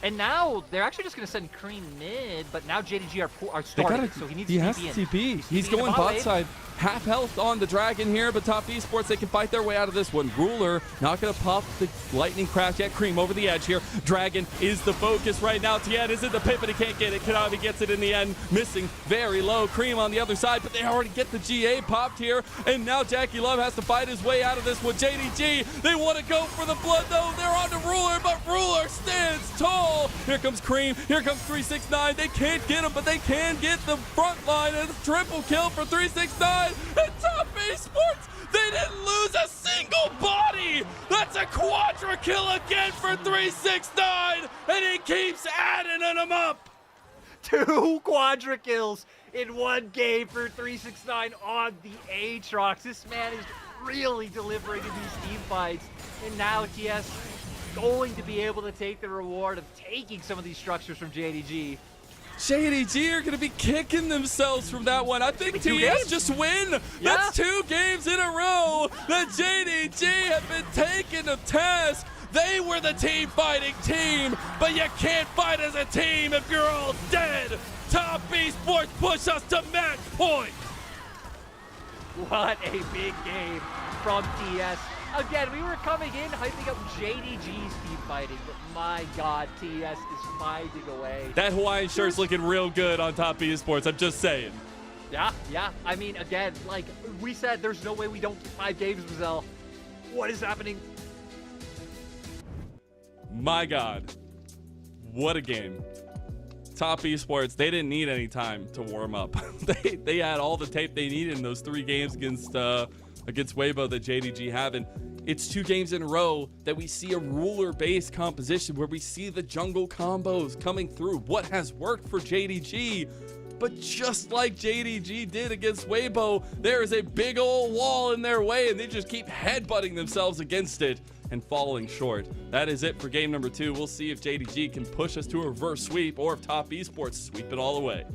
And now they're actually just going to send Cream mid, but now JDG are starting, so he needs to TP in. He's going bot side. Half health on the Dragon here, but top esports, they can fight their way out of this one. Ruler not going to pop the lightning crash yet. Cream over the edge here. Dragon is the focus right now. Tiet is in the pit, but he can't get it. Kanavi gets it in the end, missing very low. Cream on the other side, but they already get the GA popped here, and now Jackie Love has to fight his way out of this one. JDG, they want to go for the blood though. They're on to Ruler, but Ruler stands tall. Here comes Cream. Here comes 369. They can't get him, but they can get the front line, and it's triple kill for 369. And top esports, they didn't lose a single body. That's a quadra kill again for 369, and he keeps adding them up. 2 quadra kills in 1 game for 369 on the Aatrox. This man is really delivering in these team fights, and now TS going to be able to take the reward of taking some of these structures from JDG. JDG are going to be kicking themselves from that one. I think TES just win. Yeah. That's 2 games in a row that JDG have been taken to task. They were the team fighting team, but you can't fight as a team if you're all dead. Top esports push us to match point. What a big game from TS. Again, we were coming in hyping up JDG's team fighting, but my god, TS is finding a way. That Hawaiian shirt's looking real good on top esports, I'm just saying. Yeah. I mean, again, like we said, there's no way we don't get 5 games, Mazel. What is happening? My god. What a game. Top esports, they didn't need any time to warm up. they had all the tape they needed in those 3 games against Weibo that JDG have, and it's 2 games in a row that we see a ruler-based composition where we see the jungle combos coming through. What has worked for JDG? But just like JDG did against Weibo, there is a big old wall in their way, and they just keep headbutting themselves against it and falling short. That is it for game number 2. We'll see if JDG can push us to a reverse sweep, or if top esports sweep it all away.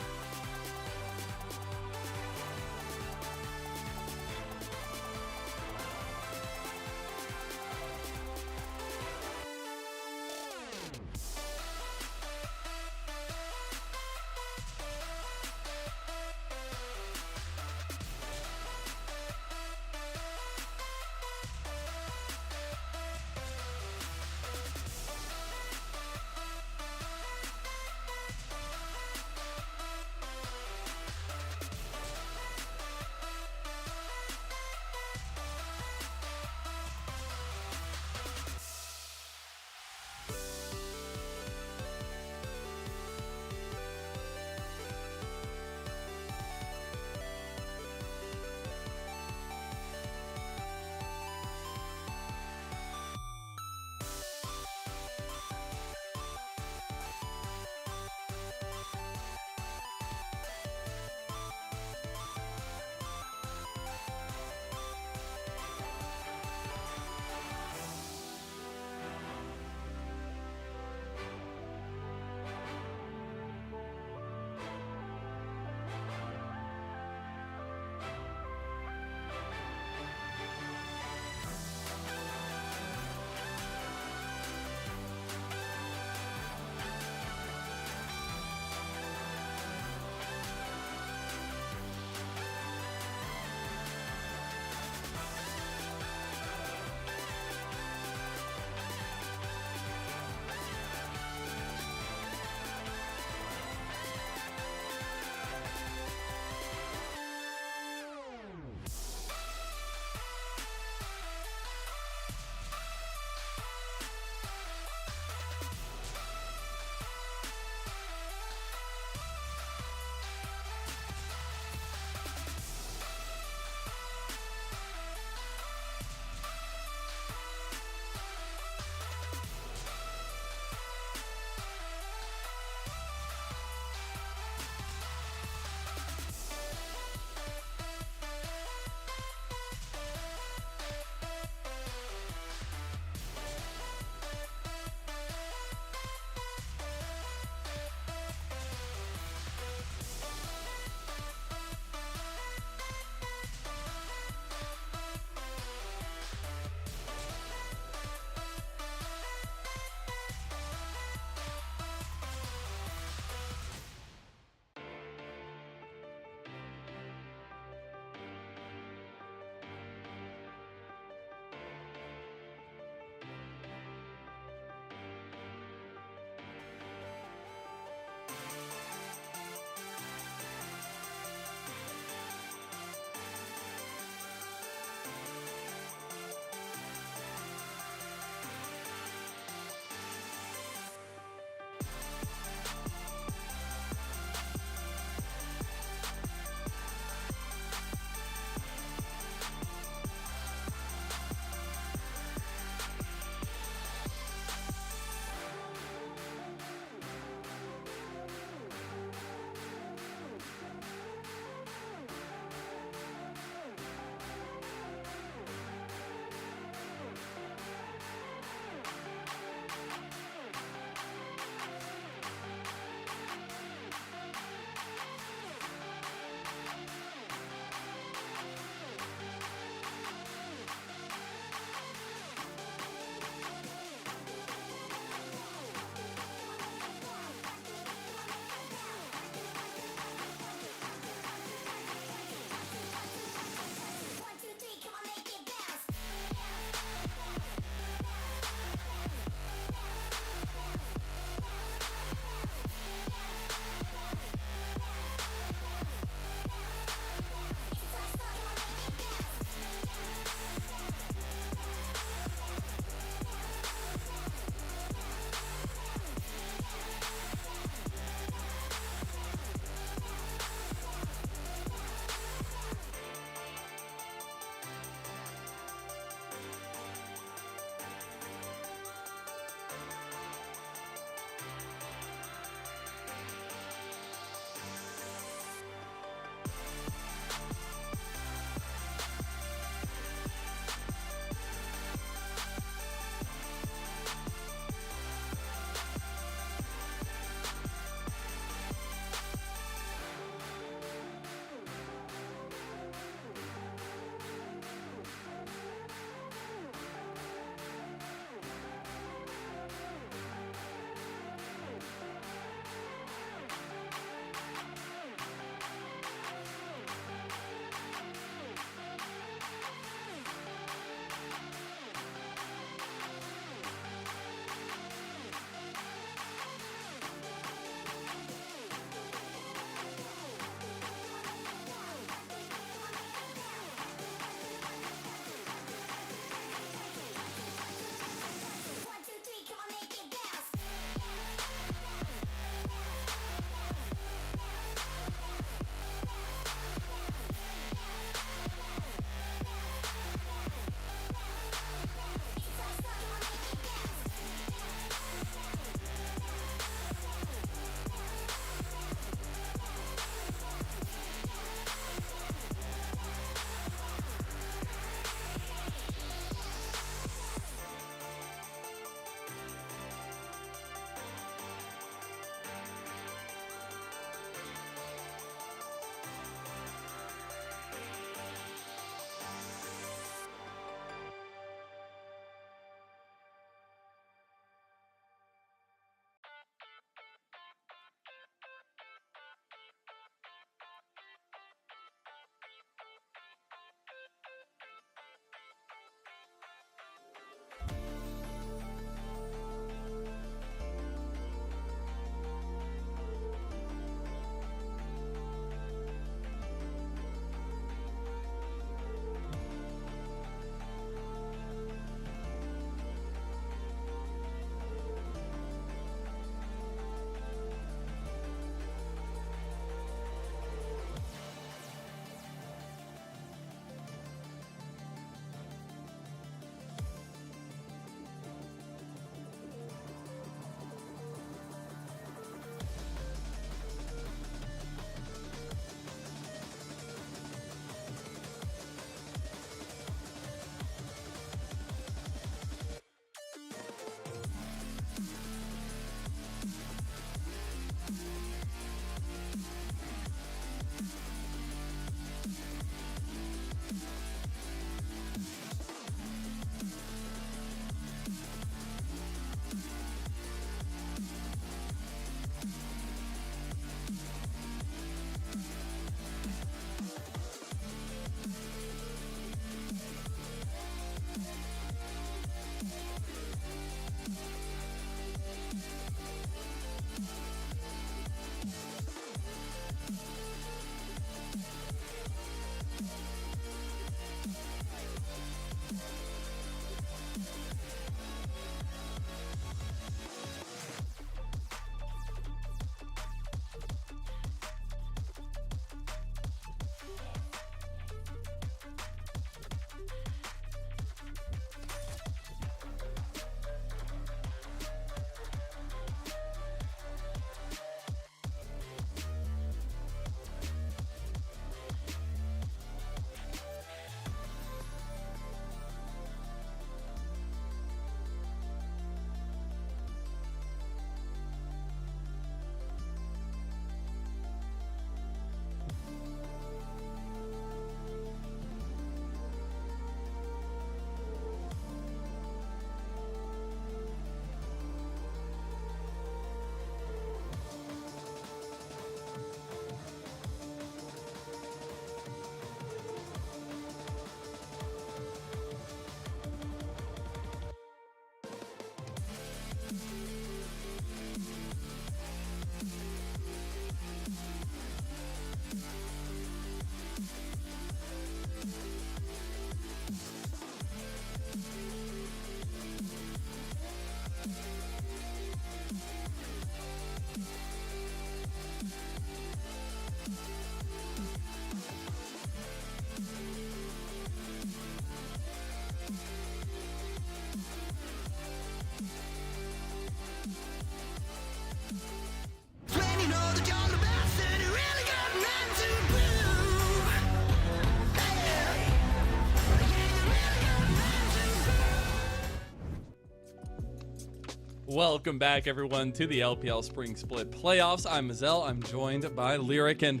Welcome back, everyone, to the LPL Spring Split Playoffs. I'm Mazel. I'm joined by Lyric, and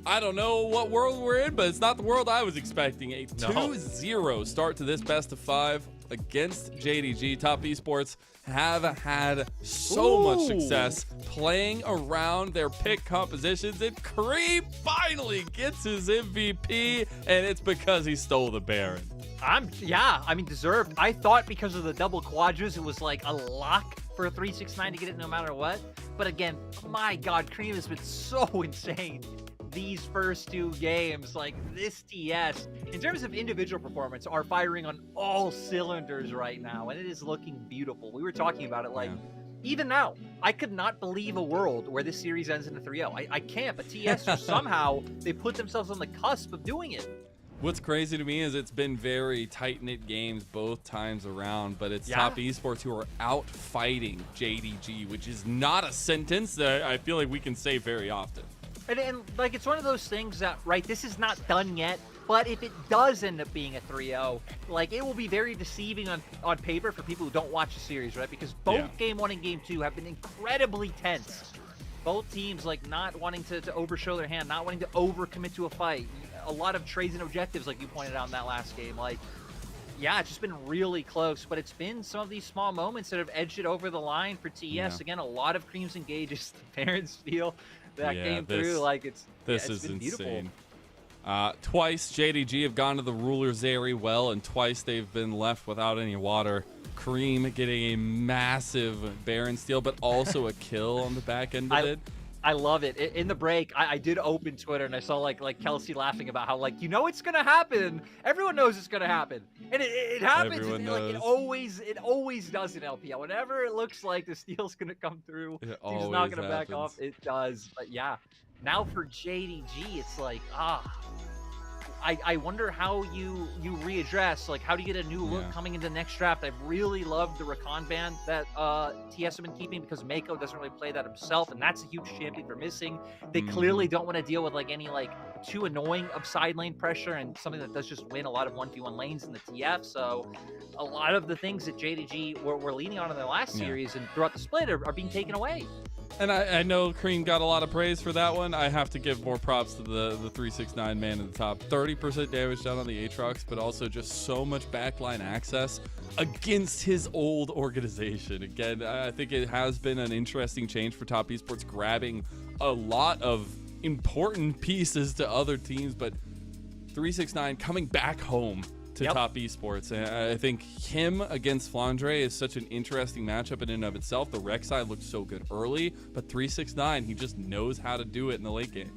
I don't know what world we're in, but it's not the world I was expecting. A 2-0 start to this best of 5 against JDG. Top Esports have had so much success playing around their pick compositions, and Cream finally gets his MVP, and it's because he stole the Baron. I mean, deserved. I thought because of the double quadras, it was like a lock for a 369 to get it no matter what. But again, my God, Cream has been so insane these first 2 games. Like, this TS, in terms of individual performance, are firing on all cylinders right now, and it is looking beautiful. We were talking about it, like, even now, I could not believe a world where this series ends in a 3-0. I can't, but TS just somehow, they put themselves on the cusp of doing it. What's crazy to me is it's been very tight-knit games both times around, but it's Top Esports who are out fighting JDG, which is not a sentence that I feel like we can say very often. And like, it's one of those things that, right, this is not done yet, but if it does end up being a 3-0, like, it will be very deceiving on paper for people who don't watch the series, right? Because both Game 1 and Game 2 have been incredibly tense. Both teams, like, not wanting to overshow their hand, not wanting to overcommit to a fight. A lot of trades and objectives, like you pointed out in that last game. Like, yeah, it's just been really close, but it's been some of these small moments that have edged it over the line for TES. Again, a lot of Creams engages. The parents feel that came through. Like, it's is been insane. Twice JDG have gone to the rulers very well, and twice they've been left without any water. Cream getting a massive Baron steal, but also a kill on the back end of it. I love it. In the break, I did open Twitter and I saw like Kelsey laughing about how, like, you know it's gonna happen. Everyone knows it's gonna happen, and it happens. Like, it always does in LPL. Whenever it looks like the steal's gonna come through, he's not gonna back off. It does. But yeah, now for JDG, it's like I wonder how you readdress, like, how do you get a new look coming into the next draft? I've really loved the Rakan ban that TS have been keeping, because Mako doesn't really play that himself, and that's a huge champion for missing. They clearly don't want to deal with, like, any, like, too annoying of side lane pressure and something that does just win a lot of 1v1 lanes in the TF. So a lot of the things that JDG were leaning on in their last series and throughout the split are being taken away. And I know Cream got a lot of praise for that one. I have to give more props to the 369 man in the top. 30% damage done on the Aatrox, but also just so much backline access against his old organization. Again, I think it has been an interesting change for Top Esports, grabbing a lot of important pieces to other teams, but 369 coming back home to Top Esports. And I think him against Flandre is such an interesting matchup in and of itself. The Rek'Sai looked so good early, but 369, he just knows how to do it in the late game.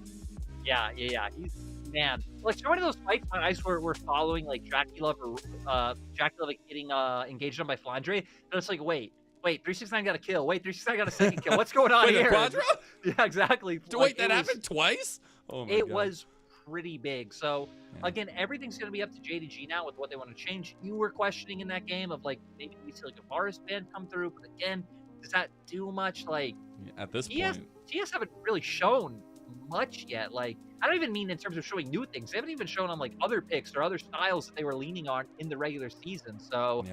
Yeah. He's, man, like, one of those fights my eyes were following, like, Dracula like, getting engaged on by Flandre, and it's like, wait, 369 got a kill. Wait, 369 got a second kill. What's going on here? Quadra? Yeah, exactly. Wait, that happened twice? Oh my God. It was pretty big. So again, everything's going to be up to JDG now with what they want to change. You were questioning in that game of, like, maybe we see, like, a Varus ban come through, but again, does that do much? Like, at this point, TS haven't really shown much yet. Like, I don't even mean in terms of showing new things. They haven't even shown on, like, other picks or other styles that they were leaning on in the regular season. So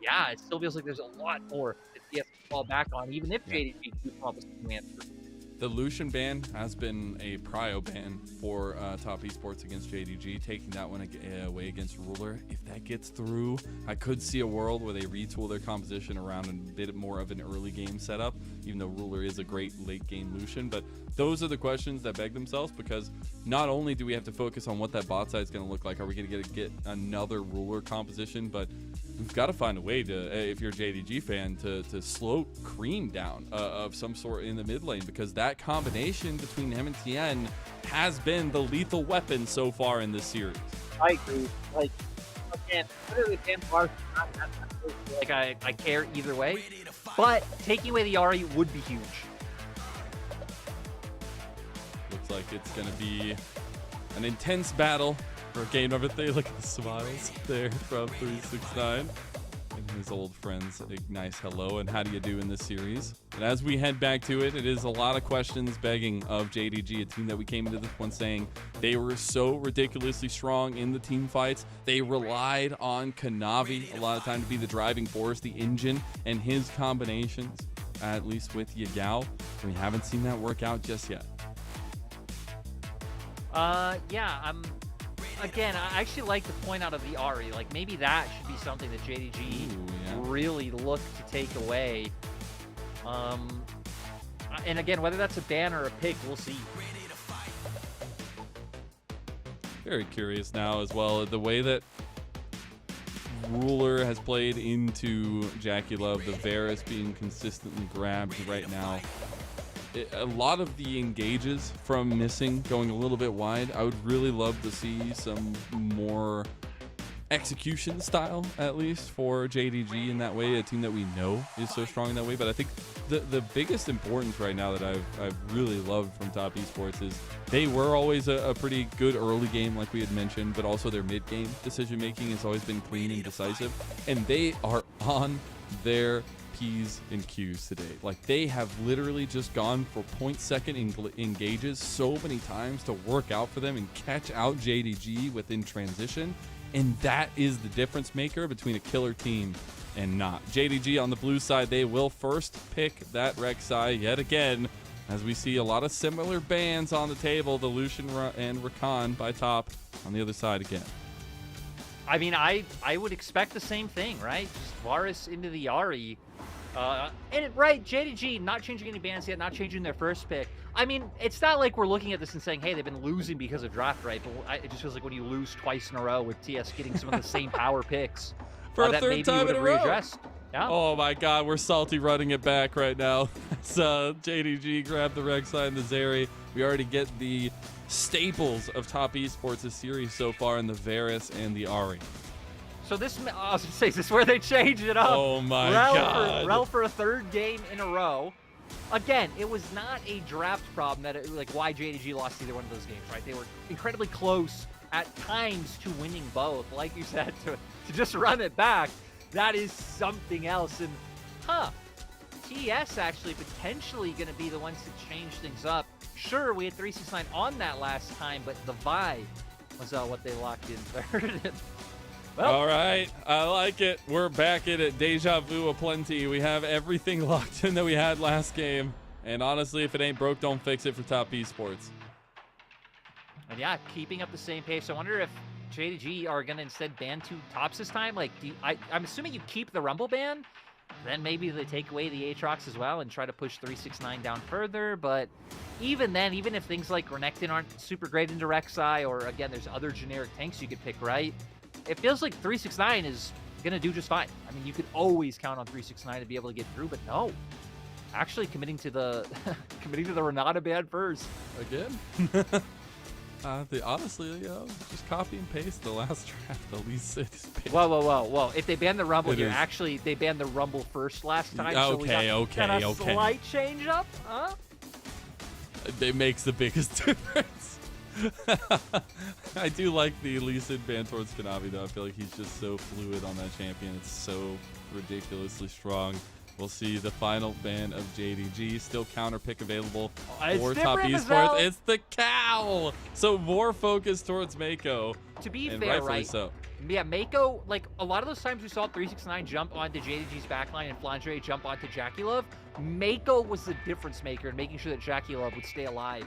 yeah, it still feels like there's a lot more that TS can fall back on, even if JDG do come up with some answers. The Lucian ban has been a prio ban for Top Esports against JDG, taking that one away against Ruler. If that gets through, I could see a world where they retool their composition around a bit more of an early game setup, even though Ruler is a great late game Lucian. But those are the questions that beg themselves, because not only do we have to focus on what that bot side is going to look like, are we going to get another Ruler composition, but we've got to find a way to, if you're a JDG fan, to slow Cream down of some sort in the mid lane, because that combination between him and Tien has been the lethal weapon so far in this series. I agree. Like, again, literally, like, I care either way, but taking away the Ahri would be huge. Looks like it's going to be an intense battle for game number 3. Look at the smiles there from 369. and his old friends a nice hello and how do you do in this series. And as we head back to it, it is a lot of questions begging of JDG, a team that we came into this one saying they were so ridiculously strong in the team fights. They relied on Kanavi a lot of time to be the driving force, the engine, and his combinations, at least with Yagao. We haven't seen that work out just yet. Yeah, again, I actually like the point out of the Ari. Like, maybe that should be something that JDG really look to take away. And again, whether that's a ban or a pick, we'll see. Very curious now as well, the way that Ruler has played into Jackie Love, the Varus being consistently grabbed right now. A lot of the engages from missing, going a little bit wide. I would really love to see some more execution style, at least, for JDG in that way, a team that we know is so strong in that way. But I think the biggest importance right now that I've really loved from Top Esports is they were always a pretty good early game, like we had mentioned, but also their mid-game decision-making has always been clean and decisive. And they are on their P's and Q's today. Like, they have literally just gone for point-second engages so many times to work out for them and catch out JDG within transition. And that is the difference maker between a killer team and not. JDG on the blue side, they will first pick that Rek'Sai yet again, as we see a lot of similar bans on the table. The Lucian and Rakan by top on the other side again. I mean, I would expect the same thing, right? Just Varus into the Ari. Right, JDG not changing any bans yet, not changing their first pick. I mean, it's not like we're looking at this and saying, hey, they've been losing because of draft right, but it just feels like when you lose twice in a row with TS getting some of the same power picks, for a that third maybe time would in have a row. readdressed. Yeah. Oh my God, we're salty running it back right now. So JDG grabbed the Rek'Sai and the Zeri. We already get the staples of Top Esports this series so far in the Varus and the Ari. So this, I was gonna say, is this where they changed it up? Oh my God. Rel for a third game in a row. Again, it was not a draft problem like why JDG lost either one of those games, right? They were incredibly close at times to winning both. Like you said, to just run it back, that is something else. And TES actually potentially going to be the ones to change things up. Sure, we had 369 on that last time, but the vibe was what they locked in third. Well, all right, I like it. We're back in it. Deja vu aplenty. We have everything locked in that we had last game. And honestly, if it ain't broke, don't fix it for Top Esports. And yeah, keeping up the same pace. I wonder if JDG are going to instead ban two tops this time. Like, I'm assuming you keep the Rumble ban, then maybe they take away the Aatrox as well and try to push 369 down further. But even then, even if things like Renekton aren't super great into Rek'Sai, or again, there's other generic tanks you could pick, right? It feels like 369 is going to do just fine. I mean, you could always count on 369 to be able to get through, but no. Actually committing to the Renata ban first. Again? Honestly, just copy and paste the last draft. The least it's been. Whoa. If they ban the Rumble here, actually, they banned the Rumble first last time. So we got a slight change up, huh? It makes the biggest difference. I do like the Lee Sin ban towards Kanavi, though. I feel like he's just so fluid on that champion. It's so ridiculously strong. We'll see the final ban of JDG. Still counter pick available for Top Esports. It's the cow. So more focus towards Mako. To be fair, right? So. Yeah, Mako, like a lot of those times we saw 369 jump onto JDG's backline and Flandre jump onto Jackie Love. Mako was the difference maker in making sure that Jackie Love would stay alive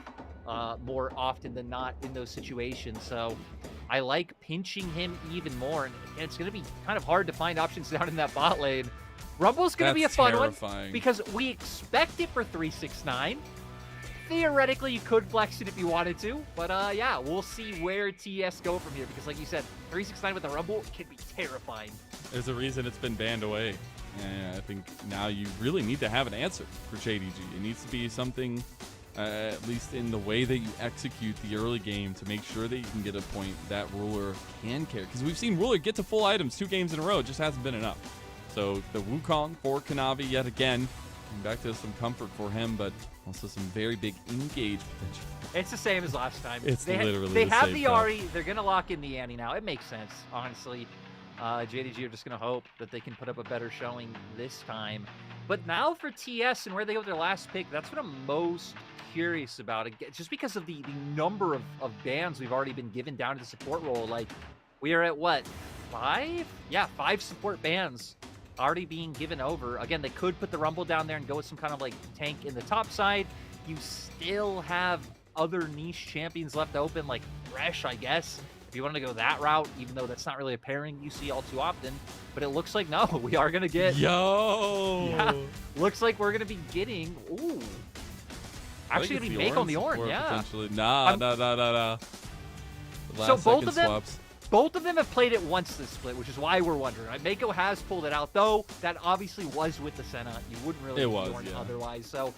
more often than not in those situations. So I like pinching him even more. And it's going to be kind of hard to find options down in that bot lane. Rumble's going to be a fun one because we expect it for 369. Theoretically, you could flex it if you wanted to, but yeah, we'll see where TES go from here because, like you said, 369 with the Rumble can be terrifying. There's a reason it's been banned away. And I think now you really need to have an answer for JDG. It needs to be something, at least in the way that you execute the early game, to make sure that you can get a point that Ruler can carry. Because we've seen Ruler get to full items 2 games in a row. It just hasn't been enough. So the Wukong for Kanavi yet again. Back to some comfort for him, but also some very big engage potential. It's the same as last time. It's literally they the have same the time. Ari. They're going to lock in the Annie now. It makes sense, honestly. JDG are just going to hope that they can put up a better showing this time. But now for TS and where they go with their last pick, that's what I'm most curious about. Again, just because of the number of bans we've already been given down to the support role. Like, we are at what, 5? Yeah, 5 support bans already being given over. Again, they could put the Rumble down there and go with some kind of like tank in the top side. You still have other niche champions left open, like Fresh, I guess, if you want to go that route, even though that's not really a pairing you see all too often. But it looks like, no, we are going to get... Yeah, looks like we're going to be getting... Ooh. Actually, going to be make on the Ornn, yeah. Nah. So both of them have played it once this split, which is why we're wondering. Right? Mako has pulled it out, though. That obviously was with the Senna. You wouldn't really Ornn otherwise. So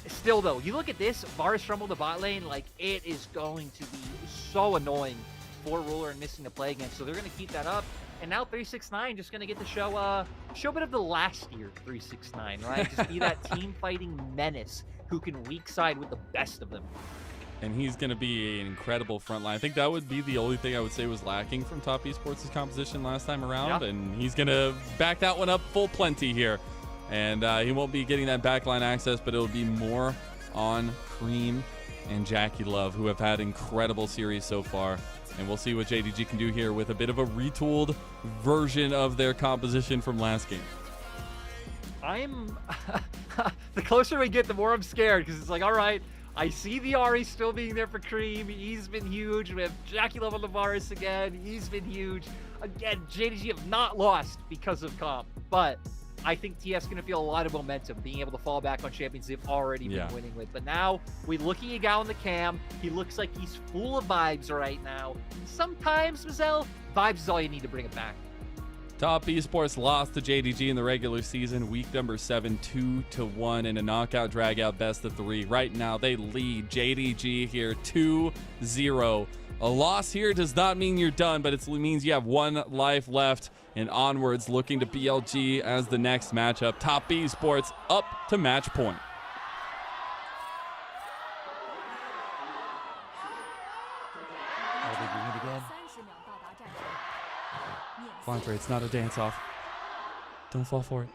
still, though, you look at this, Varus Rumble the bot lane, like, it is going to be so annoying for Ruler and missing the play against. So they're going to keep that up. And now 369 just going to get to show a bit of the last year 369, right? Just be that team fighting menace who can weak side with the best of them. And he's going to be an incredible front line. I think that would be the only thing I would say was lacking from Top Esports' composition last time around. Yeah. And he's going to back that one up full plenty here. And he won't be getting that backline access, but it'll be more on Cream and Jackie Love, who have had incredible series so far. And we'll see what JDG can do here with a bit of a retooled version of their composition from last game. I'm... the closer we get, the more I'm scared, because it's like, all right, I see the Ahri still being there for Cream. He's been huge. We have Jackie Love on the Varus again. He's been huge. Again, JDG have not lost because of comp, but I think TS is going to feel a lot of momentum being able to fall back on champions they've already been winning with. But now, we're looking at Gal in the cam. He looks like he's full of vibes right now. And sometimes, Mazel, vibes is all you need to bring it back. Top Esports lost to JDG in the regular season, week number 7, 2-1 in a knockout drag-out best of 3. Right now, they lead JDG here 2-0. A loss here does not mean you're done, but it means you have 1 life left. And onwards, looking to BLG as the next matchup. Top Esports up to match point. Flandre, it's not a dance-off. Don't fall for it.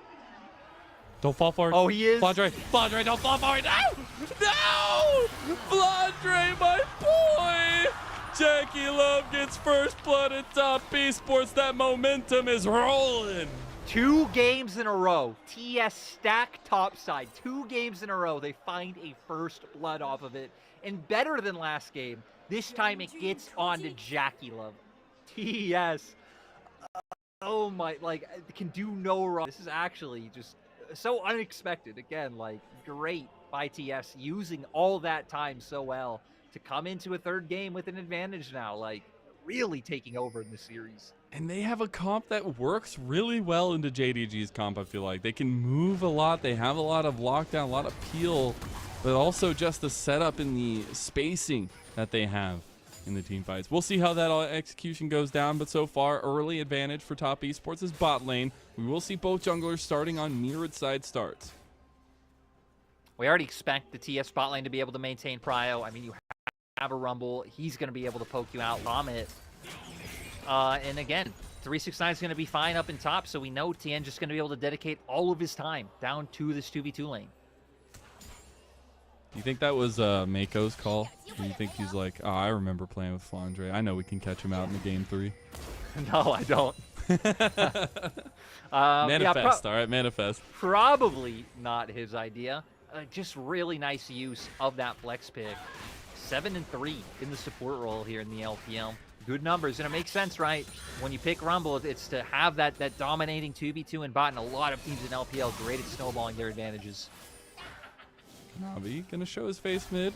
Don't fall for it. Oh, he is? Flandre, don't fall for it. No! Flandre, my boy! Jackie Love gets first blood at Top Esports. That momentum is rolling. 2 games in a row. TS stack topside. 2 games in a row. They find a first blood off of it. And better than last game, this time it gets on to Jackie Love. TS. Oh my, like, can do no wrong. This is actually just so unexpected. Again, like, great by TS using all that time so well to come into a 3rd game with an advantage now, like really taking over in the series. And they have a comp that works really well into JDG's comp, I feel like. They can move a lot, they have a lot of lockdown, a lot of peel, but also just the setup and the spacing that they have in the team fights. We'll see how that execution goes down, but so far, early advantage for Top Esports' bot lane. We will see both junglers starting on mirrored side starts. We already expect the TS bot lane to be able to maintain prio. I mean, you have a Rumble. He's going to be able to poke you out, bomb it. And again, 369 is going to be fine up in top, so we know Tien just going to be able to dedicate all of his time down to this 2v2 lane. Do you think that was Mako's call? Do you think he's like, oh, I remember playing with Flandre. I know we can catch him out in the game 3. No, I don't. Manifest, all right, manifest. Probably not his idea. Just really nice use of that flex pick. 7-3 in the support role here in the LPL. Good numbers, and it makes sense, right? When you pick Rumble, it's to have that dominating 2v2 and bot, and a lot of teams in LPL great at snowballing their advantages. Navi gonna show his face mid.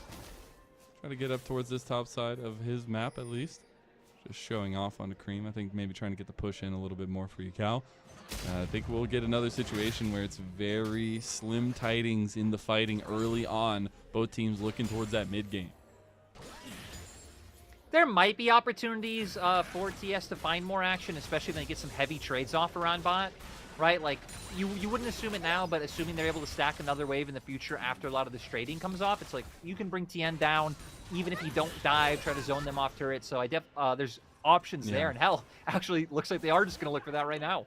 Try to get up towards this top side of his map at least. Just showing off on the Cream. I think maybe trying to get the push in a little bit more for you, Cal. I think we'll get another situation where it's very slim tidings in the fighting early on. Both teams looking towards that mid game. There might be opportunities for TS to find more action, especially when they get some heavy trades off around bot, right? Like, you wouldn't assume it now, but assuming they're able to stack another wave in the future after a lot of this trading comes off, it's like you can bring Tien down, even if you don't dive, try to zone them off turret. So there's options there. And hell, actually looks like they are just going to look for that right now.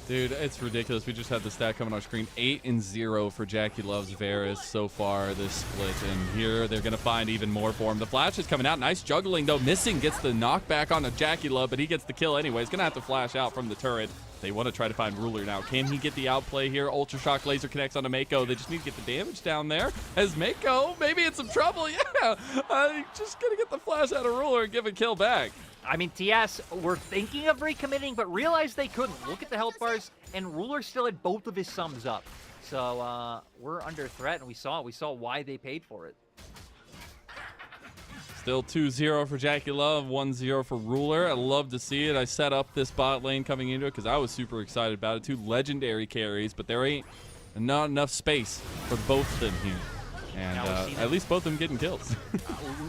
Dude, it's ridiculous. We just had the stat coming on screen. 8-0 for Jackie Love's Varus so far this split. And here they're going to find even more for him. The flash is coming out. Nice juggling, though. Missing gets the knockback on a Jackie Love, but he gets the kill anyway. He's going to have to flash out from the turret. They want to try to find Ruler now. Can he get the outplay here? Ultra Shock Laser connects onto Mako. They just need to get the damage down there. As Mako, maybe in some trouble. Yeah, just going to get the flash out of Ruler and give a kill back. I mean, TS were thinking of recommitting, but realized they couldn't. Look at the health bars, and Ruler still had both of his sums up. So we're under threat, and we saw why they paid for it. Still 2-0 for Jackie Love, 1-0 for Ruler. I love to see it. I set up this bot lane coming into it because I was super excited about it. 2 legendary carries, but there ain't not enough space for both of them here. And at least both of them getting kills.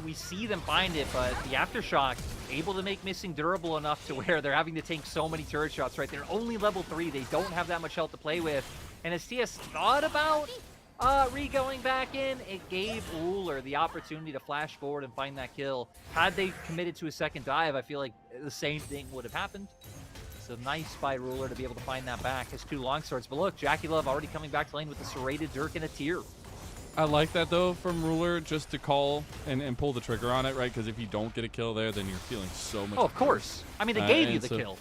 We see them find it, but the Aftershock able to make Missing durable enough to where they're having to tank so many turret shots, right? They're only level 3. They don't have that much health to play with. And as TS thought about re-going back in, it gave Ruler the opportunity to flash forward and find that kill. Had they committed to a second dive, I feel like the same thing would have happened. So nice by Ruler to be able to find that back. His 2 longswords. But look, Jackie Love already coming back to lane with the serrated Dirk and a tier. I like that, though, from Ruler, just to call and pull the trigger on it, right? Because if you don't get a kill there, then you're feeling so much. Oh, of course. I mean, they gave you the kill.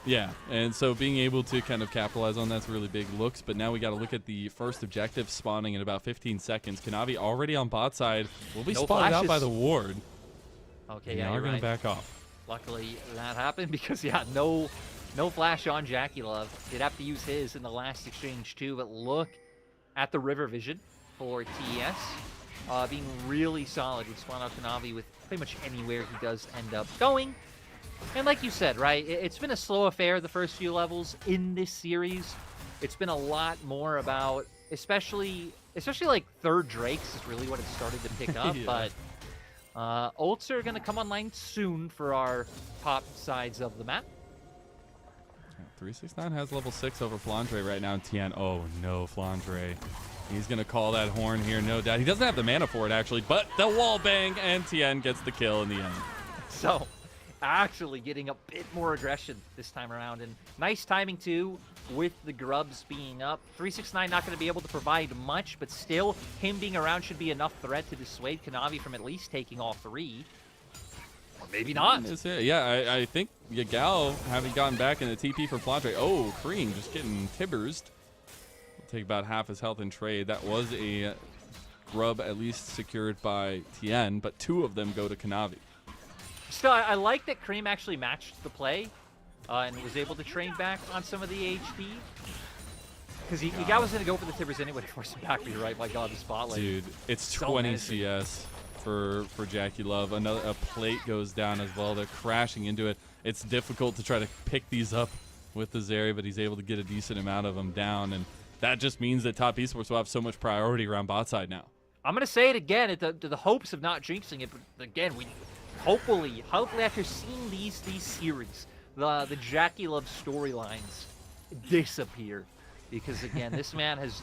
Yeah, and so being able to kind of capitalize on that's really big looks. But now we got to look at the first objective spawning in about 15 seconds. Kanavi already on bot side. Will be spotted out by the ward. Okay, yeah, you're going to back off. Luckily, that happened because, yeah, no flash on Jackie Love. Did have to use his in the last exchange, too. But look at the river vision for TES, being really solid with spawn out Kanavi with pretty much anywhere he does end up going. And like you said, right, it's been a slow affair the first few levels in this series. It's been a lot more about, especially like third Drakes is really what it started to pick up. But ults are going to come online soon for our top sides of the map. 369 has level 6 over Flandre right now in Tien. Oh no, Flandre. He's going to call that horn here, no doubt. He doesn't have the mana for it, actually, but the wall bang, and Tien gets the kill in the end. So, actually getting a bit more aggression this time around. And nice timing, too, with the grubs being up. 369 not going to be able to provide much, but still, him being around should be enough threat to dissuade Kanavi from at least taking all 3. Or maybe not. Yeah, I think Yagal, having gotten back in the TP for Flandre. Oh, Cream just getting tibbersed. Take about half his health in trade. That was a grub at least secured by Tien, but 2 of them go to Kanavi. Still, I like that Cream actually matched the play and was able to train back on some of the HP. Because Yagal was going to go for the tibbers anyway to force him back, but you're right, my god, the spotlight. Dude, it's 20 CS for Jackie Love. A plate goes down as well. They're crashing into it. It's difficult to try to pick these up with the Zeri, but he's able to get a decent amount of them down, and that just means that top esports will have so much priority around bot side now. I'm going to say it again to the hopes of not jinxing it, but again, we hopefully after seeing these series, the Jackie Love storylines disappear. Because again, this man has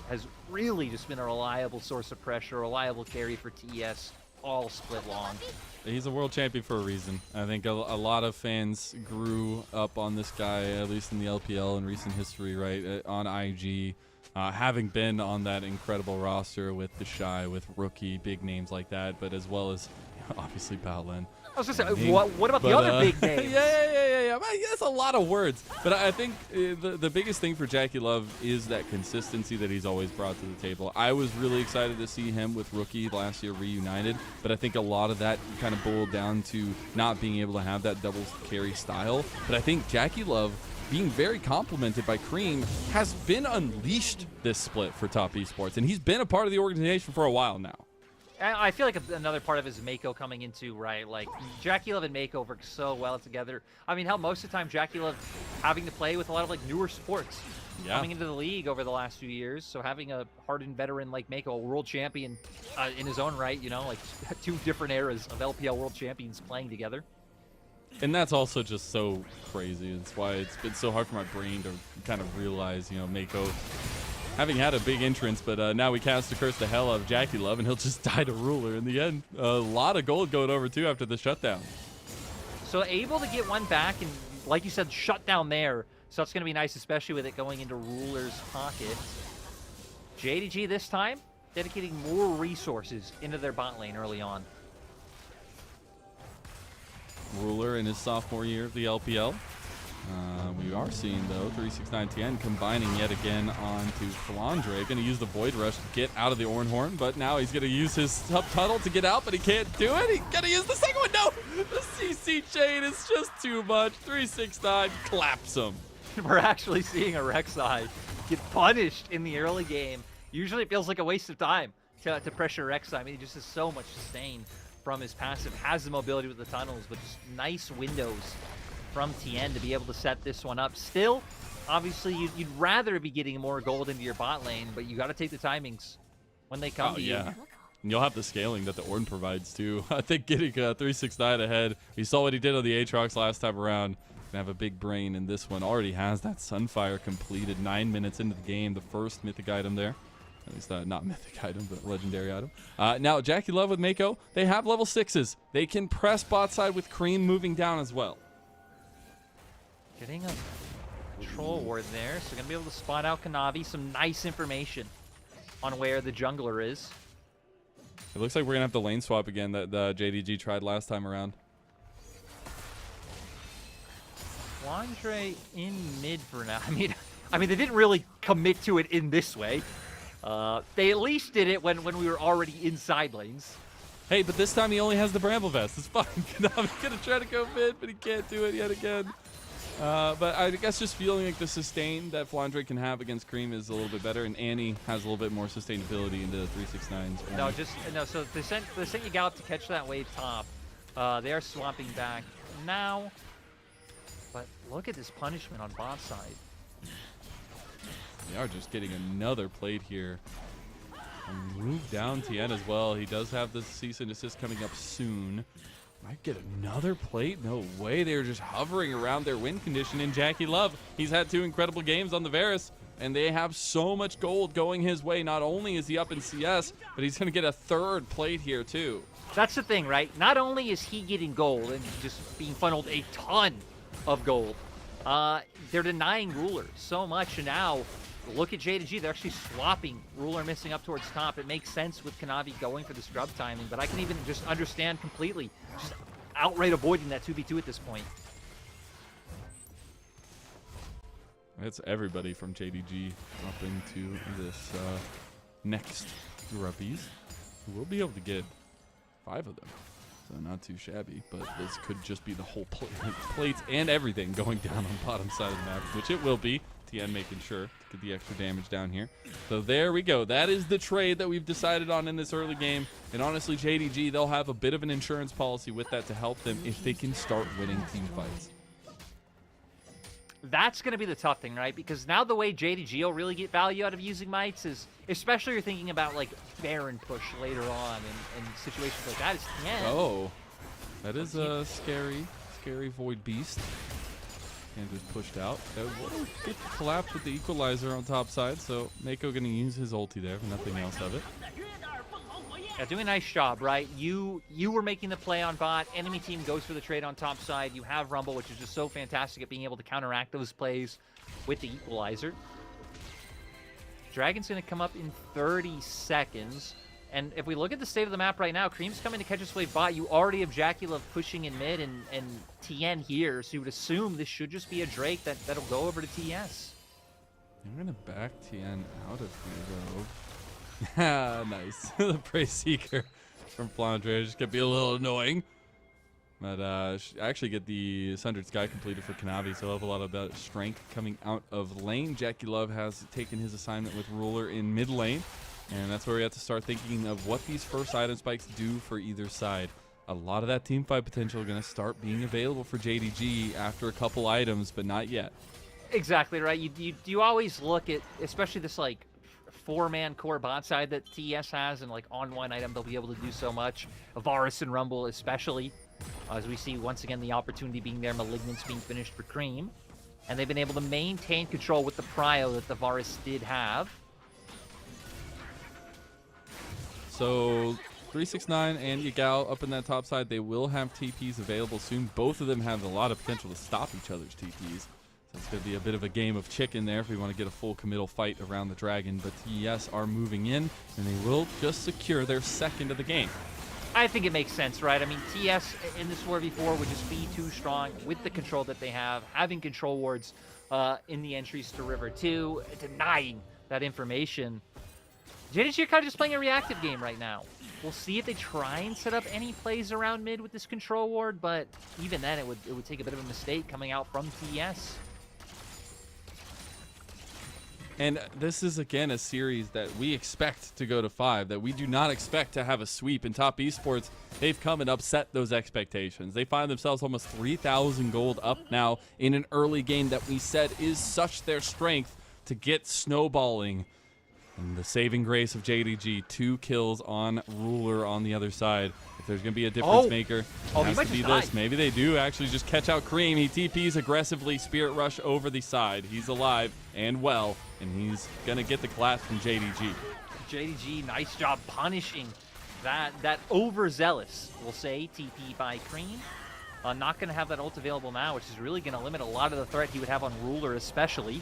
really just been a reliable source of pressure, a reliable carry for TES all split long. He's a world champion for a reason. I think a lot of fans grew up on this guy, at least in the LPL in recent history, right? On IG. Having been on that incredible roster with the Shy, with Rookie, big names like that, but as well as obviously Battleland. I was going to say, what about the other big names? Yeah. That's a lot of words. But I think the biggest thing for Jackie Love is that consistency that he's always brought to the table. I was really excited to see him with Rookie last year reunited, but I think a lot of that kind of boiled down to not being able to have that double carry style. But I think Jackie Love, being very complimented by Cream, has been unleashed this split for top esports, and he's been a part of the organization for a while now. I feel like another part of it is Mako coming into, right? Like, Jackie Love and Mako work so well together. I mean, hell, most of the time, Jackie Love having to play with a lot of, like, newer supports coming into the league over the last few years. So having a hardened veteran like Mako, a world champion in his own right, you know, like 2 different eras of LPL world champions playing together. And that's also just so crazy. It's why it's been so hard for my brain to kind of realize, you know, Mako having had a big entrance, but now we cast to curse the hell out of Jackie Love, and he'll just die to Ruler in the end. A lot of gold going over, too, after the shutdown. So able to get one back and, like you said, shut down there. So it's going to be nice, especially with it going into Ruler's pocket. JDG this time dedicating more resources into their bot lane early on. Ruler in his sophomore year of the LPL. We are seeing, though, 369TN combining yet again onto Flandre. Going to use the Void Rush to get out of the Ornhorn, but now he's going to use his tunnel to get out, but he can't do it. He's going to use the second one. No! The CC chain is just too much. 369 claps him. We're actually seeing a Rek'Sai get punished in the early game. Usually it feels like a waste of time to pressure Rek'Sai. I mean, he just has so much sustain from his passive. Has the mobility with the tunnels, but just nice windows from TN to be able to set this one up. Still, obviously, you'd rather be getting more gold into your bot lane, but you got to take the timings when they come to you. And you'll have the scaling that the Ornn provides, too. I think getting 369 ahead. We saw what he did on the Aatrox last time around. Gonna have a big brain in this one. Already has that Sunfire completed 9 minutes into the game. The first mythic item there. At least not mythic item, but legendary item. Now, Jackie Love with Mako, they have level 6s. They can press bot side with Cream moving down as well. Getting a control ward there, so gonna be able to spot out Kanavi. Some nice information on where the jungler is. It looks like we're gonna have the lane swap again that the JDG tried last time around. Flandre in mid for now. I mean, they didn't really commit to it in this way. They at least did it when we were already inside lanes. Hey, but this time he only has the Bramble Vest. It's fine. Kanavi's gonna try to go mid, but he can't do it yet again. But I guess just feeling like the sustain that Flandre can have against Cream is a little bit better, and Annie has a little bit more sustainability into the 369's. No, so they sent you Gallop to catch that wave top. They are swapping back now. But look at this punishment on bot side. They are just getting another plate here. And move down TN as well. He does have the cease and desist coming up soon. Might get another plate? No way. They're just hovering around their win condition in Jackie Love. He's had 2 incredible games on the Varus, and they have so much gold going his way. Not only is he up in CS, but he's going to get a 3rd plate here too. That's the thing, right? Not only is he getting gold and just being funneled a ton of gold, they're denying Ruler so much, and now look at JDG. They're actually swapping Ruler missing up towards top. It makes sense with Kanavi going for the scrub timing, but I can even just understand completely just outright avoiding that 2v2 at this point. It's everybody from JDG up into this next groupies. We'll be able to get 5 of them. So not too shabby, but this could just be the whole plates and everything going down on the bottom side of the map, which it will be. TN making sure to get the extra damage down here. So there we go. That is the trade that we've decided on in this early game. And honestly, JDG, they'll have a bit of an insurance policy with that to help them if they can start winning team fights. That's going to be the tough thing, right? Because now the way JDG will really get value out of using mites is, especially you're thinking about like Baron push later on and situations like that, is TN. Oh, that is a scary Void Beast. And just pushed out. That will get collapsed with the equalizer on top side, so Mako going to use his ulti there, if nothing else of it. Yeah, doing a nice job, right? You were making the play on bot. Enemy team goes for the trade on top side. You have Rumble, which is just so fantastic at being able to counteract those plays with the equalizer. Dragon's going to come up in 30 seconds. And if we look at the state of the map right now, Cream's coming to catch this wave bot. You already have Jackie Love pushing in mid and TN here, so you would assume this should just be a Drake that'll go over to TS. I'm going to back TN out of here, though. Nice. The Prey Seeker from Flandre just going to be a little annoying. But actually get the Sundered Sky completed for Kanavi, so he'll have a lot of strength coming out of lane. Jackie Love has taken his assignment with Ruler in mid lane. And that's where we have to start thinking of what these first item spikes do for either side. A lot of that teamfight potential going to start being available for JDG after a couple items, but not yet. Exactly right. You always look at, especially this like 4-man core bot side that TES has, and like on one item they'll be able to do so much. Varus and Rumble especially, as we see once again the opportunity being there, Malignance being finished for Cream. And they've been able to maintain control with the prio that the Varus did have. So 369 and Yagao up in that top side. They will have TPs available soon. Both of them have a lot of potential to stop each other's TPs. So it's going to be a bit of a game of chicken there if we want to get a full committal fight around the Dragon. But TES are moving in, and they will just secure their second of the game. I think it makes sense, right? I mean, TS in this 4v4 would just be too strong with the control that they have, having control wards in the entries to River 2, denying that information. JDG are kind of just playing a reactive game right now. We'll see if they try and set up any plays around mid with this control ward, but even then it would take a bit of a mistake coming out from TES. And this is, again, a series that we expect to go to 5, that we do not expect to have a sweep. In Top Esports, they've come and upset those expectations. They find themselves almost 3,000 gold up now in an early game that we said is such their strength to get snowballing. And the saving grace of JDG, 2 kills on Ruler on the other side. If there's going to be a difference maker, it has to be this. Maybe they do actually just catch out Cream. He TPs aggressively, Spirit Rush over the side. He's alive and well, and he's going to get the collapse from JDG. JDG, nice job punishing that overzealous, we'll say, TP by Cream. Not going to have that ult available now, which is really going to limit a lot of the threat he would have on Ruler especially.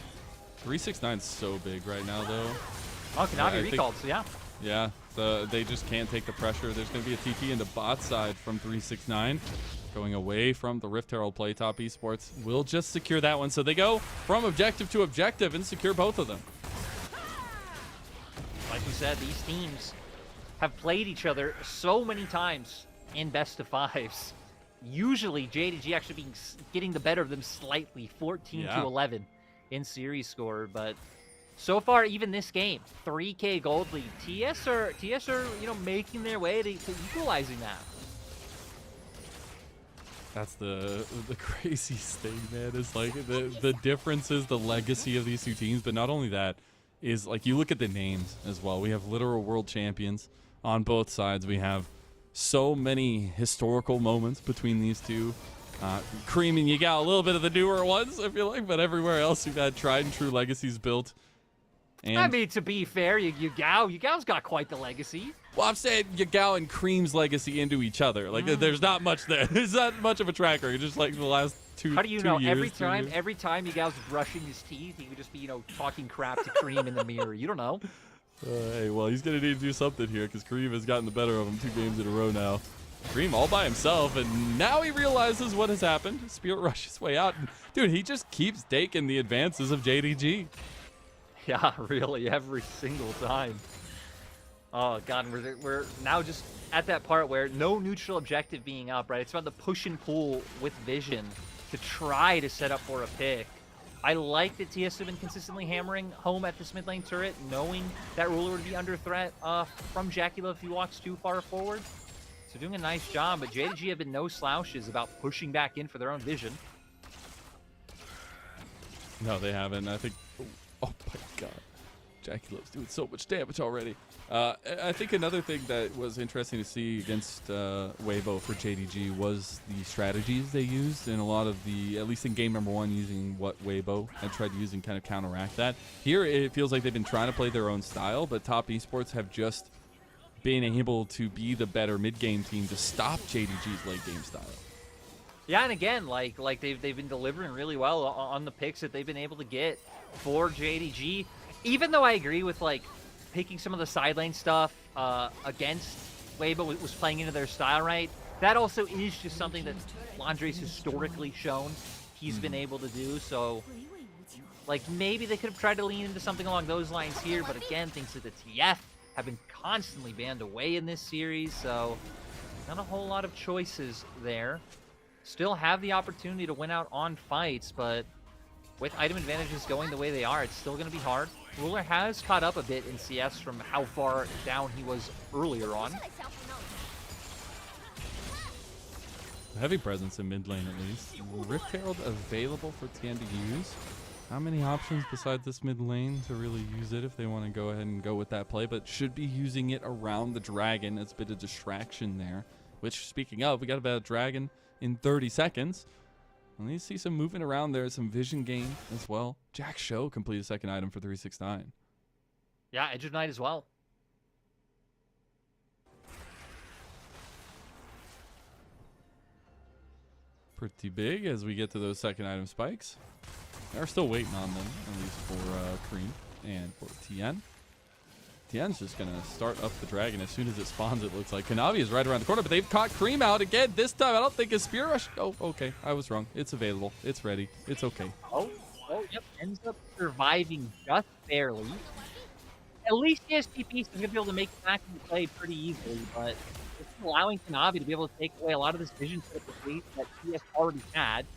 369 is so big right now, though. Oh, cannot be recalled, so yeah. Yeah, they just can't take the pressure. There's going to be a TP into bot side from 369. Going away from the Rift Herald play. Top Esports will just secure that one. So they go from objective to objective and secure both of them. Like we said, these teams have played each other so many times in best of fives. Usually JDG actually getting the better of them slightly, 14-11 in series score, but so far, even this game, 3K gold lead. TS are making their way to equalizing that. That's the craziest thing, man. Is like the difference is the legacy of these two teams, but not only that, is like you look at the names as well. We have literal world champions on both sides. We have so many historical moments between these two. Cream and Yagao, a little bit of the newer ones, I feel like, but everywhere else we've had tried and true legacies built. And I mean, to be fair, Yagao's got quite the legacy. Well, I'm saying Yagao and Cream's legacy into each other. Like, there's not much there. There's not much of a track record. Just like the last two. How do you know? Years, every time Yagao's brushing his teeth, he would just be, talking crap to Cream in the mirror. You don't know. Hey, well, he's gonna need to do something here because Cream has gotten the better of him 2 games in a row now. Cream all by himself, and now he realizes what has happened. Spirit Rush his way out. Dude, he just keeps taking the advances of JDG. Yeah, really, every single time. Oh, God, we're now just at that part where no neutral objective being up, right? It's about the push and pull with Vision to try to set up for a pick. I like that TS have been consistently hammering home at this mid lane turret, knowing that Ruler would be under threat from Jackula if he walks too far forward. So doing a nice job, but JDG have been no slouches about pushing back in for their own Vision. No, they haven't. I think... Oh, my God. Jackula's doing so much damage already. I think another thing that was interesting to see against Weibo for JDG was the strategies they used in a lot of the, at least in game number 1, using what Weibo had tried to use and kind of counteract that. Here, it feels like they've been trying to play their own style, but Top Esports have just been able to be the better mid-game team to stop JDG's late-game style. Yeah, and again, like they've been delivering really well on the picks that they've been able to get for JDG. Even though I agree with picking some of the side lane stuff against Weibo was playing into their style, right? That also is just something that Landre's historically shown he's been able to do. So, maybe they could have tried to lean into something along those lines here. But again, things like the TF have been constantly banned away in this series. So, not a whole lot of choices there. Still have the opportunity to win out on fights, but with item advantages going the way they are, it's still going to be hard. Ruler has caught up a bit in CS from how far down he was earlier on. Heavy presence in mid lane, at least. Rift Herald available for TN to use. How many options besides this mid lane to really use it if they want to go ahead and go with that play, but should be using it around the dragon. It's a bit of distraction there, which, speaking of, we got about a dragon in 30 seconds. And you see some movement around there, some vision gain as well. Jack Show completed a second item for 369. Yeah, Edge of Night as well. pretty big as we get to those second item spikes. They're still waiting on them, at least for Cream and for TN. TN's just going to start up the dragon as soon as it spawns, it looks like. Kanavi is right around the corner, but they've caught Cream out again. This time, I don't think it's Spear Rush. Oh, okay. I was wrong. It's available. It's ready. It's okay. Oh, yep. Ends up surviving just barely. At least TSTP is going to be able to make back in the play pretty easily, but it's allowing Kanavi to be able to take away a lot of this vision to the base that TS already had.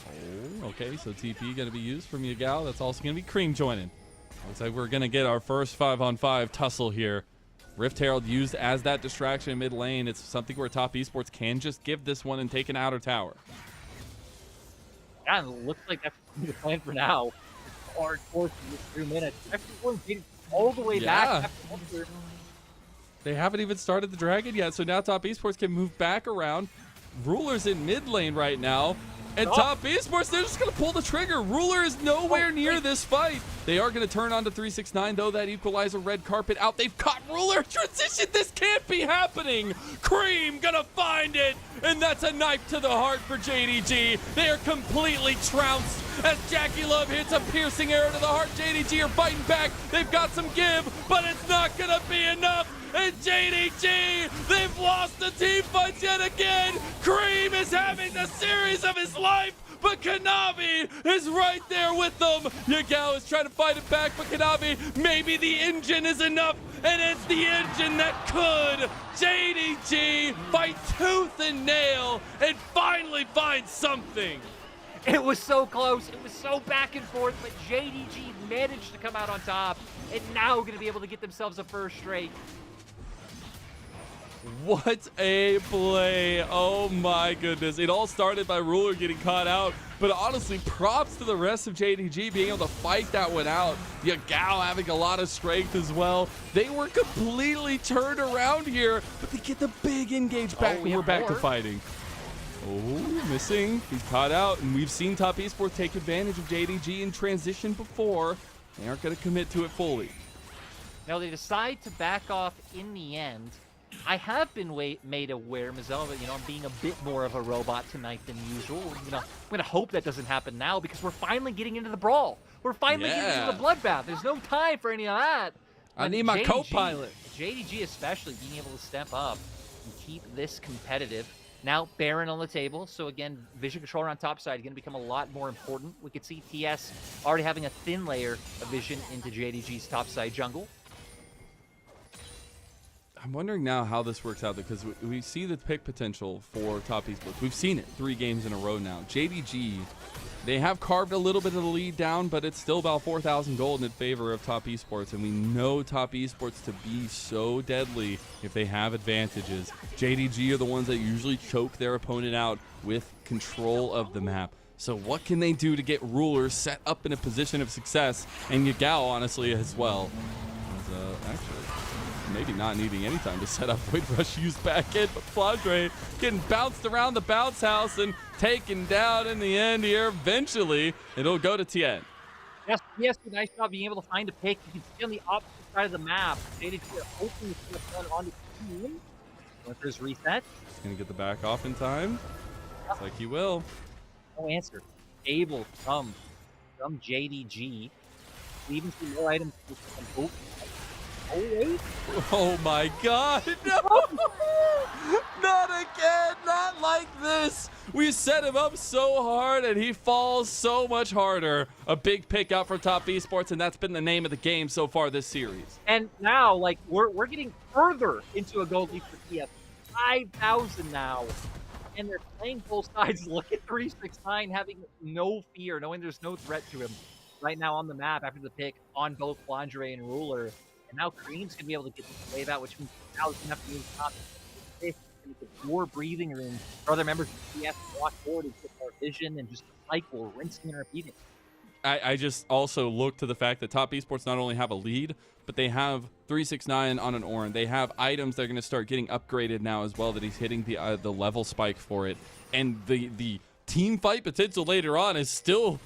Oh, okay. So TP going to be used from Yagao. That's also going to be Cream joining. Looks like we're going to get our first 5-on-5 tussle here. Rift Herald used as that distraction in mid lane. It's something where Top Esports can just give this one and take an outer tower. Yeah, it looks like that's the plan for now. Hard course in this 3 minutes. Everyone's getting all the way back. They haven't even started the dragon yet, so now Top Esports can move back around. Ruler's in mid lane right now. And Top Esports, they're just going to pull the trigger. Ruler is nowhere near this fight. They are going to turn on to 369, though. That equalizer, red carpet out. They've caught Ruler. Transition. This can't be happening. Cream going to find it. And that's a knife to the heart for JDG. They are completely trounced as Jackie Love hits a piercing arrow to the heart. JDG are fighting back. They've got some give, but it's not going to be enough. And JDG, they've lost the team fight yet again. Cream is having the series of his life, but Kanavi is right there with them. Yagao is trying to fight it back, but Kanavi, maybe the engine is enough, and it's the engine that could. JDG fight tooth and nail and finally find something. It was so close. It was so back and forth, but JDG managed to come out on top, and now going to be able to get themselves a first straight. What a play. Oh my goodness. It all started by Ruler getting caught out, but honestly, props to the rest of JDG being able to fight that one out. Yagao having a lot of strength as well. They were completely turned around here, but they get the big engage back, and we're back to fighting. Oh, missing. He's caught out, and we've seen Top Esports take advantage of JDG in transition before. They aren't going to commit to it fully. Now they decide to back off in the end. I have been made aware, Mazel, that, I'm being a bit more of a robot tonight than usual. I'm going to hope that doesn't happen now because we're finally getting into the brawl. We're finally getting into the bloodbath. There's no time for any of that. I need my co-pilot. JDG especially being able to step up and keep this competitive. Now Baron on the table, so again, vision controller on top side going to become a lot more important. We could see TS already having a thin layer of vision into JDG's top side jungle. I'm wondering now how this works out because we see the pick potential for Top Esports. We've seen it 3 games in a row now. JDG, they have carved a little bit of the lead down, but it's still about 4,000 gold in favor of Top Esports, and we know Top Esports to be so deadly if they have advantages. JDG are the ones that usually choke their opponent out with control of the map. So what can they do to get Ruler set up in a position of success, and Yagao honestly as well? Actually, maybe not needing any time to set up Void Rush used back in, but Flandre getting bounced around the bounce house and taken down in the end here. Eventually, it'll go to Tien. Yes, a nice job being able to find a pick. You can see on the opposite side of the map, JDG are hoping to put one on the team. Winter's reset. He's going to get the back off in time. Looks like he will. No answer. Able from JDG. We even see more items from both. Oh my god, no! Not again, not like this! We set him up so hard and he falls so much harder. A big pick out for Top Esports, and that's been the name of the game so far this series. And now, we're getting further into a gold lead for TS. 5,000 now. And they're playing both sides. Look at 369 having no fear, knowing there's no threat to him right now on the map after the pick on both Flandre and Ruler. And now Cream's going to be able to get this wave out, which means now he's going to have to use top. This and get more breathing room for other members of the TS to walk forward and get more vision and just cycle, rinsing and repeating. I just also look to the fact that Top Esports not only have a lead, but they have 369 on an Orin. They have items that are going to start getting upgraded now as well, that he's hitting the level spike for it. And the team fight potential later on is still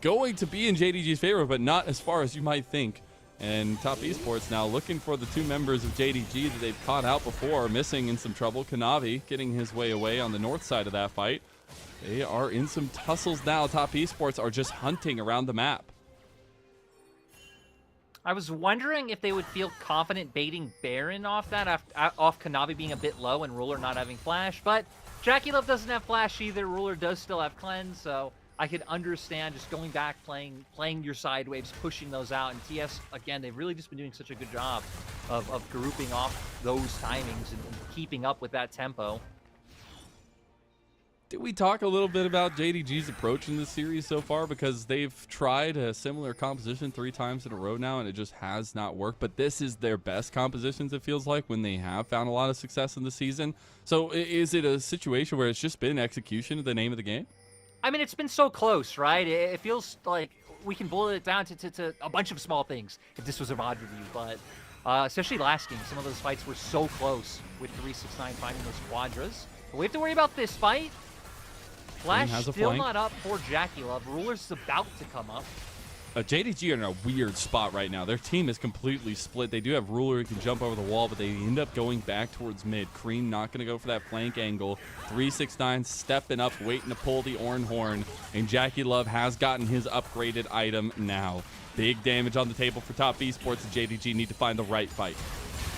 going to be in JDG's favor, but not as far as you might think. And Top Esports now looking for the two members of JDG that they've caught out before, missing in some trouble. Kanavi getting his way away on the north side of that fight. They are in some tussles now. Top Esports are just hunting around the map. I was wondering if they would feel confident baiting Baron off that, off Kanavi being a bit low and Ruler not having Flash, but Jackie Love doesn't have Flash either. Ruler does still have Cleanse, so I could understand just going back, playing your side waves, pushing those out. And TS, again, they've really just been doing such a good job of grouping off those timings and keeping up with that tempo. Did we talk a little bit about JDG's approach in this series so far? Because they've tried a similar composition 3 times in a row now, and it just has not worked. But this is their best compositions, it feels like, when they have found a lot of success in the season. So is it a situation where it's just been execution the name of the game? I mean, it's been so close, right? It feels like we can boil it down to a bunch of small things if this was a VOD review. But especially last game, some of those fights were so close with 369 finding those quadras. But we have to worry about this fight. Flash still not up for Jackie Love. Ruler's about to come up. JDG are in a weird spot right now. Their team is completely split. They do have Ruler who can jump over the wall, but they end up going back towards mid. Cream not going to go for that flank angle. 369 stepping up, waiting to pull the Orin Horn, and Jackie Love has gotten his upgraded item now. Big damage on the table for Top Esports, and JDG need to find the right fight.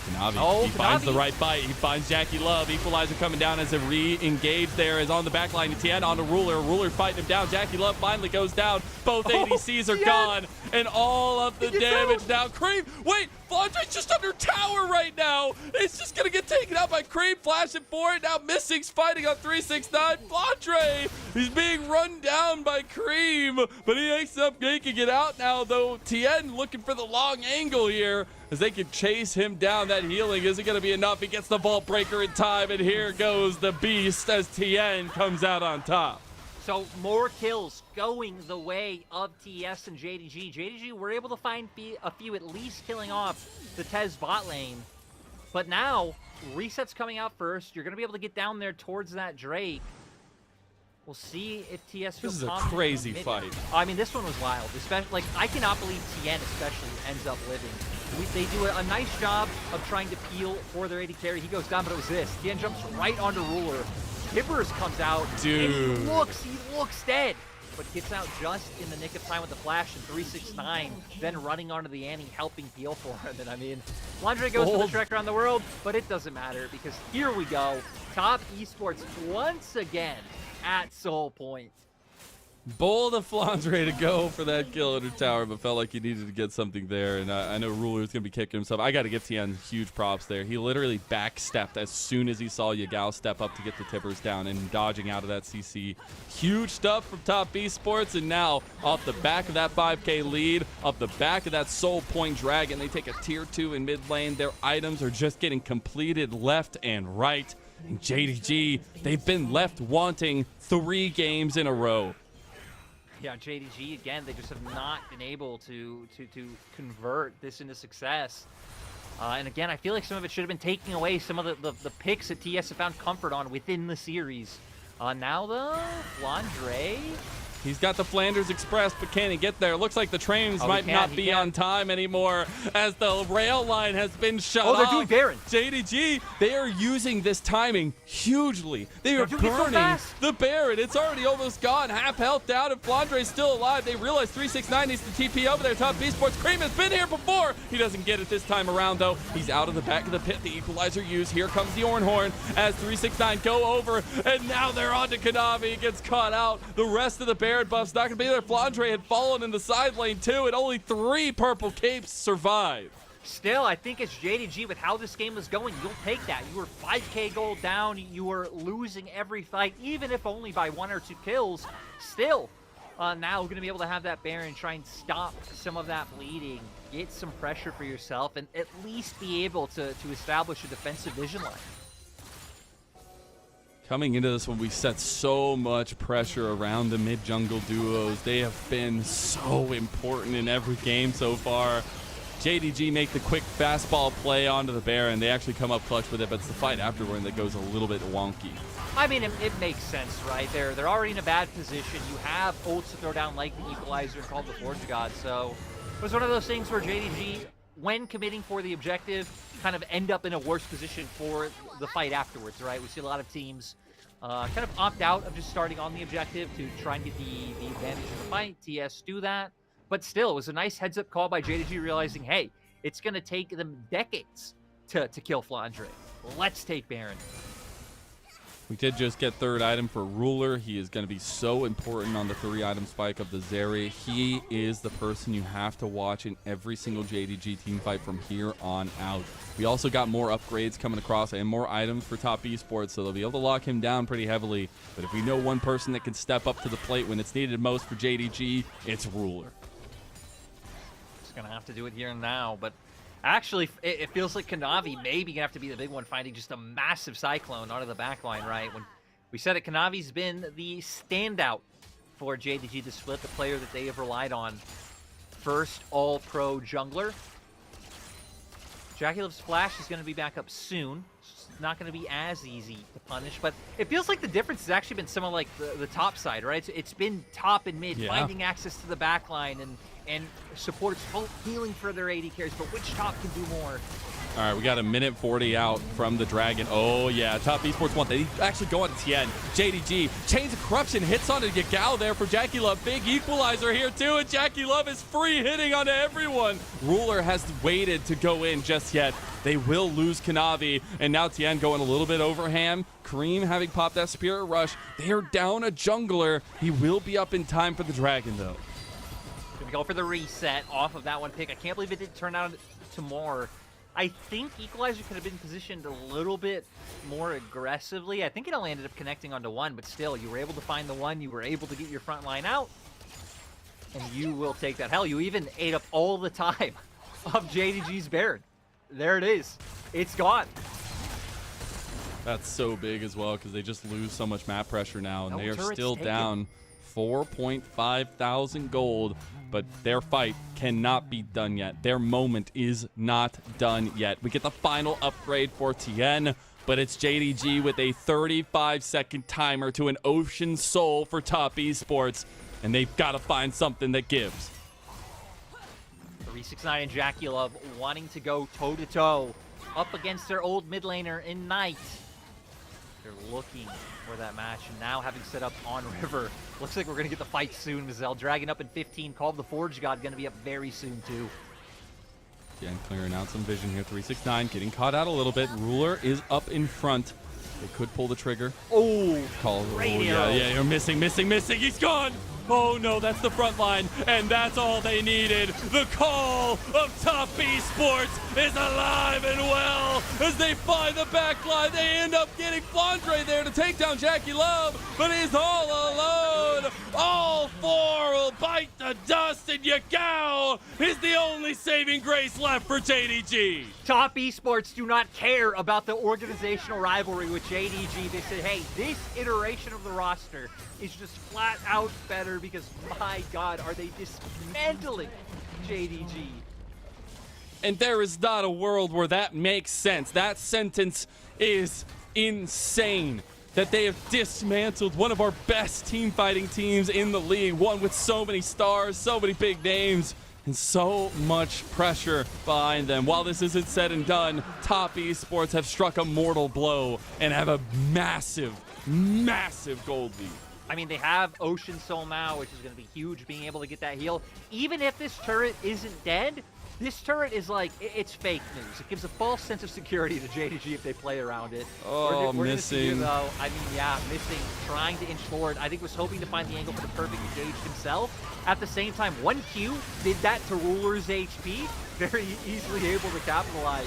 Kanavi, he finds the right fight. He finds Jackie Love. Equalizer coming down as a re-engage there is on the back line. Tien on a Ruler. Ruler fighting him down. Jackie Love finally goes down. Both ADCs are gone. And all of the damage now. Cream, wait, Flandre's just under tower right now. It's just going to get taken out by Cream. Flashing for it. Now Missing's fighting on 369. Flandre, he's being run down by Cream, but he ends up making it out now, though. Tien looking for the long angle here, as they can chase him down. That healing isn't going to be enough. He gets the vault breaker in time, and here goes the beast as Tien comes out on top. So more kills going the way of TES and JDG. JDG were able to find a few, at least killing off the TES bot lane. But now, Reset's coming out first. You're going to be able to get down there towards that Drake. We'll see if TS feels This is a crazy fight. I mean, this one was wild. Especially, like, I cannot believe Tien especially ends up living. They do a nice job of trying to peel for their AD carry. He goes down, but it was this. Tien jumps right onto Ruler. Hippers comes out. Dude. And he looks dead. But gets out just in the nick of time with the flash and 369. Then running onto the Annie, helping peel for him. And I mean, Flandre goes for the trek around the world, but it doesn't matter because here we go. Top Esports once again at Soul Point. Bold of Flandre to go for that kill under tower, but felt like he needed to get something there. And I know Ruler's going to be kicking himself. I got to give Tien huge props there. He literally backstepped as soon as he saw Yagao step up to get the tippers down and dodging out of that CC. Huge stuff from Top Esports. And now, off the back of that 5K lead, off the back of that Soul Point Dragon, they take a tier 2 in mid lane. Their items are just getting completed left and right. And JDG, they've been left wanting 3 games in a row. Yeah, JDG, again, they just have not been able to convert this into success. And again, I feel like some of it should have been taking away some of the picks that TS have found comfort on within the series. Now, though, Flandre... He's got the Flanders Express, but can he get there? Looks like the trains might not be on time anymore as the rail line has been shut off. Oh, they're doing Baron. JDG, they are using this timing hugely. They are burning the Baron. It's already almost gone. Half health down, and Flandre's still alive. They realize 369 needs to TP over there. Top Esports. Cream has been here before. He doesn't get it this time around, though. He's out of the back of the pit. The equalizer used. Here comes the Orin Horn as 369 go over, and now they're on to Kanavi. He gets caught out. The rest of the Baron buff's not going to be there. Flandre had fallen in the side lane too, and only 3 purple capes survive. Still, I think it's JDG with how this game was going. You'll take that. You were 5K gold down. You were losing every fight, even if only by 1 or 2 kills. Still, now going to be able to have that Baron try and stop some of that bleeding, get some pressure for yourself, and at least be able to establish a defensive vision line. Coming into this one, we set so much pressure around the mid-jungle duos. They have been so important in every game so far. JDG make the quick fastball play onto the Baron. They actually come up clutch with it, but it's the fight afterward that goes a little bit wonky. I mean, it makes sense, right? They're already in a bad position. You have ults to throw down like the Equalizer and called the Forge God, so was one of those things where JDG, when committing for the objective, kind of end up in a worse position for the fight afterwards, right? We see a lot of teams kind of opt out of just starting on the objective to try and get the advantage of the fight. TES do that. But still, it was a nice heads-up call by JDG realizing, hey, it's going to take them decades to kill Flandre. Let's take Baron. We did just get third item for Ruler. He is going to be so important on the 3-item spike of the Zeri. He is the person you have to watch in every single JDG team fight from here on out. We also got more upgrades coming across and more items for top esports, so they'll be able to lock him down pretty heavily. But if we know one person that can step up to the plate when it's needed most for JDG, it's Ruler. Just going to have to do it here and now, but actually, it feels like Kanavi maybe going to have to be the big one, finding just a massive Cyclone out of the backline, right? When we said it, Kanavi's been the standout for JDG to split, the player that they have relied on. First all-pro jungler. Jaculov's Flash is going to be back up soon. It's not going to be as easy to punish, but it feels like the difference has actually been some of like the top side, right? It's been top and mid, finding access to the backline and supports healing for their AD carries, but which top can do more? All right, we got a minute 40 out from the Dragon. Oh, yeah, top esports want that. He actually go on to Tien. JDG, Chains of Corruption hits onto Yagao there for JackieLove. Big equalizer here, too, and JackieLove is free hitting onto everyone. Ruler has waited to go in just yet. They will lose Kanavi, and now Tien going a little bit over Ham. Kareem having popped that Spirit Rush. They are down a jungler. He will be up in time for the Dragon, though. Gonna go for the reset off of that one pick. I can't believe it didn't turn out to more. I think Equalizer could have been positioned a little bit more aggressively. I think it only ended up connecting onto one, but still, you were able to find the one. You were able to get your front line out, and you will take that. Hell, you even ate up all the time of JDG's Baron. There it is. It's gone. That's so big as well because they just lose so much map pressure now, and they are still taken. down 4.5 thousand gold, but their fight cannot be done yet. Their moment is not done yet. We get the final upgrade for Tien, but it's JDG with a 35-second timer to an Ocean Soul for top esports, and they've got to find something that gives. 369 and JackieLove wanting to go toe-to-toe up against their old mid laner in Knight. They're looking for that match, and now having set up on River, looks like we're going to get the fight soon. Mizel Dragon up in 15, called the Forge God, going to be up very soon too. Again, clearing out some vision here. 369 getting caught out a little bit. Ruler is up in front. They could pull the trigger. Oh, yeah, you're missing. He's gone. Oh no, that's the front line, and that's all they needed. The call of top esports is alive and well as they find the back line. They end up getting Flandre there to take down JackieLove, but he's all alone. All four will bite the dust, and Yagao is the only saving grace left for JDG. Top esports do not care about the organizational rivalry with JDG. They said, hey, this iteration of the roster is just flat out better because, my God, are they dismantling JDG. And there is not a world where that makes sense. That sentence is insane. That they have dismantled one of our best team fighting teams in the league. One with so many stars, so many big names, and so much pressure behind them. While this isn't said and done, top esports have struck a mortal blow and have a massive, massive gold lead. I mean, they have Ocean Soul now, which is going to be huge, being able to get that heal. Even if this turret isn't dead, this turret is like, it's fake news. It gives a false sense of security to JDG if they play around it. Oh, we're missing. Here, though. I mean, yeah, missing, trying to inch forward. I think was hoping to find the angle for the perfect engage himself. At the same time, 1Q did that to Ruler's HP, very easily able to capitalize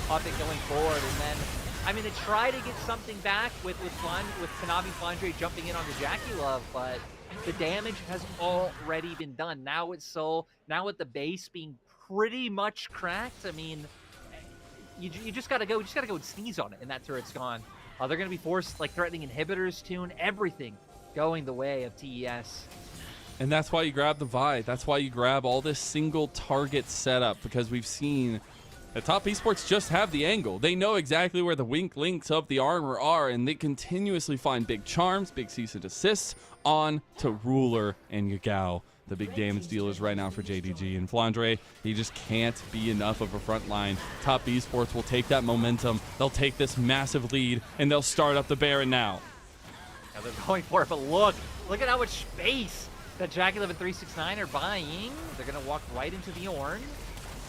off it going forward. And then, I mean, they try to get something back with Kanavi Flandre jumping in on the JackieLove, but the damage has already been done. Now it's Soul, now with the base being pretty much cracked. I mean, you just gotta go and sneeze on it, and that turret's gone. They're gonna be forced, like, threatening inhibitors, tune, everything going the way of TES. And that's why you grab the Vi. That's why you grab all this single target setup, because we've seen that top esports just have the angle. They know exactly where the weak links of the armor are, and they continuously find big charms, big cease and desists on to Ruler and Yagao. the big damage dealers right now for JDG. And Flandre, he just can't be enough of a front line. Top Esports will take that momentum. They'll take this massive lead, and they'll start up the Baron now. Now they're going for it, but look at how much space that JackeyLove and 369 are buying. They're going to walk right into the Ornn.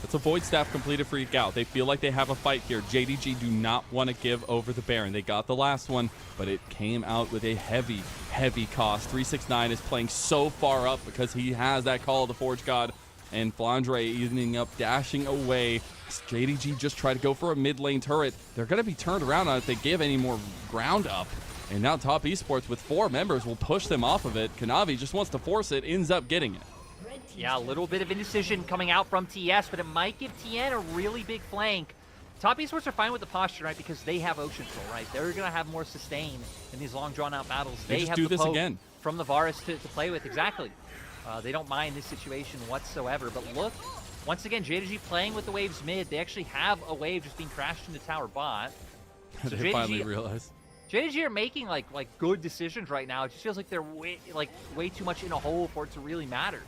That's a Void Staff completed for Eek Out. They feel like they have a fight here. JDG do not want to give over the Baron. They got the last one, but it came out with a heavy, heavy cost. 369 is playing so far up because he has that Call of the Forge God, and Flandre ending up dashing away. JDG just tried to go for a mid lane turret. They're going to be turned around on if they give any more ground up. And now Top Esports with 4 members will push them off of it. Kanavi just wants to force it, ends up getting it. Yeah, a little bit of indecision coming out from TS, but it might give TN a really big flank. Top Esports are fine with the posture, right? Because they have Ocean Soul, right? They're going to have more sustain in these long, drawn-out battles. They just have do the this poke again from the Varus to play with, exactly. They don't mind this situation whatsoever. But look, once again, JDG playing with the waves mid. They actually have a wave just being crashed into tower bot. So They finally realized. JDG are making like good decisions right now. It just feels like they're way too much in a hole for it to really matter.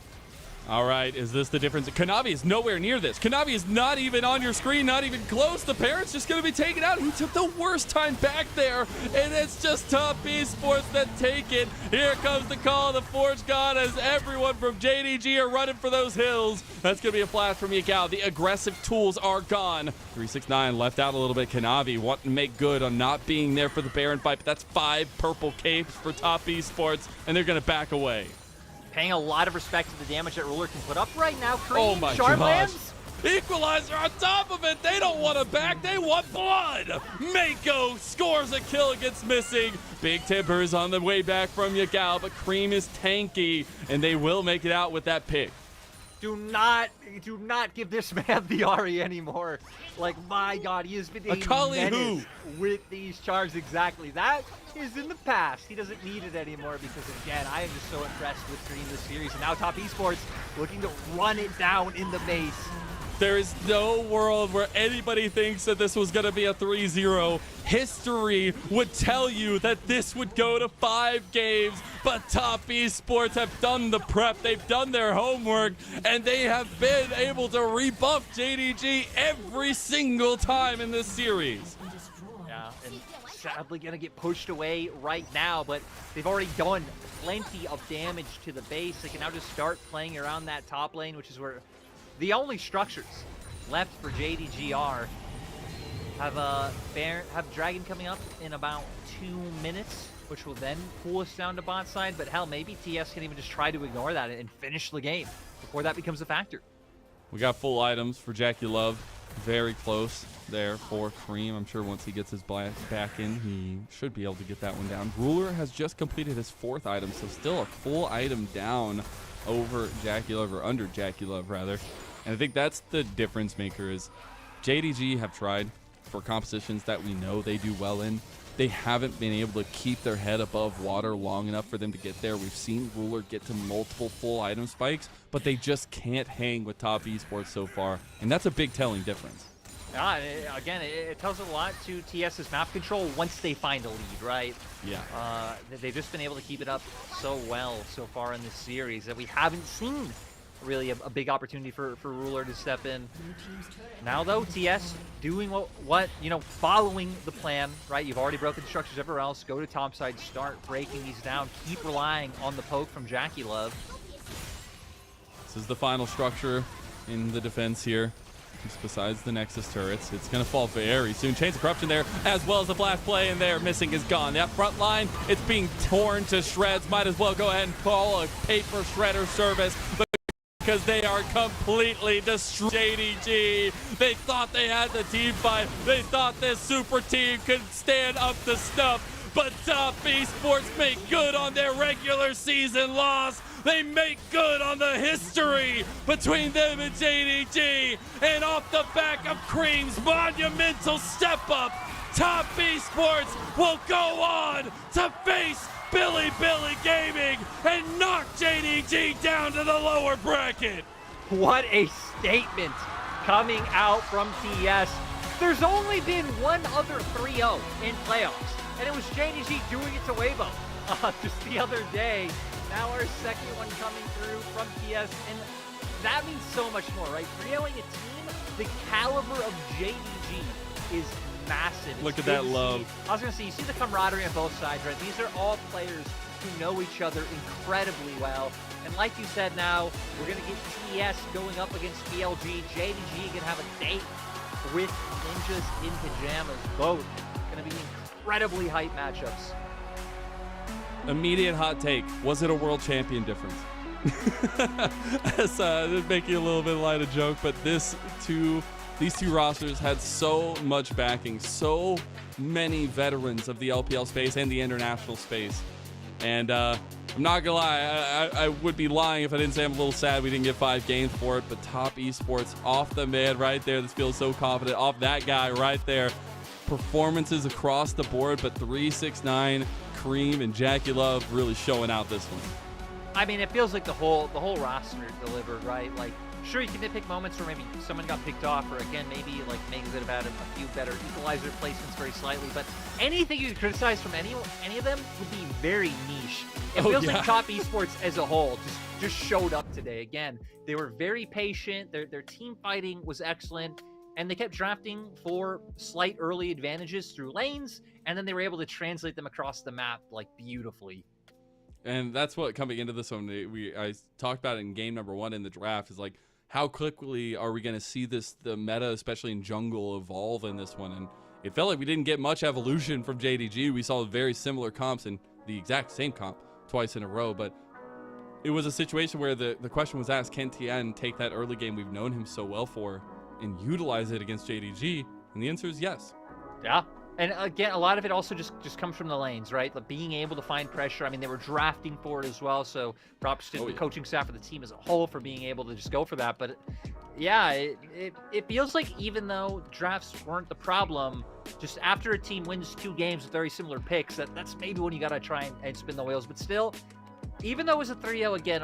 All right, is this the difference? Kanavi is nowhere near this. Kanavi is not even on your screen, not even close. The Parent's just going to be taken out. He took the worst time back there, and it's just Top Esports that take it. Here comes the Call of the Forge God as everyone from JDG are running for those hills. That's going to be a flash from Eek Out. The aggressive tools are gone. 369 left out a little bit. Kanavi wanting to make good on not being there for the Baron fight, but that's 5 purple capes for Top Esports, and they're going to back away. Paying a lot of respect to the damage that Ruler can put up right now. Cream, oh my gosh. Equalizer on top of it. They don't want to back. They want blood. Mako scores a kill against Missing. Big Timber is on the way back from Yagao, but Cream is tanky, and they will make it out with that pick. Do not give this man the Ari anymore. Like, my God, he has been a menace with these charges. Exactly. That is in the past. He doesn't need it anymore because, again, I am just so impressed with Cream this series. And now Top Esports looking to run it down in the base. There is no world where anybody thinks that this was going to be a 3-0. History would tell you that this would go to 5 games, but Top Esports have done the prep, they've done their homework, and they have been able to rebuff JDG every single time in this series. Yeah, and sadly going to get pushed away right now, but they've already done plenty of damage to the base. They can now just start playing around that top lane, which is where the only structures left for JDG are have Dragon coming up in about 2 minutes, which will then pull us down to bot side. But hell, maybe TS can even just try to ignore that and finish the game before that becomes a factor. We got full items for JackeyLove. Very close there for Cream. I'm sure once he gets his back in, he should be able to get that one down. Ruler has just completed his 4th item, so still a full item down over JackeyLove, or under JackeyLove rather. And I think that's the difference maker is JDG have tried for compositions that we know they do well in. They haven't been able to keep their head above water long enough for them to get there. We've seen Ruler get to multiple full item spikes, but they just can't hang with Top Esports so far. And that's a big telling difference. Again, it tells a lot to TS's map control once they find a lead, right? Yeah. They've just been able to keep it up so well so far in this series that we haven't seen really a big opportunity for Ruler to step in. Now though, TS doing what following the plan, right? You've already broken the structures everywhere else. Go to top side, start breaking these down, keep relying on the poke from JackeyLove. This is the final structure in the defense here. Just besides the Nexus turrets, it's going to fall very soon. Chains of Corruption there, as well as the blast play in there. Missing is gone. That front line, it's being torn to shreds. Might as well go ahead and call a paper shredder service, because they are completely destroyed. JDG, they thought they had the team fight. They thought this super team could stand up to stuff, but Top Esports make good on their regular season loss. They make good on the history between them and JDG. And off the back of Cream's monumental step up, Top Esports will go on to face Billy Gaming and knock JDG down to the lower bracket. What a statement coming out from TS. There's only been one other 3-0 in playoffs, and it was JDG doing it to Weibo just the other day. Now our second one coming through from TES, and that means so much more, right? 3-0ing a team the caliber of JDG is massive. It's Look at that love. I was going to say, you see the camaraderie on both sides, right? These are all players who know each other incredibly well. And like you said, now we're going to get TES going up against PLG. JDG going to have a date with Ninjas in Pajamas. Both going to be incredibly hype matchups. Immediate hot take. Was it a world champion difference? That's making a little bit light of joke, but these two rosters had so much backing, so many veterans of the LPL space and the international space. And I'm not gonna lie, I would be lying if I didn't say I'm a little sad we didn't get 5 games for it, but top esports off the man right there. This feels so confident off that guy right there. Performances across the board, but 369, Cream, and Jackie Love really showing out this one. I mean, it feels like the whole roster delivered, right? Like, sure, you can nitpick moments where maybe someone got picked off, or again, maybe like make good about it, a few better equalizer placements very slightly. But anything you could criticize from any of them would be very niche. It feels like top esports as a whole just showed up today. Again, they were very patient. Their team fighting was excellent, and they kept drafting for slight early advantages through lanes, and then they were able to translate them across the map like beautifully. And that's what, coming into this one, I talked about it in game number 1 in the draft, is like, how quickly are we going to see the meta, especially in jungle, evolve in this one? And it felt like we didn't get much evolution from JDG. We saw very similar comps and the exact same comp twice in a row, but it was a situation where the question was asked, can TN take that early game we've known him so well for and utilize it against JDG? And the answer is yes. Yeah. And again, a lot of it also just comes from the lanes, right? Like being able to find pressure. I mean, they were drafting for it as well, so props to the coaching staff of the team as a whole for being able to just go for that. But yeah, it feels like even though drafts weren't the problem, just after a team wins 2 games with very similar picks, that's maybe when you got to try and spin the wheels. But still, even though it was a 3-0 again,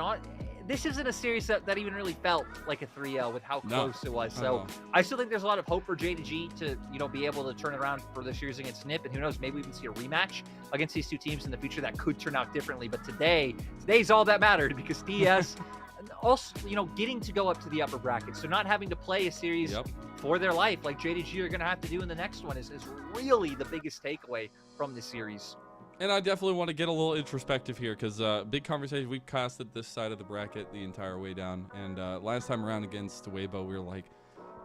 this isn't a series that even really felt like a 3-0 with how close it was. So I still think there's a lot of hope for JDG to be able to turn it around for the series against NIP, and who knows, maybe we can see a rematch against these two teams in the future that could turn out differently. But today's all that mattered, because TES also, getting to go up to the upper bracket, so not having to play a series for their life like JDG are going to have to do in the next one is really the biggest takeaway from this series. And I definitely want to get a little introspective here, because big conversation. We casted this side of the bracket the entire way down. And last time around against Weibo, we were like,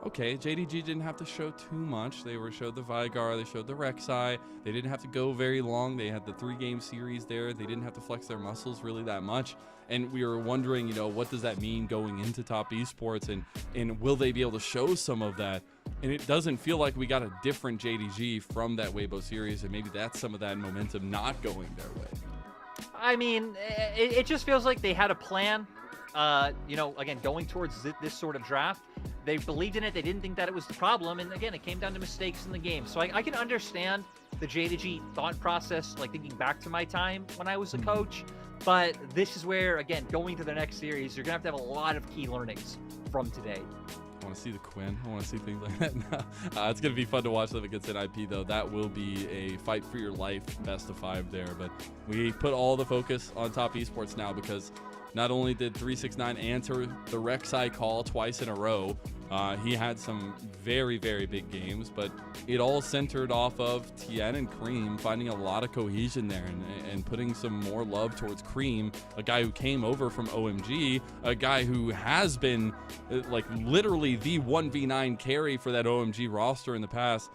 okay, JDG didn't have to show too much. They showed the Vigar, they showed the Rek'Sai. They didn't have to go very long. They had the 3-game series there. They didn't have to flex their muscles really that much. And we were wondering, what does that mean going into top esports, and will they be able to show some of that? And it doesn't feel like we got a different JDG from that Weibo series, and maybe that's some of that momentum not going their way. I mean, it just feels like they had a plan, again, going towards this sort of draft. They believed in it. They didn't think that it was the problem. And again, it came down to mistakes in the game. So I can understand the JDG thought process, like thinking back to my time when I was a coach. But this is where, again, going to the next series, you're going to have a lot of key learnings from today. I want to see the Quinn. I want to see things like that now. It's going to be fun to watch them against an IP, though. That will be a fight for your life best of 5 there. But we put all the focus on top esports now, because not only did 369 answer the Rek'Sai call twice in a row, he had some very, very big games, but it all centered off of Tien and Cream finding a lot of cohesion there and putting some more love towards Cream, a guy who came over from OMG, a guy who has been like literally the 1v9 carry for that OMG roster in the past.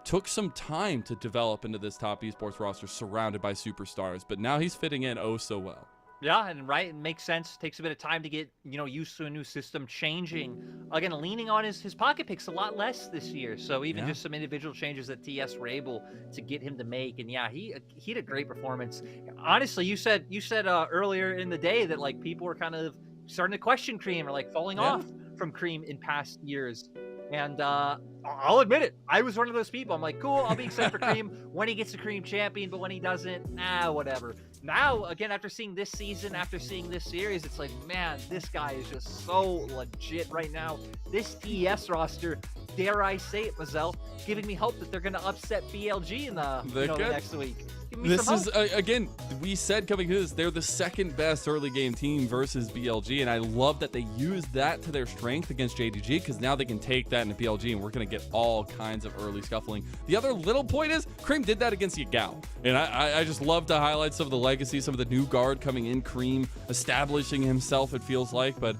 Took some time to develop into this top esports roster surrounded by superstars, but now he's fitting in oh so well. Yeah, and right, it makes sense. Takes a bit of time to get, used to a new system, changing. Again, leaning on his pocket picks a lot less this year. So even just some individual changes that TS were able to get him to make. And yeah, he had a great performance. Honestly, you said earlier in the day that like people were kind of starting to question Cream or like falling off from Cream in past years. And I'll admit it, I was one of those people. I'm like, cool, I'll be excited for Cream when he gets a Cream champion, but when he doesn't, whatever. Now, again, after seeing this season, after seeing this series, it's like, man, this guy is just so legit right now. This TES roster, dare I say it, Mazel, giving me hope that they're going to upset BLG in the next week. me This some is, hope. again, we said coming to this, they're the second best early game team versus BLG, and I love that they used that to their strength against JDG, because now they can take that into BLG, and we're going to get all kinds of early scuffling. The other little point is, Cream did that against Yagao, and I just love to highlight some of the legacy, some of the new guard coming in, Cream establishing himself, it feels like, but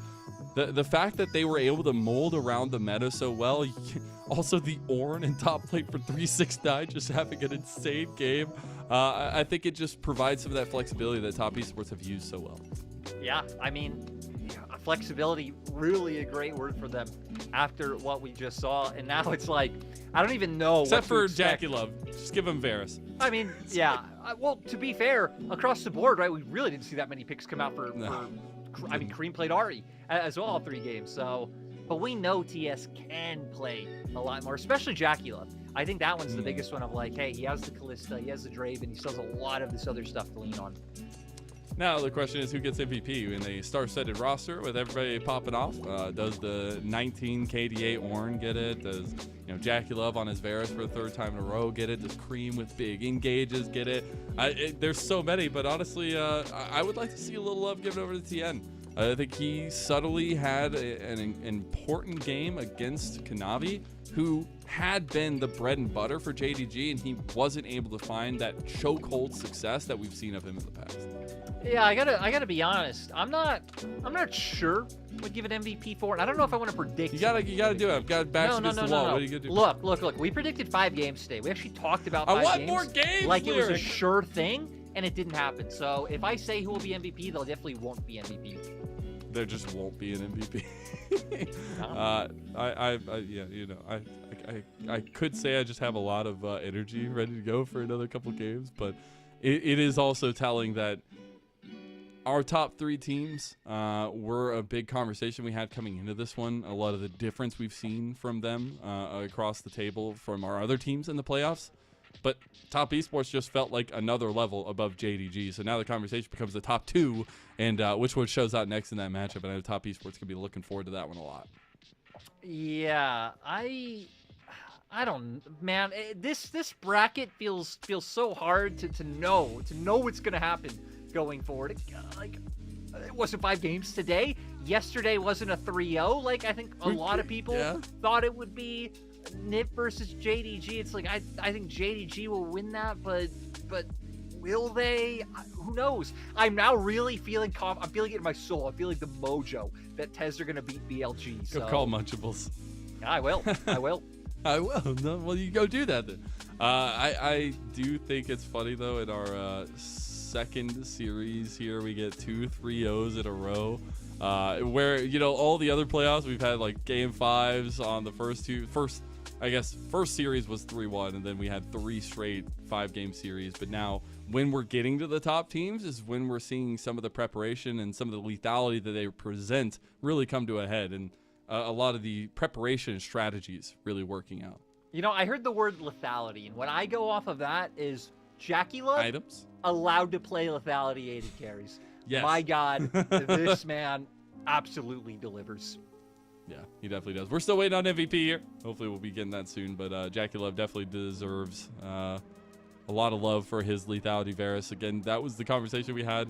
the fact that they were able to mold around the meta so well. Also, the Ornn in top plate for 369 just having an insane game. I think it just provides some of that flexibility that top esports have used so well. Yeah, I mean, flexibility, really a great word for them after what we just saw. And now it's like, I don't even know Except what to for expect. Jackie Love. Just give him Varus. I mean, yeah. Well, to be fair, across the board, right, we really didn't see that many picks come out for I mean, Cream played Ari as well, 3 games. So, but we know TS can play a lot more, especially Jackie Love. I think that one's the biggest one of like, hey, he has the Kalista, he has the Draven, he still has a lot of this other stuff to lean on. Now the question is, who gets MVP in a star-studded roster with everybody popping off? Does the 19 KD8 Ornn get it? Does Jackie Love on his Varus for the 3rd time in a row get it? Does Cream with big engages get it? There's so many, but honestly, I would like to see a little love given over to TN. I think he subtly had an important game against Kanavi, who had been the bread and butter for JDG, and he wasn't able to find that chokehold success that we've seen of him in the past. Yeah, I gotta be honest. I'm not sure would give an MVP for it. I don't know if I want to predict. You gotta do it. I've got backs against the wall. No. What are you gonna do? Look. We predicted 5 games today. We actually talked about 5 I want games. more games. Like it was a sure thing, and it didn't happen. So if I say who will be MVP, they'll definitely won't be MVP. There just won't be an MVP. I could say I just have a lot of energy ready to go for another couple games, but it is also telling that our top 3 teams were a big conversation we had coming into this one. A lot of the difference we've seen from them across the table from our other teams in the playoffs. But top esports just felt like another level above JDG. So now the conversation becomes the top 2, and which one shows out next in that matchup. And I know top esports could be looking forward to that one a lot. Yeah, I don't, man. This bracket feels so hard to know what's gonna happen going forward. It wasn't 5 games today. Yesterday wasn't a 3-0. Like I think a lot of people thought it would be. Nip versus JDG. It's like I think JDG will win that, but will they? Who knows? I'm now really feeling I'm feeling it in my soul. I'm feeling the mojo that TES are gonna beat BLG. So Go call Munchables. I will. I will. No, well, you go do that then. I do think it's funny though. In our second series here, we get 2 3-0s in a row. Where all the other playoffs we've had like game 5s on the first series was 3-1, and then we had 3 straight 5-game series. But now when we're getting to the top teams is when we're seeing some of the preparation and some of the lethality that they present really come to a head, and a lot of the preparation and strategies really working out. I heard the word lethality, and what I go off of that is Jackie Love Items allowed to play lethality aided carries. Yes. My God, this man absolutely delivers. Yeah, he definitely does. We're still waiting on MVP here. Hopefully we'll be getting that soon. But Jackie Love definitely deserves a lot of love for his lethality Varus. Again, that was the conversation we had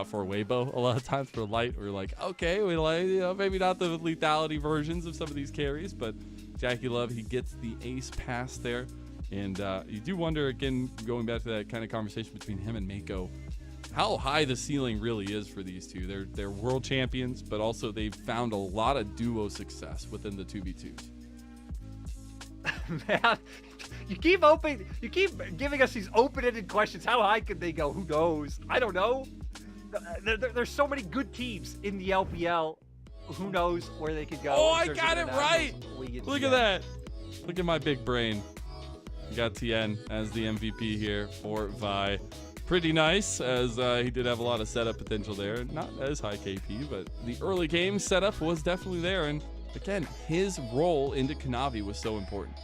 for Weibo. A lot of times for Light, we were like, okay, we like, maybe not the lethality versions of some of these carries, but Jackie Love, he gets the ace pass there. And you do wonder, again, going back to that kind of conversation between him and Mako, how high the ceiling really is for these two. They're world champions, but also they've found a lot of duo success within the 2v2s. Man, you keep giving us these open-ended questions. How high could they go? Who knows? I don't know. There's so many good teams in the LPL. Who knows where they could go? Oh, I got it right. Look at that. Look at my big brain. We got TN as the MVP here for Vi. Pretty nice, as he did have a lot of setup potential there. Not as high KP, but the early game setup was definitely there. And again, his role into Kanavi was so important.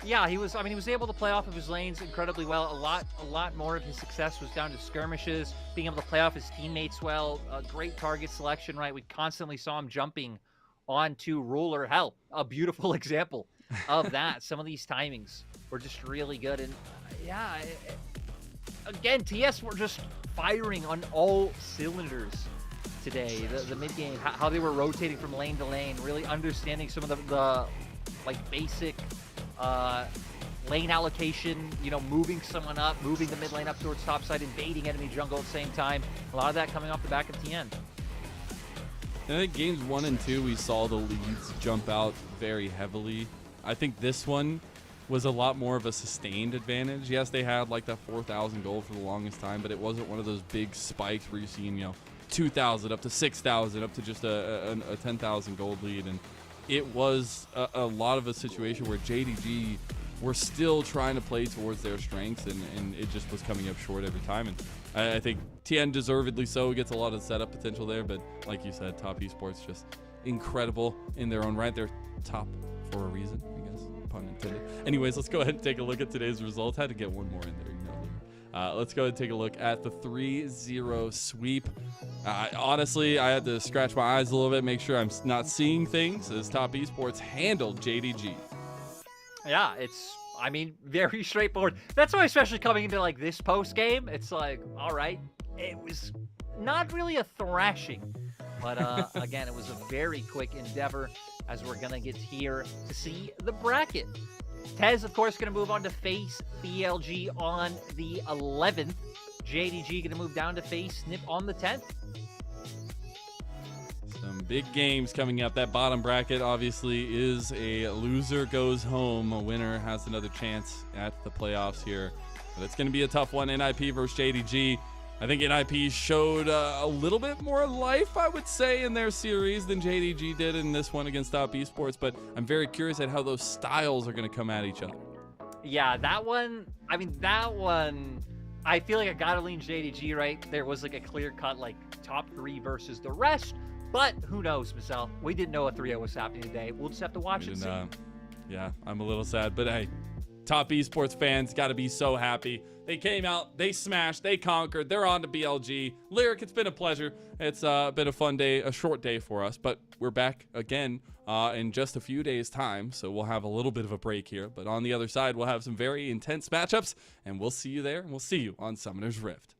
Yeah, he was able to play off of his lanes incredibly well. A lot more of his success was down to skirmishes, being able to play off his teammates well. Great target selection, right? We constantly saw him jumping onto Ruler. Hell, a beautiful example of that. Some of these timings were just really good. And yeah, again, TS were just firing on all cylinders today. The mid game, how they were rotating from lane to lane, really understanding some of the like basic lane allocation, you know, moving someone up, moving the mid lane up towards top side, invading enemy jungle at the same time. A lot of that coming off the back of TN. I think games 1 and 2, we saw the leads jump out very heavily. I think this one was a lot more of a sustained advantage. Yes, they had like that 4,000 gold for the longest time, but it wasn't one of those big spikes where you're seeing, you know, 2,000 up to 6,000 up to just a 10,000 gold lead. And it was a lot of a situation where JDG were still trying to play towards their strengths, and it just was coming up short every time. And I think TN deservedly so gets a lot of setup potential there, but like you said, Top Esports just incredible in their own right. They're top for a reason, I guess, pun intended. Anyways, let's go ahead and take a look at today's results. Had to get one more in there, you know. Let's go ahead and take a look at the 3-0 sweep. Honestly, I had to scratch my eyes a little bit, make sure I'm not seeing things, as Top Esports handled JDG. Yeah, it's, I mean, very straightforward. That's why, especially coming into like this post game, it's like, all right, it was not really a thrashing, but again, it was a very quick endeavor, as we're gonna get here to see the bracket. TES, of course, gonna move on to face BLG on the 11th. JDG gonna move down to face Snip on the 10th. Some big games coming up. That bottom bracket obviously is a loser goes home. A winner has another chance at the playoffs here. But it's going to be a tough one. NIP versus JDG. I think NIP showed a little bit more life, I would say, in their series than JDG did in this one against Top Esports. But I'm very curious at how those styles are going to come at each other. Yeah, that one, I mean, I feel like I got to lean JDG, right? There was like a clear-cut, like, top 3 versus the rest. But who knows, Marcel? We didn't know a 3-0 was happening today. We'll just have to watch and see. Yeah, I'm a little sad. But hey, Top Esports fans got to be so happy. They came out, they smashed, they conquered. They're on to BLG. Lyric, it's been a pleasure. It's been a fun day, a short day for us. But we're back again in just a few days' time. So we'll have a little bit of a break here. But on the other side, we'll have some very intense matchups. And we'll see you there. And we'll see you on Summoner's Rift.